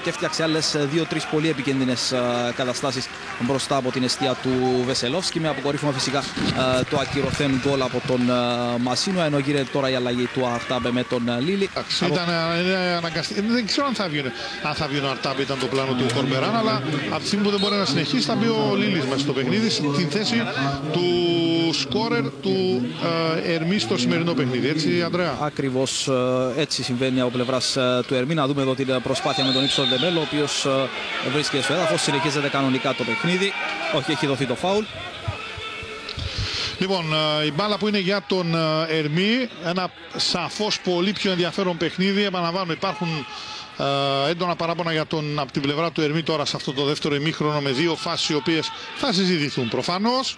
και έφτιαξε άλλες 2-3 πολύ επικίνδυνες καταστάσεις μπροστά από την εστία του Βεσελόφσκι, με αποκορύφωμα φυσικά το ακυρωθέν γκολ από τον Μασίνο, ενώ γίνεται τώρα η αλλαγή του Αρτάμπε με τον Λίλη. Ήταν αναγκαστική. Δεν ξέρω αν θα βγει ο Αρτάμπε, ήταν το πλάνο του Κορπεράν, αλλά από τη στιγμή που δεν μπορεί να συνεχίσει θα μπει ο Λίλης μέσα στο παιχνίδι στην θέση του σκόρερ του Ερμή στο σημερινό παιχνίδι. Έτσι, Ανδρέα? Ακριβώς έτσι συμβαίνει από πλευράς του Ερμή. Να δούμε εδώ την προσπάθεια με τον Ήψον Δεμέλο, ο οποίος βρίσκεται στο έδαφος, συνεχίζεται κανονικά το παιχνίδι. Όχι, έχει δοθεί το φάουλ. Λοιπόν, η μπάλα που είναι για τον Ερμή, ένα σαφώς πολύ πιο ενδιαφέρον παιχνίδι. Επαναλαμβάνω, υπάρχουν έντονα παράπονα από την πλευρά του Ερμή τώρα σε αυτό το δεύτερο ημίχρονο, με δύο φάσεις οι οποίες θα συζητηθούν προφανώς.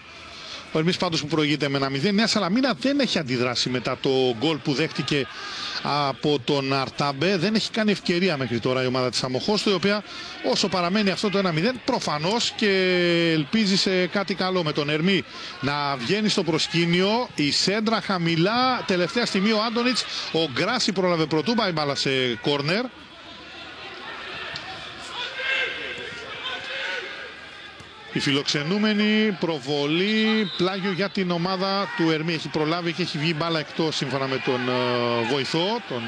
Ο Ερμής πάντως που προηγείται με 1-0. Η Νέα Σαλαμίνα δεν έχει αντιδράσει μετά το γκολ που δέχτηκε από τον Αρτάμπε. Δεν έχει κάνει ευκαιρία μέχρι τώρα η ομάδα της Αμοχώστου, η οποία όσο παραμένει αυτό το 1-0 προφανώς και ελπίζει σε κάτι καλό. Με τον Ερμή να βγαίνει στο προσκήνιο, η σέντρα χαμηλά, τελευταία στιγμή ο Άντονιτς, ο Γκράση πρόλαβε πρωτού, πάει μπάλα σε κόρνερ. Η φιλοξενούμενη προβολή, πλάγιο για την ομάδα του Ερμή. Έχει προλάβει και έχει βγει μπάλα εκτός σύμφωνα με τον βοηθό, τον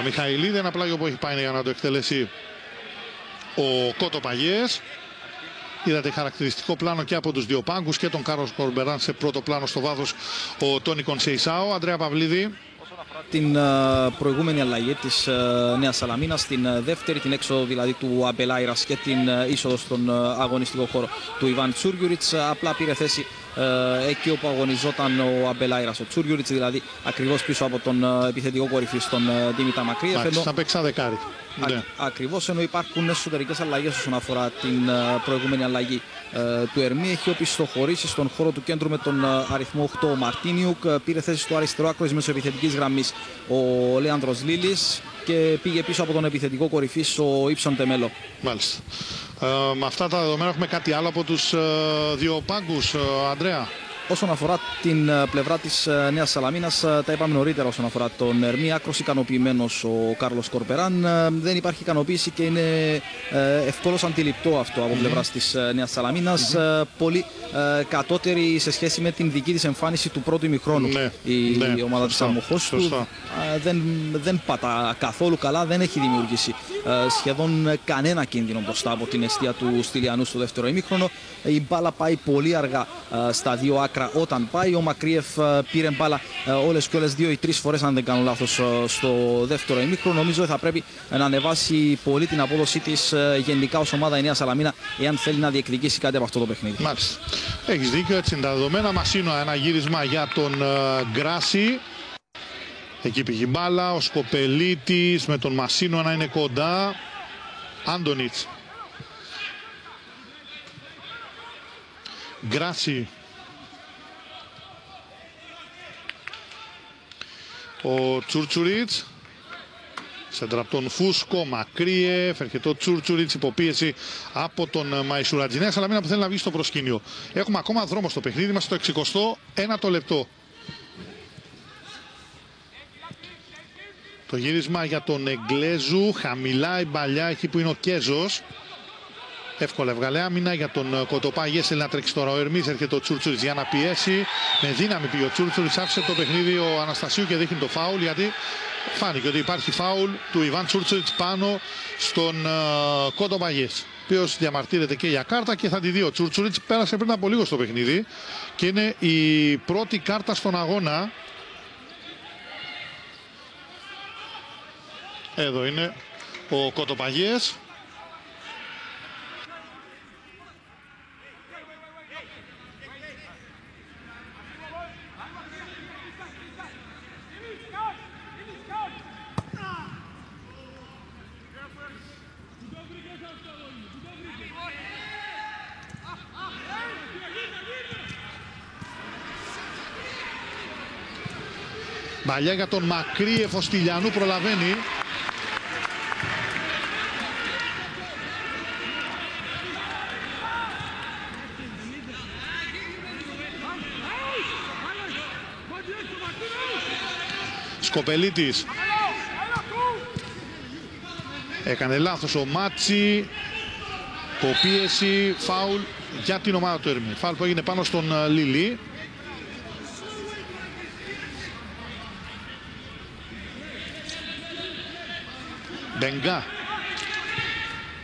Μιχαηλίδη. Ένα πλάγιο που έχει πάει για να το εκτελέσει ο Κότο Παγιές. Είδατε χαρακτηριστικό πλάνο και από τους δύο πάγκους, και τον Κάρλος Κορμπεράν σε πρώτο πλάνο στο βάθος ο Τόνι Κονσεϊσάο. Αντρέα Παυλίδη. Την προηγούμενη αλλαγή της Νέας Σαλαμίνας, την δεύτερη, την έξοδο δηλαδή του Αμπελάιρας και την είσοδο στον αγωνιστικό χώρο του Ιβάν Τσούργιουριτς, απλά πήρε θέση εκεί όπου αγωνιζόταν ο Αμπελάιρας, ο Τσούργιουριτς δηλαδή ακριβώς πίσω από τον επιθετικό κορυφή στον Δήμητρα Μακρύεφ. Θα παίξει σαν δεκάρι. Ναι. Ακριβώς, ενώ υπάρχουν εσωτερικές αλλαγές όσον αφορά την προηγούμενη αλλαγή του Ερμή. Έχει οπισθοχωρήσει στον χώρο του κέντρου με τον αριθμό 8 ο Μαρτίνιουκ. Πήρε θέση στο αριστερό άκρο της μεσοεπιθετικής γραμμής ο Λέανδρος Λίλης και πήγε πίσω από τον επιθετικό κορυφή ο Ήψον Τεμέλο. Μάλιστα. Με αυτά τα δεδομένα έχουμε κάτι άλλο από τους δύο πάγκους, Ανδρέα? Όσον αφορά την πλευρά της Νέας Σαλαμίνας, τα είπαμε νωρίτερα όσον αφορά τον Ερμή. Άκρος ικανοποιημένος ο Κάρλος Κορπεράν. Δεν υπάρχει ικανοποίηση και είναι ευκολώς αντιληπτό αυτό από πλευράς της Νέας Σαλαμίνας. Πολύ κατώτερη σε σχέση με την δική της εμφάνιση του πρώτου ημιχρόνου. Η ομάδα της Αμμοχώστου δεν πατά καθόλου καλά, δεν έχει δημιουργήσει σχεδόν κανένα κίνδυνο μπροστά από την εστία του Στυλιανού στο δεύτερο ημίχρονο. Η μπάλα πάει πολύ αργά στα δύο άκρα όταν πάει. Ο Μακρύεφ πήρε μπάλα όλες και όλες 2 ή 3 φορές, αν δεν κάνω λάθος, στο δεύτερο ημίχρονο. Νομίζω θα πρέπει να ανεβάσει πολύ την απόδοσή της γενικά ως ομάδα η Νέα Σαλαμίνα, εάν θέλει να διεκδικήσει κάτι από αυτό το παιχνίδι. Μάλιστα. Έχεις δίκιο, έτσι είναι τα δεδομένα. Μασίνο, ένα γύρισμα για τον Γκράση. Εκεί πήγε η μπάλα. Ο Σκοπελίτης με τον Μασίνο να είναι κοντά. Άντονιτς. Γκράση. Ο Τσούρτσουριτς. Σέντρα από τον Φούσκο, Μακρύεφ, έρχεται ο Τσούρτσουριτς, υποπίεση από τον Μαϊσουρατζή. Νέα Σαλαμίνα που θέλει να βγει στο προσκήνιο. Έχουμε ακόμα δρόμο στο παιχνίδι μας, στο 61ο λεπτό. Το γύρισμα για τον Εγγλέζου, χαμηλά η παλιά εκεί που είναι ο Κέζος. Εύκολα έβγαλε άμυνα για τον Κοτοπάγη. Θέλει να τρέξει τώρα ο Ερμής. Έρχεται ο Τσούρτσουριτς για να πιέσει. Με δύναμη πήγε ο Τσούρτσουριτς. Άφησε το παιχνίδι ο Αναστασίου και δείχνει το φάουλ, γιατί φάνηκε ότι υπάρχει φάουλ του Ιβάν Τσούρτσουριτς πάνω στον Κοτοπάγη, ο οποίος διαμαρτύρεται και για κάρτα και θα τη δει. Ο Τσούρτσουριτς πέρασε πριν από λίγο στο παιχνίδι και είναι η πρώτη κάρτα στον αγώνα. Εδώ είναι ο Κοτοπαγίες. Μπαλιά για τον Μακρύεφ, ο Στυλιανού προλαβαίνει. Σκοπελίτης. Έκανε λάθος ο Μάτσι. Υποπίεση, φάουλ για την ομάδα του Ερμή. Φάουλ που έγινε πάνω στον Λίλι. Μπενγκά.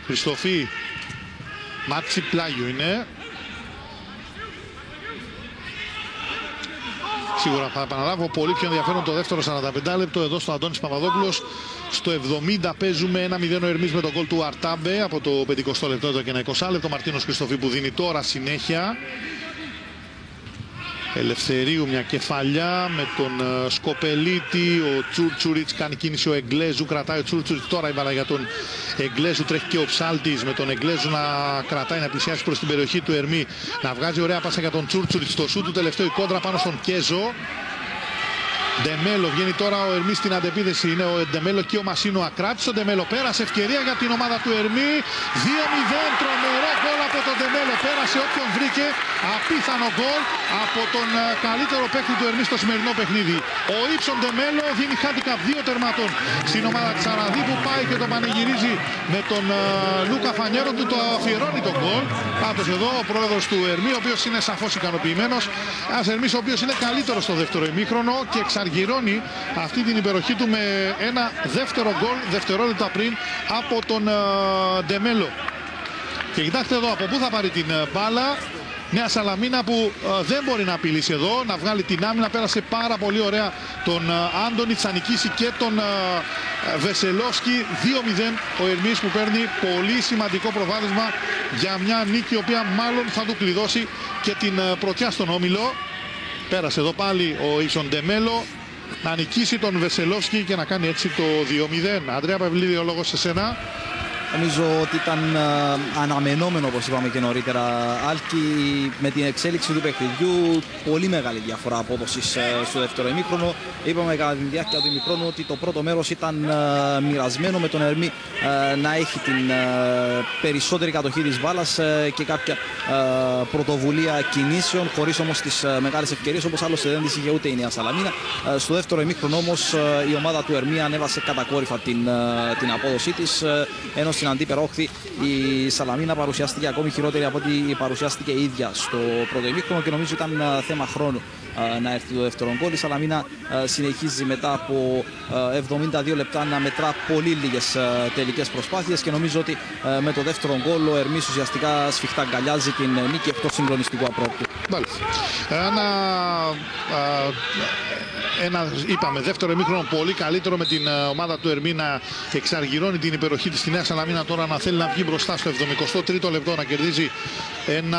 Χριστοφή. Μάτσι πλάγιο είναι. Σίγουρα θα επαναλάβω, πολύ πιο ενδιαφέρον το δεύτερο 45 λεπτό εδώ στο Αντώνης Παπαδόπουλος. Στο 70 παίζουμε 1-0 ο Ερμής με τον γκολ του Αρτάμπε από το 50 λεπτό εδώ και ένα 20 λεπτό. Μαρτίνος Χριστοφή που δίνει τώρα συνέχεια. Ελευθερίου μια κεφαλιά με τον Σκοπελίτη. Ο Τσούρτσουριτς κάνει κίνηση, ο Εγγλέζου κρατάει. Ο Τσούρτσουριτς τώρα η μπάλα για τον Εγγλέζου. Τρέχει και ο Ψάλτης με τον Εγγλέζου να κρατάει, να πλησιάσει προς την περιοχή του Ερμή. Να βγάζει ωραία πάσα για τον Τσούρτσουριτς. Στο σου του τελευταίο η κόντρα πάνω στον Κέζο. Ντεμέλο βγαίνει τώρα ο Ερμής στην αντεπίθεση. Είναι ο Ντεμέλο και ο Μασίνο ακράτησε. Ο Ντεμέλο πέρασε, ευκαιρία για την ομάδα του Ερμή. 2-0, τρομερό γκολ από τον Ντεμέλο. Πέρασε όποιον βρήκε. Απίθανο γκολ από τον καλύτερο παίκτη του Ερμή στο σημερινό παιχνίδι. Ο Ήψον Ντεμέλο δίνει handicap 2 τερματών στην ομάδα της Σαραδί, που πάει και το πανηγυρίζει με τον Λούκα Φανιέρο, του το αφιερώνει τον γκολ. Πάντως εδώ ο πρόεδρος του Ερμή, ο οποίος είναι σαφώς ικανοποιημένος. Ένας Ερμής ο οποίος είναι καλύτερος στο δεύτερο ημίχρονο και εξαργυρώνει αυτή την υπεροχή του με ένα δεύτερο γκολ δευτερόλεπτα πριν από τον Ντεμέλο. Και κοιτάξτε εδώ από πού θα πάρει την μπάλα. Νέα Σαλαμίνα που δεν μπορεί να απειλήσει εδώ, να βγάλει την άμυνα. Πέρασε πάρα πολύ ωραία τον Άντονιτς, θα νικήσει και τον Βεσελόφσκι. 2-0 ο Ερμής που παίρνει πολύ σημαντικό προβάδισμα για μια νίκη η οποία μάλλον θα του κλειδώσει και την πρωτιά στον όμιλο. Πέρασε εδώ πάλι ο Ίσον Ντεμέλο να νικήσει τον Βεσελόφσκι και να κάνει έτσι το 2-0. Αντρέα Παυλίδη, ο λόγος σε σένα. Νομίζω ότι ήταν αναμενόμενο, όπως είπαμε και νωρίτερα, Άλκη, με την εξέλιξη του παιχνιδιού. Πολύ μεγάλη διαφορά απόδοσης στο δεύτερο ημίχρονο. Είπαμε κατά τη διάρκεια του ημίχρονου ότι το πρώτο μέρος ήταν μοιρασμένο, με τον Ερμή να έχει την περισσότερη κατοχή της μπάλας και κάποια πρωτοβουλία κινήσεων, χωρίς όμως τις μεγάλες ευκαιρίες, όπως άλλωστε δεν τις είχε ούτε η Νέα Σαλαμίνα. Στο δεύτερο ημίχρονο όμως η ομάδα του Ερμή ανέβασε κατακόρυφα την απόδοσή της, ενώ στην αντίπερα όχθη η Σαλαμίνα παρουσιάστηκε ακόμη χειρότερη από ό,τι παρουσιάστηκε η ίδια στο πρώτο ημίχρονο και νομίζω ήταν θέμα χρόνου να έρθει το δεύτερο γκολ. Η Σαλαμίνα συνεχίζει μετά από 72 λεπτά να μετρά πολύ λίγες τελικές προσπάθειες και νομίζω ότι με το δεύτερο γκολ ο Ερμής ουσιαστικά σφιχτά αγκαλιάζει την νίκη εκτός συγκλονιστικού απρόπτου. Είπαμε, δεύτερο ημίχρονο πολύ καλύτερο, με την ομάδα του Ερμή να εξαργυρώνει την υπεροχή της στη Νέα Σαλαμίνα, τώρα να θέλει να βγει μπροστά στο 73ο λεπτό, να κερδίζει ένα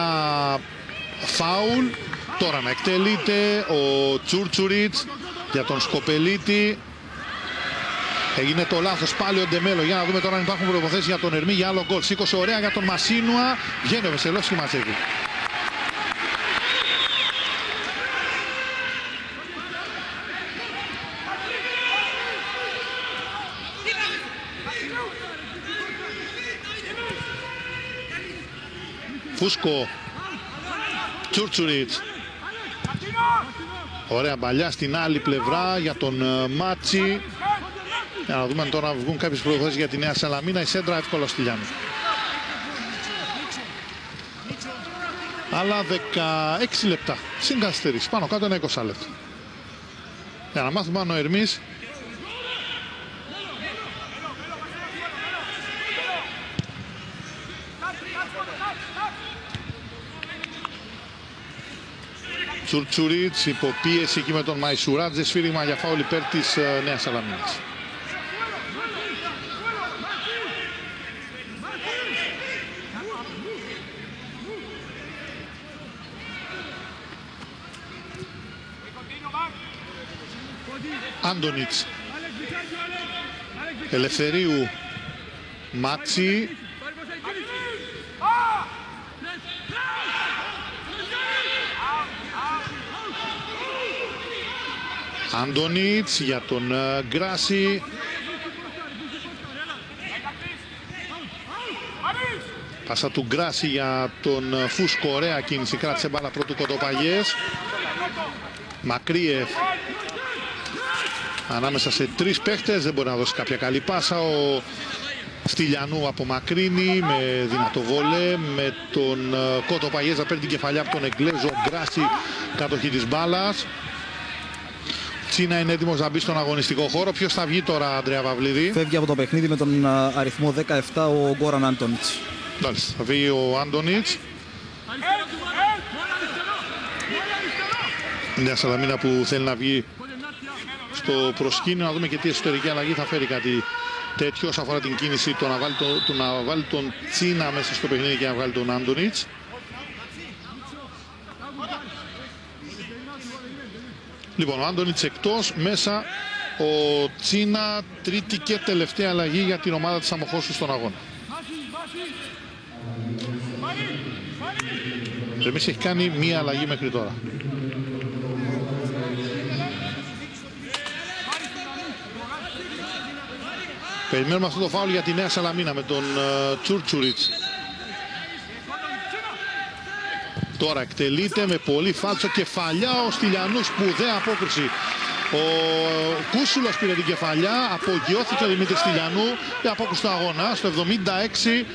φάουλ. Τώρα να εκτελείται ο Τσούρτσουριτς για τον Σκοπελίτη. Έγινε το λάθος πάλι ο Ντεμέλο. Για να δούμε τώρα αν υπάρχουν προϋποθέσεις για τον Ερμή για άλλο γκολ. Σήκωσε ωραία για τον Μασίνουα. Βγαίνει ο Βεσελόφσκι, μαζεύει. Φούσκο, Τσούρτσουριτς. Ωραία μπαλιά στην άλλη πλευρά για τον Μάτσι. Για να δούμε τώρα να βγουν κάποιες προϋποθέσεις για τη Νέα Σαλαμίνα. Η σέντρα εύκολα στη Λιάννη. Άλλα 16 λεπτά. Συν καθυστερήσεις. Πάνω κάτω ένα 20 λεπτά. Για να μάθουμε αν ο Ερμής Τσουρτσουρίτς, υποπίεση εκεί με τον Μαϊσουράτζε, σφύριγμα για φάουλ υπέρ της Νέας Σαλαμίνας. Άντονιτς, Ελευθερίου, Μάτσι. Άντονιτς για τον Γκράση. Πάσα του Γκράση για τον Φούσκο, ωραία κίνηση, κράτησε μπάλα πρώτου Κοντοπαγιές. Μακρύεφ ανάμεσα σε τρεις παίχτες, δεν μπορεί να δώσει κάποια καλή πάσα. Ο Στυλιανού απομακρύνει με δυνατό βόλε, με τον Κοντοπαγιές να παίρνει την κεφαλιά από τον Εγγλέζο. Γκράση, κατοχή της μπάλας. Τσίνα είναι έτοιμος να μπει στον αγωνιστικό χώρο. Ποιος θα βγει τώρα, Ανδρέα Παυλίδη? Φεύγει από το παιχνίδι με τον αριθμό 17 ο Γκόραν Άντονιτς. Θα βγει ο Άντονιτς. Η Νέα Σαλαμίνα που θέλει να βγει στο προσκήνιο. Να δούμε και τι εσωτερική αλλαγή θα φέρει κάτι τέτοιο όσον αφορά την κίνηση του να βάλει τον Τσίνα μέσα στο παιχνίδι και να βγάλει τον Άντονιτς. Λοιπόν, ο Άντονιτς εκτός, μέσα ο Τσίνα, τρίτη και τελευταία αλλαγή για την ομάδα της Αμοχώσου στον αγώνα. Εμείς έχει κάνει μία αλλαγή μέχρι τώρα. Περιμένουμε αυτό το φάουλ για τη Νέα Σαλαμίνα με τον Τσούρτσουριτς. Τώρα εκτελείται με πολύ φάλτσο, κεφαλιά ο Στυλιανού, σπουδαία απόκριση. Ο Κούσουλος πήρε την κεφαλιά, απογειώθηκε ο Δημήτρης Στυλιανού, η απόκριση του αγώνα. Στο 76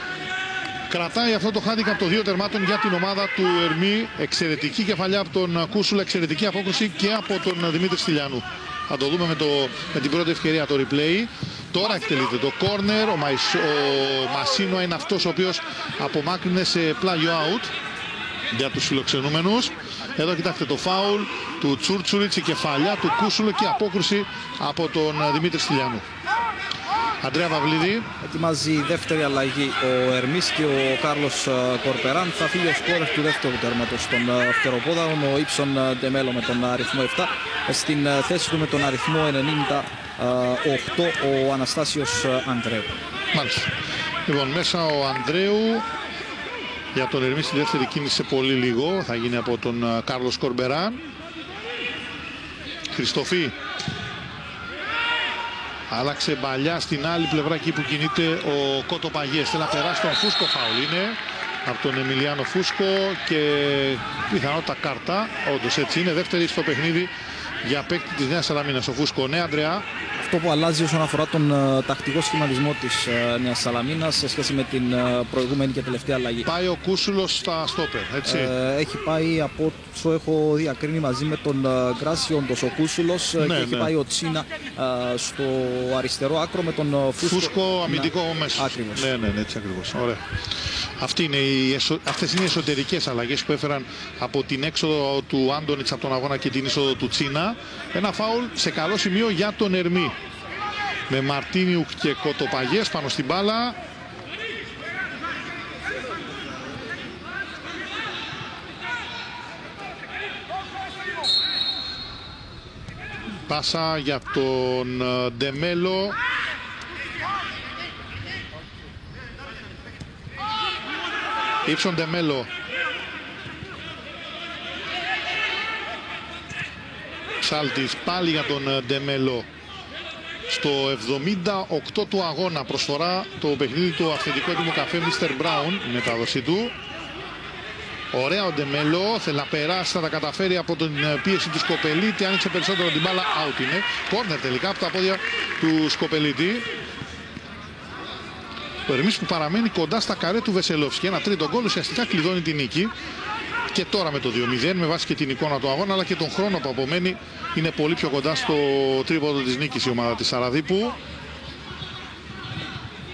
κρατάει αυτό το handicap των δύο τερμάτων για την ομάδα του Ερμή. Εξαιρετική κεφαλιά από τον Κούσουλο, εξαιρετική απόκριση και από τον Δημήτρη Στυλιανού. Θα το δούμε με την πρώτη ευκαιρία το replay. Τώρα εκτελείται το corner, ο Μασίνο είναι αυτός ο οποίος απομάκρυνε σε πλάγιο out για τους φιλοξενούμενους. Εδώ κοιτάξτε το φάουλ του Τσούρτσουριτς, η κεφαλιά του Κούσουλου και απόκρουση από τον Δημήτρη Στυλιανού. Αντρέα Παυλίδη. Ετοιμάζει η δεύτερη αλλαγή ο Ερμής και ο Κάρλος Κορπεράν. Θα φύγει ο σκόρερ του δεύτερου τέρματος στον φτεροπόδαρο, ο Ήψον Ντεμέλο με τον αριθμό 7. Στην θέση του με τον αριθμό 98 ο Αναστάσιος Αντρέου. Μάλιστα. Λοιπόν, μέσα ο Ανδρέου για τον Ερμή στη δεύτερη κίνηση σε πολύ λίγο. Θα γίνει από τον Κάρλος Κορμπεράν. Χριστοφή. Άλλαξε Μπαλιά στην άλλη πλευρά εκεί που κινείται ο Κότο Παγιές. Θέλει να περάσει τον Φούσκο, φάουλ είναι από τον Εμιλιάνο Φούσκο και πιθανότητα κάρτα. Όντως έτσι είναι, δεύτερη στο παιχνίδι για παίκτη της Νέας Σαλαμίνας ο Φούσκο. Ναι, Ανδρέα. Αυτό που αλλάζει όσον αφορά τον τακτικό σχηματισμό της Νέας Σαλαμίνας σε σχέση με την προηγούμενη και τελευταία αλλαγή. Πάει ο Κούσουλος στα στόπερ, έτσι. Έχει πάει από όσο έχω διακρίνει μαζί με τον Γκράσιοντος ο Κούσουλος, και έχει πάει ο Τσίνα στο αριστερό άκρο με τον Φούσκο αμυντικό μέσο. Ακριβώς. Ναι, έτσι ακριβώς. Ωραία. Αυτές είναι οι εσωτερικές αλλαγές που έφεραν από την έξοδο του Άντονιτς από τον αγώνα και την είσοδο του Τσίνα. Ένα φάουλ σε καλό σημείο για τον Ερμή. Με Μαρτίνιουκ και Κοτοπαγιές πάνω στην μπάλα. Πάσα για τον Ντεμέλο. Ήψον Ντεμέλο. Ψάλτης πάλι για τον Ντεμέλο. Στο 78 του αγώνα προσφορά το παιχνίδι του αυθεντικό έτοιμο καφέ Mr. Brown, η μετάδοσή του. Ωραία ο Ντεμέλο, θέλει να περάσει, θα τα καταφέρει από την πίεση του Σκοπελίτη. Άνοιξε περισσότερο την μπάλα, out είναι. Κόρνερ τελικά από τα πόδια του Σκοπελίτη. Ο Ερμής που παραμένει κοντά στα καρέ του Βεσελόφσκι. Ένα τρίτο γκολ ουσιαστικά κλειδώνει την νίκη. Και τώρα με το 2-0 με βάση και την εικόνα του αγώνα αλλά και τον χρόνο που απομένει είναι πολύ πιο κοντά στο τρίποντο της νίκης η ομάδα της Σαραδίπου.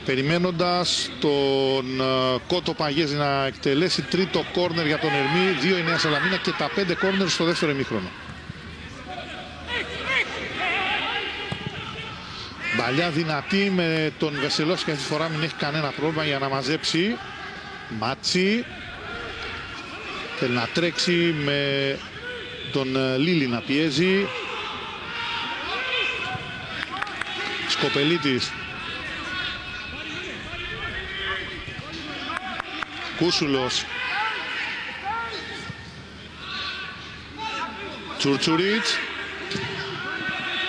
Περιμένοντας τον Κότο Παγιέζη να εκτελέσει τρίτο κόρνερ για τον Ερμή. 2 η Νέα Σαλαμίνα και τα 5 κόρνερ στο δεύτερο ημίχρονο. Μπαλιά δυνατή με τον Βεσελόφσκι, αυτή τη φορά μην έχει κανένα πρόβλημα για να μαζέψει. Μάτσι. Θέλει να τρέξει με τον Λίλι να πιέζει. Σκοπελίτης. Κούσουλος. Τσουρτσουρίτς.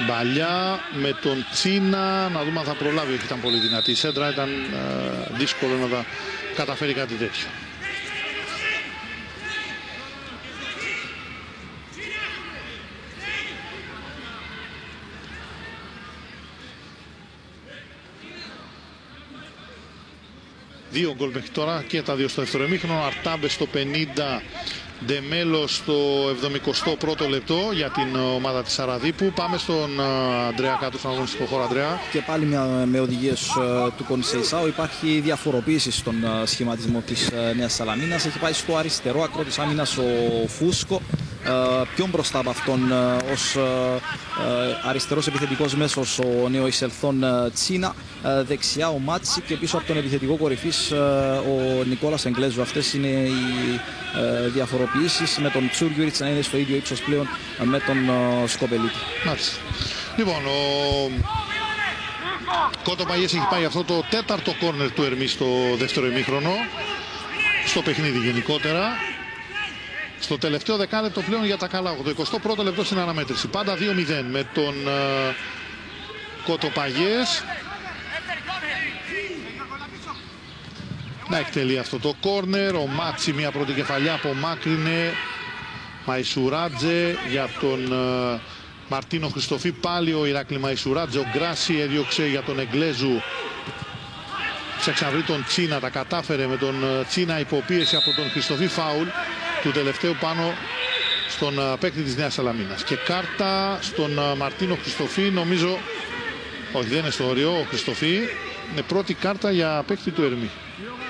Μπαλιά με τον Τσίνα. Να δούμε αν θα προλάβει. Ήταν πολύ δυνατή η σέντρα. Ήταν δύσκολο να τα καταφέρει κάτι τέτοιο. Δύο γκολ μέχρι τώρα και τα δύο στο δεύτερο ημίχρονο. Αρτάμπε στο 50, Ντεμέλο στο 71ο λεπτό για την ομάδα της Σαραδίπου. Πάμε στον Ανδρέα κάτω στον αγωνιστικό χώρο. Ανδρέα. Και πάλι με οδηγίες του Κονσεϊσάου υπάρχει διαφοροποίηση στον σχηματισμό της Νέας Σαλαμίνας. Έχει πάει στο αριστερό άκρο της άμυνας ο Φούσκο. Πιο μπροστά από αυτόν ως αριστερός επιθετικός μέσος ο νεοεισελθόν Τσίνα, δεξιά ο Μάτσι και πίσω από τον επιθετικό κορυφής ο Νικόλας Εγκλέζου. Αυτές είναι οι διαφοροποιήσεις, με τον Τσούργιουριτς να είναι στο ίδιο ύψος πλέον με τον Σκοπελίτη. Μάλιστα. Λοιπόν, ο Κότο Παγιές έχει πάει αυτό το τέταρτο κόρνερ του Ερμή στο δεύτερο ημίχρονο, στο παιχνίδι γενικότερα. Στο τελευταίο δεκάλεπτο πλέον για τα καλά, το 21ο λεπτό στην αναμέτρηση. Πάντα 2-0 με τον Κότο Παγιές να εκτελεί αυτό το κόρνερ. Ο Μάτσι μια πρώτη κεφαλιά απομάκρυνε. Μαϊσουράτζε για τον Μαρτίνο Χριστοφή. Πάλι ο Ηράκλη Μαϊσουράτζε. Ο Γκράσι έδιωξε για τον Εγκλέζου. Ψάξε να βρει τον Τσίνα, τα κατάφερε με τον Τσίνα υποπίεση από τον Χριστοφή. Φάουλ του τελευταίου πάνω στον παίκτη της Νέας Σαλαμίνας. Και κάρτα στον Μαρτίνο Χριστοφή, νομίζω, όχι δεν είναι στο όριο, ο Χριστοφή είναι πρώτη κάρτα για παίκτη του Ερμή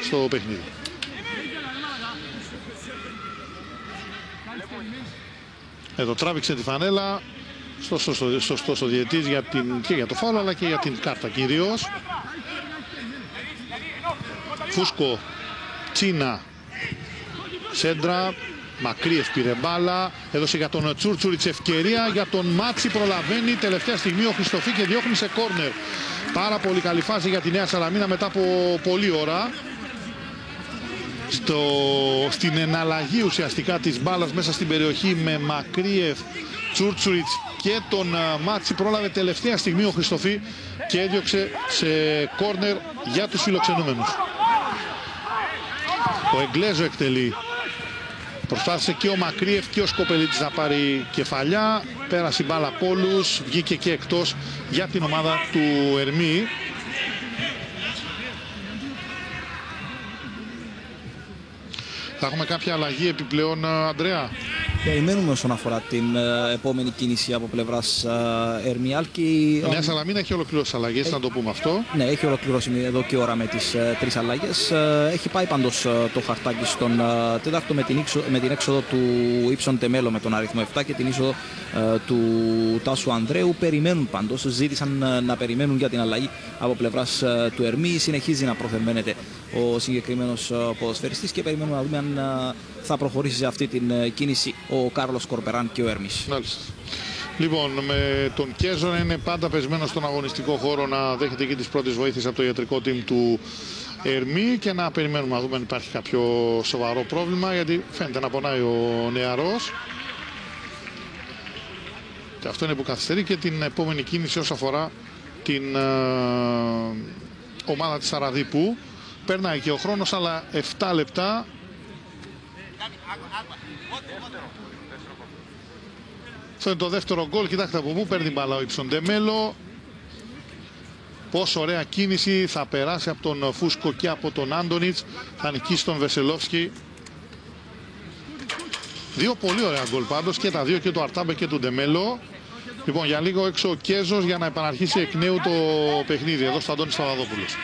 στο παιχνίδι. Εδώ τράβηξε τη φανέλα, σωστός ο διαιτής και για το φάουλ αλλά και για την κάρτα κυρίως. Φούσκο, Τσίνα, σέντρα, μακρύ πήρε μπάλα, έδωσε για τον Τσούρτσουριτς ευκαιρία, για τον Μάτσι προλαβαίνει τελευταία στιγμή ο Χριστοφή και διώχνει σε κόρνερ. Πάρα πολύ καλή φάση για τη Νέα Σαλαμίνα μετά από πολλή ώρα. Στην εναλλαγή ουσιαστικά της μπάλας μέσα στην περιοχή με Μακρίεφ, Τσούρτσουριτς και τον Μάτσι πρόλαβε τελευταία στιγμή ο Χριστοφή και έδιωξε σε κόρνερ για τους φιλοξενούμενους. Ο Εγκλέζο εκτελεί. Προσπάθησε και ο Μακρίεφ και ο Σκοπελίτης να πάρει κεφαλιά. Πέρασε η μπάλα από όλους, βγήκε και εκτός για την ομάδα του Ερμή. Θα έχουμε κάποια αλλαγή επιπλέον, Ανδρέα? Περιμένουμε όσον αφορά την επόμενη κίνηση από πλευράς Ερμιάλ. Η Νέα Σαλαμίνα έχει ολοκληρώσει αλλαγές, να το πούμε αυτό. Ναι, έχει ολοκληρώσει εδώ και ώρα με τις 3 αλλαγές. Έχει πάει πάντως το χαρτάκι στον τέταρτο με την έξοδο του Ήψον Τεμέλο με τον αριθμό 7 και την είσοδο του Τάσου Ανδρέου. Περιμένουν πάντως, ζήτησαν να περιμένουν για την αλλαγή από πλευράς του Ερμή. Συνεχίζει να προθερμαίνεται ο συγκεκριμένος ποδοσφαιριστής και περιμένουμε να δούμε αν θα προχωρήσει σε αυτή την κίνηση ο Κάρλος Κορπεράν και ο Ερμής. Μάλιστα. Λοιπόν, με τον Κέζο να είναι πάντα πεσμένο στον αγωνιστικό χώρο, να δέχεται εκεί τις πρώτες βοήθειες από το ιατρικό team του Ερμή και να περιμένουμε να δούμε αν υπάρχει κάποιο σοβαρό πρόβλημα, γιατί φαίνεται να πονάει ο νεαρός. Και αυτό είναι που καθυστερεί και την επόμενη κίνηση όσον αφορά την ομάδα της Σαραδίπου. Περνάει και ο χρόνος, αλλά 7 λεπτά. Αυτό είναι το δεύτερο γκολ. Κοιτάξτε από πού παίρνει μπάλα ο Ήψον Τεμέλο. Πόσο ωραία κίνηση. Θα περάσει από τον Φούσκο και από τον Άντονιτς. Θα νικήσει τον Βεσελόφσκι. Δύο πολύ ωραία γκολ πάντως, και τα δύο, και το Αρτάμπε και του Ντεμέλο. Λοιπόν, για λίγο έξω ο Κέζος για να επαναρχίσει εκ νέου το παιχνίδι εδώ στο Αντώνη Σταδαδόπουλος.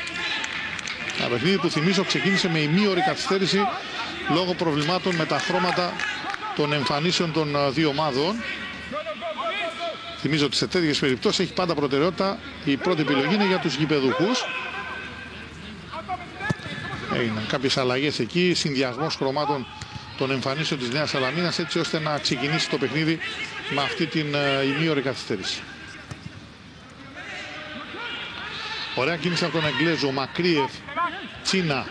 Ένα παιχνίδι που, θυμίζω, ξεκίνησε με ημίωρη καθυστέρηση λόγω προβλημάτων με τα χρώματα των εμφανίσεων των δύο ομάδων. Θυμίζω ότι σε τέτοιες περιπτώσεις έχει πάντα προτεραιότητα. Η πρώτη επιλογή είναι για τους γηπεδούχους. Έγιναν κάποιες αλλαγές εκεί, συνδυασμός χρωμάτων των εμφανίσεων της Νέας Σαλαμίνας, έτσι ώστε να ξεκινήσει το παιχνίδι με αυτή την ημίωρη καθυστέρηση. Ωραία κίνηση από τον Εγγλέζο, Μακρίεφ, Τσίνα.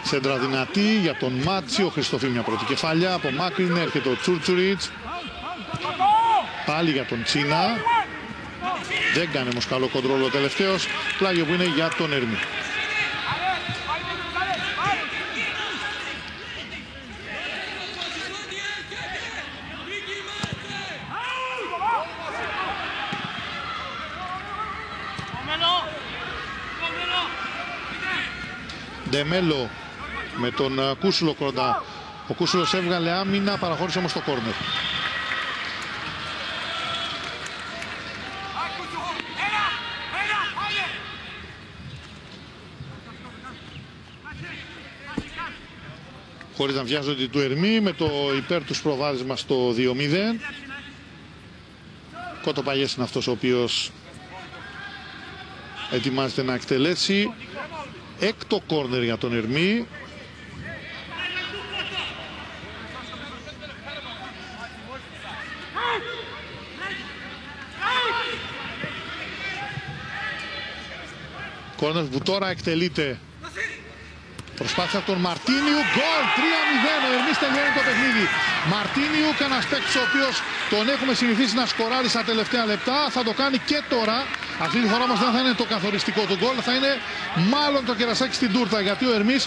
Σέντρα δυνατή για τον Μάτσι, ο Χριστοφή μια πρώτη κεφαλιά. Από Μάκριν έρχεται ο Τσούρτσουριτς. Πάλι για τον Τσίνα. Δεν κάνει όμως καλό κοντρόλ ο τελευταίος. Πλάγιο που είναι για τον Ερμή. Ντεμέλο με τον Κούσουλο κοντά. Ο Κούσουλος έβγαλε άμυνα, παραχώρησε όμως το κόρνερ. Χωρίς να βιάζονται του Ερμή, με το υπέρ τους προβάδισμα στο 2-0. Κότο Παγιές είναι αυτός ο οποίος ετοιμάζεται να εκτελέσει. Έκτο κόρνερ για τον Ερμή. Κόρνερ που τώρα εκτελείται. Προσπάθεια από τον Μαρτίνιου. Γκολ! 3-0. Ο Ερμής τελειώνει το παιχνίδι. Μαρτίνιου, ένας παίκτης ο οποίος τον έχουμε συνηθίσει να σκοράρει στα τελευταία λεπτά. Θα το κάνει και τώρα. Αυτή τη φορά όμως δεν θα είναι το καθοριστικό του γκολ. Θα είναι μάλλον το κερασάκι στην τούρτα. Γιατί ο Ερμής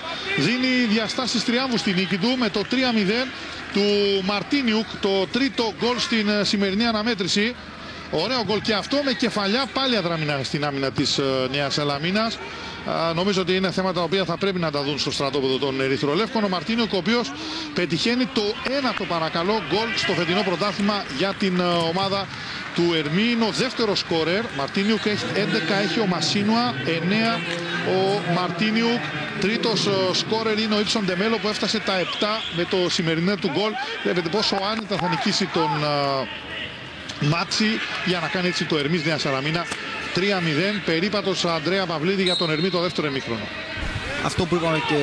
δίνει διαστάσεις τριάμβου στη νίκη του με το 3-0 του Μαρτίνιου. Το τρίτο γκολ στην σημερινή αναμέτρηση. Ωραίο γκολ και αυτό, με κεφαλιά πάλι αδραμινά στην άμυνα της Νέας Σαλαμίνας. Νομίζω ότι είναι θέματα τα οποία θα πρέπει να τα δουν στο στρατόπεδο των Ερυθρολεύκων. Ο Μαρτίνιου, ο οποίος πετυχαίνει το ένατο παρακαλώ γκολ στο φετινό πρωτάθλημα για την ομάδα του Ερμή. Είναι ο δεύτερος σκόρερ. Μαρτίνιου έχει 11, έχει ο Μασίνουα 9 ο Μαρτίνιου. Τρίτος σκόρερ είναι ο Ήψον Τεμέλο που έφτασε τα 7 με το σημερινό του γκολ. Βλέπετε πόσο άνετα θα νικήσει τον Μάτσι για να κάνει έτσι το Ερμής Νέα Σαλαμίνα 3-0. Περίπατος Ανδρέα Παυλίδη για τον Ερμή το δεύτερο ημίχρονο. Αυτό που είπαμε και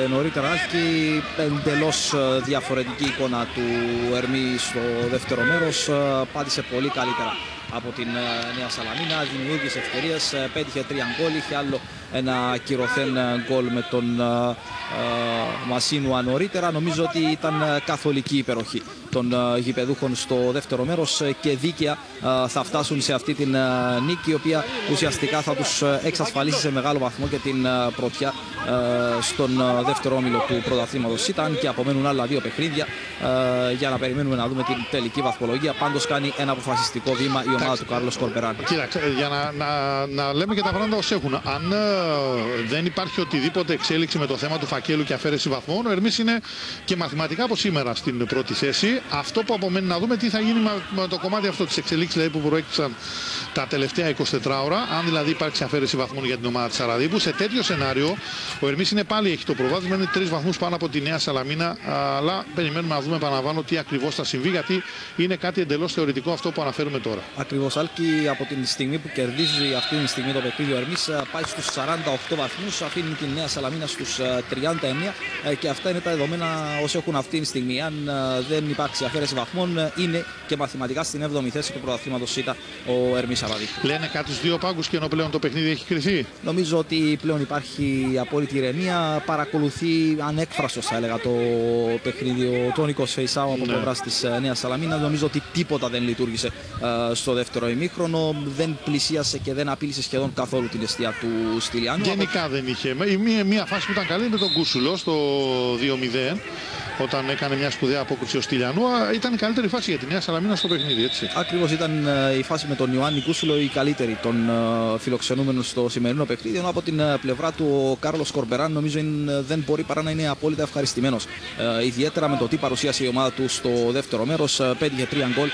νωρίτερα, έχει εντελώς διαφορετική εικόνα του Ερμή στο δεύτερο μέρος. Πάτησε πολύ καλύτερα από την Νέα Σαλαμίνα. Δημιούργησε ευκαιρίες, πέτυχε 3 γκολ. Είχε άλλο ένα ακυρωθέν γκολ με τον Μασίνουα νωρίτερα. Νομίζω ότι ήταν καθολική υπεροχή των γηπεδούχων στο δεύτερο μέρος και δίκαια θα φτάσουν σε αυτή την νίκη, η οποία ουσιαστικά θα τους εξασφαλίσει σε μεγάλο βαθμό και την πρωτιά στον δεύτερο όμιλο του πρωταθλήματος. Ήταν και απομένουν άλλα 2 παιχνίδια για να περιμένουμε να δούμε την τελική βαθμολογία. Πάντως κάνει ένα αποφασιστικό βήμα η ομάδα του Κάρλος Κορπεράν. Κοίταξε, για να λέμε και τα πράγματα ως έχουν. Αν δεν υπάρχει οτιδήποτε εξέλιξη με το θέμα του φακέλου και αφαίρεση βαθμών, ο Ερμής είναι και μαθηματικά από σήμερα στην πρώτη θέση. Αυτό που απομένει να δούμε τι θα γίνει με το κομμάτι αυτό της εξελίξης δηλαδή, που προέκυψαν τα τελευταία 24 ώρα. Αν δηλαδή υπάρξει αφαίρεση βαθμών για την ομάδα της Σαραδίπου. Σε τέτοιο σενάριο ο Ερμής είναι πάλι, έχει το προβάδισμα, είναι 3 βαθμούς πάνω από τη Νέα Σαλαμίνα. Αλλά περιμένουμε να δούμε, επαναλαμβάνω, τι ακριβώς θα συμβεί, γιατί είναι κάτι εντελώς θεωρητικό αυτό που αναφέρουμε τώρα. Ακριβώς, Άλκη, από την στιγμή που κερδίζει αυτή τη στιγμή το παιχνίδι ο Ερμής πάει στους 48 βαθμούς, αφήνει την Νέα Σαλαμίνα στους 39 και αυτά είναι τα δεδομένα όσο έχουν αυτή τη στιγμή. Αν δεν υπάρξει αφαίρεση βαθμών, είναι και μαθηματικά στην 7η θέση του πρωταθλήματος ΣΥΤΑ ο Ερμής Σαραδίπου. Λένε κάτι στους 2 πάγκους και ενώ πλέον το παιχνίδι έχει κρυθεί. Νομίζω ότι πλέον υπάρχει απόλυτη ηρεμία. Παρακολουθεί ανέκφραστος, θα έλεγα, το παιχνίδι ο Τόνικος Φεϊσάου από πλευράς της Νέας Σαλαμίνα. Νομίζω ότι τίποτα δεν λειτουργήσε στο δεύτερο ημίχρονο. Δεν πλησίασε και δεν απείλησε σχεδόν καθόλου την εστία του Στυλιανού. Γενικά δεν είχε. Μία φάση που ήταν καλή με τον Κούσουλο στο 2-0. Όταν έκανε μια σπουδαία απόκριση ο Στυλιανού, ήταν η καλύτερη φάση για τη Νέα Σαλαμίνα στο παιχνίδι, έτσι. Ακριβώς, ήταν η φάση με τον Ιωάννη Κούσουλο η καλύτερη των φιλοξενούμενων στο σημερινό παιχνίδι. Ενώ από την πλευρά του ο Κάρλος Κορπεράν νομίζω δεν μπορεί παρά να είναι απόλυτα ευχαριστημένος. Ιδιαίτερα με το τι παρουσίασε η ομάδα του στο δεύτερο μέρος. Πέτυχε 3 γκολ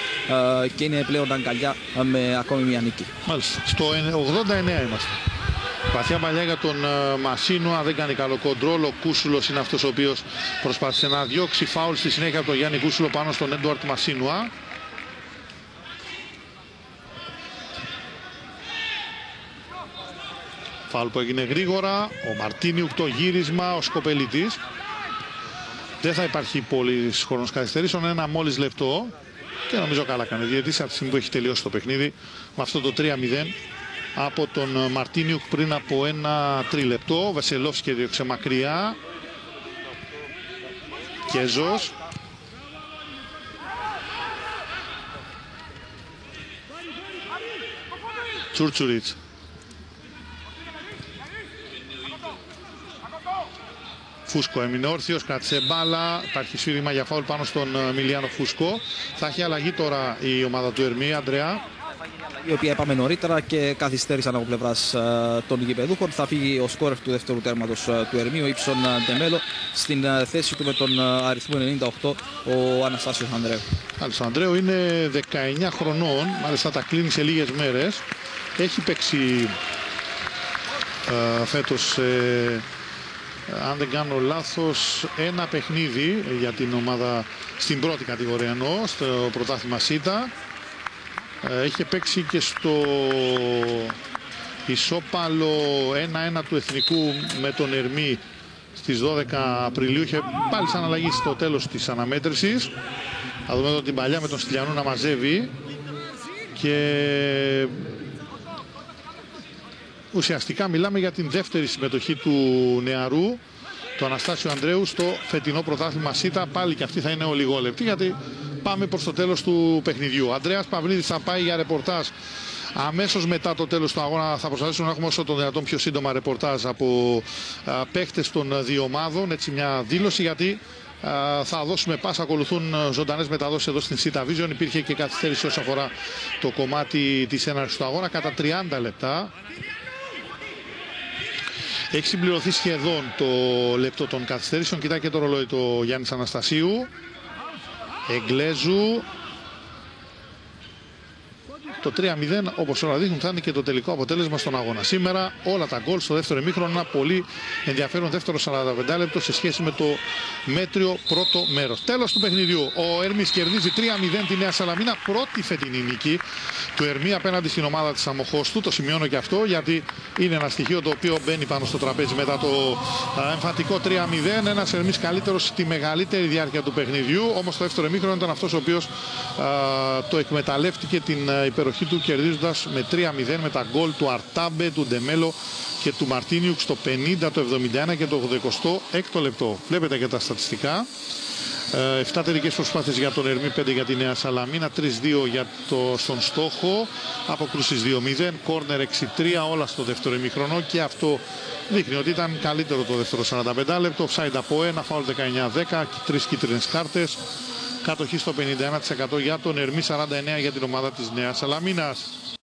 και είναι πλέον αγκαλιά με ακόμη μια νίκη. Μάλιστα. Στο 89 είμαστε. Βαθιά παλιά για τον Μασίνουα, δεν κάνει καλό κοντρόλ. Ο Κούσουλος είναι αυτός ο οποίος προσπάθησε να διώξει φάουλ στη συνέχεια από τον Γιάννη Κούσουλο πάνω στον Έντουαρτ Μασίνουα. Φάουλ που έγινε γρήγορα. Ο Μαρτίνιουκ το γύρισμα, ο Σκοπελίτης. Δεν θα υπάρχει πολύ χρόνος καθυστερήσεων, ένα μόλις λεπτό. Και νομίζω καλά κάνει. Διότι από τη στιγμή που έχει τελειώσει το παιχνίδι με αυτό το 3-0 από τον Μαρτίνιουκ πριν από ένα τρίλεπτο. Ο Βεσελόφσκι διώξε μακριά. Κέζος. Τσούρτσουριτς. Φούσκο έμεινε όρθιος, κράτησε μπάλα. Υπάρχει σφύριγμα για φάουλ πάνω στον Μιλιάνο Φούσκο. Θα έχει αλλαγή τώρα η ομάδα του Ερμή, Αντρέα. Η οποία είπαμε νωρίτερα και καθυστέρησαν από πλευράς των γηπεδούχων. Θα φύγει ο σκόρερ του δεύτερου τέρματος του Ερμή, ο Ήψον Ντεμέλο. Στην θέση του με τον αριθμό 98 ο Αναστάσιος Ανδρέου. Ο Ανδρέου είναι 19 χρονών, μάλιστα τα κλείνει σε λίγες μέρες. Έχει παίξει φέτος, αν δεν κάνω λάθος, ένα παιχνίδι για την ομάδα στην πρώτη κατηγορία, εννοώ, στο πρωτάθλημα ΣΥΤΑ. Είχε παίξει και στο ισόπαλο 1-1 του Εθνικού με τον Ερμή στις 12 Απριλίου. Είχε πάλι σαν αλλαγή στο τέλος της αναμέτρησης. Θα δούμε εδώ την παλιά με τον Στυλιανού να μαζεύει. Και ουσιαστικά μιλάμε για την δεύτερη συμμετοχή του νεαρού, του Αναστάσιου Ανδρέου, στο φετινό πρωτάθλημα ΣΥΤΑ. Πάλι και αυτή θα είναι ολιγόλεπτη, γιατί πάμε προς το τέλος του παιχνιδιού. Ο Ανδρέας Παυλίδης θα πάει για ρεπορτάζ αμέσως μετά το τέλος του αγώνα. Θα προσπαθήσουμε να έχουμε όσο το δυνατόν πιο σύντομα ρεπορτάζ από παίχτες των δύο ομάδων. Έτσι μια δήλωση, γιατί θα δώσουμε πάσα, ακολουθούν ζωντανές μεταδόσεις εδώ στην ΣΥΤΑ Vision. Υπήρχε και καθυστέρηση όσον αφορά το κομμάτι της έναρξης του αγώνα κατά 30 λεπτά. Έχει συμπληρωθεί σχεδόν το λεπτό των καθυστερήσεων. Κοιτάει και το ρολόι το Γιάννης Αναστασίου. Εγγλέζου. Το 3-0, όπως όλα δείχνουν, θα είναι και το τελικό αποτέλεσμα στον αγώνα. Σήμερα όλα τα γκολ στο δεύτερο ημίχρονο. Ένα πολύ ενδιαφέρον δεύτερο 45 λεπτό σε σχέση με το μέτριο πρώτο μέρος. Τέλος του παιχνιδιού. Ο Ερμής κερδίζει 3-0 τη Νέα Σαλαμίνα. Πρώτη φετινή νίκη του Ερμή απέναντι στην ομάδα της Αμοχώστου. Το σημειώνω και αυτό, γιατί είναι ένα στοιχείο το οποίο μπαίνει πάνω στο τραπέζι μετά το εμφατικό 3-0. Ένας Ερμής καλύτερος στη μεγαλύτερη διάρκεια του παιχνιδιού. Όμως το δεύτερο ημίχρονο ήταν αυτός ο οποίος το εκμεταλλεύτηκε την υπεροχή περιοχή του, κερδίζοντας με 3-0 με τα γκολ του Αρτάμπε, του Ντεμέλο και του Μαρτίνιουκ στο 50, το 71 και το 86ο λεπτό. Βλέπετε και τα στατιστικά. 7 τελικές προσπάθειες για τον Ερμή, 5 για τη Νέα Σαλαμίνα, 3-2 για στον στόχο, αποκρούσεις 2-0, κόρνερ 6-3, όλα στο δεύτερο ημίχρονο, και αυτό δείχνει ότι ήταν καλύτερο το δεύτερο 45 λεπτό. Offside από 1, φάουλ 19-10, 3 κίτρινες κάρτες, κατοχή στο 51% για τον Ερμή, 49% για την ομάδα της Νέας Σαλαμίνας.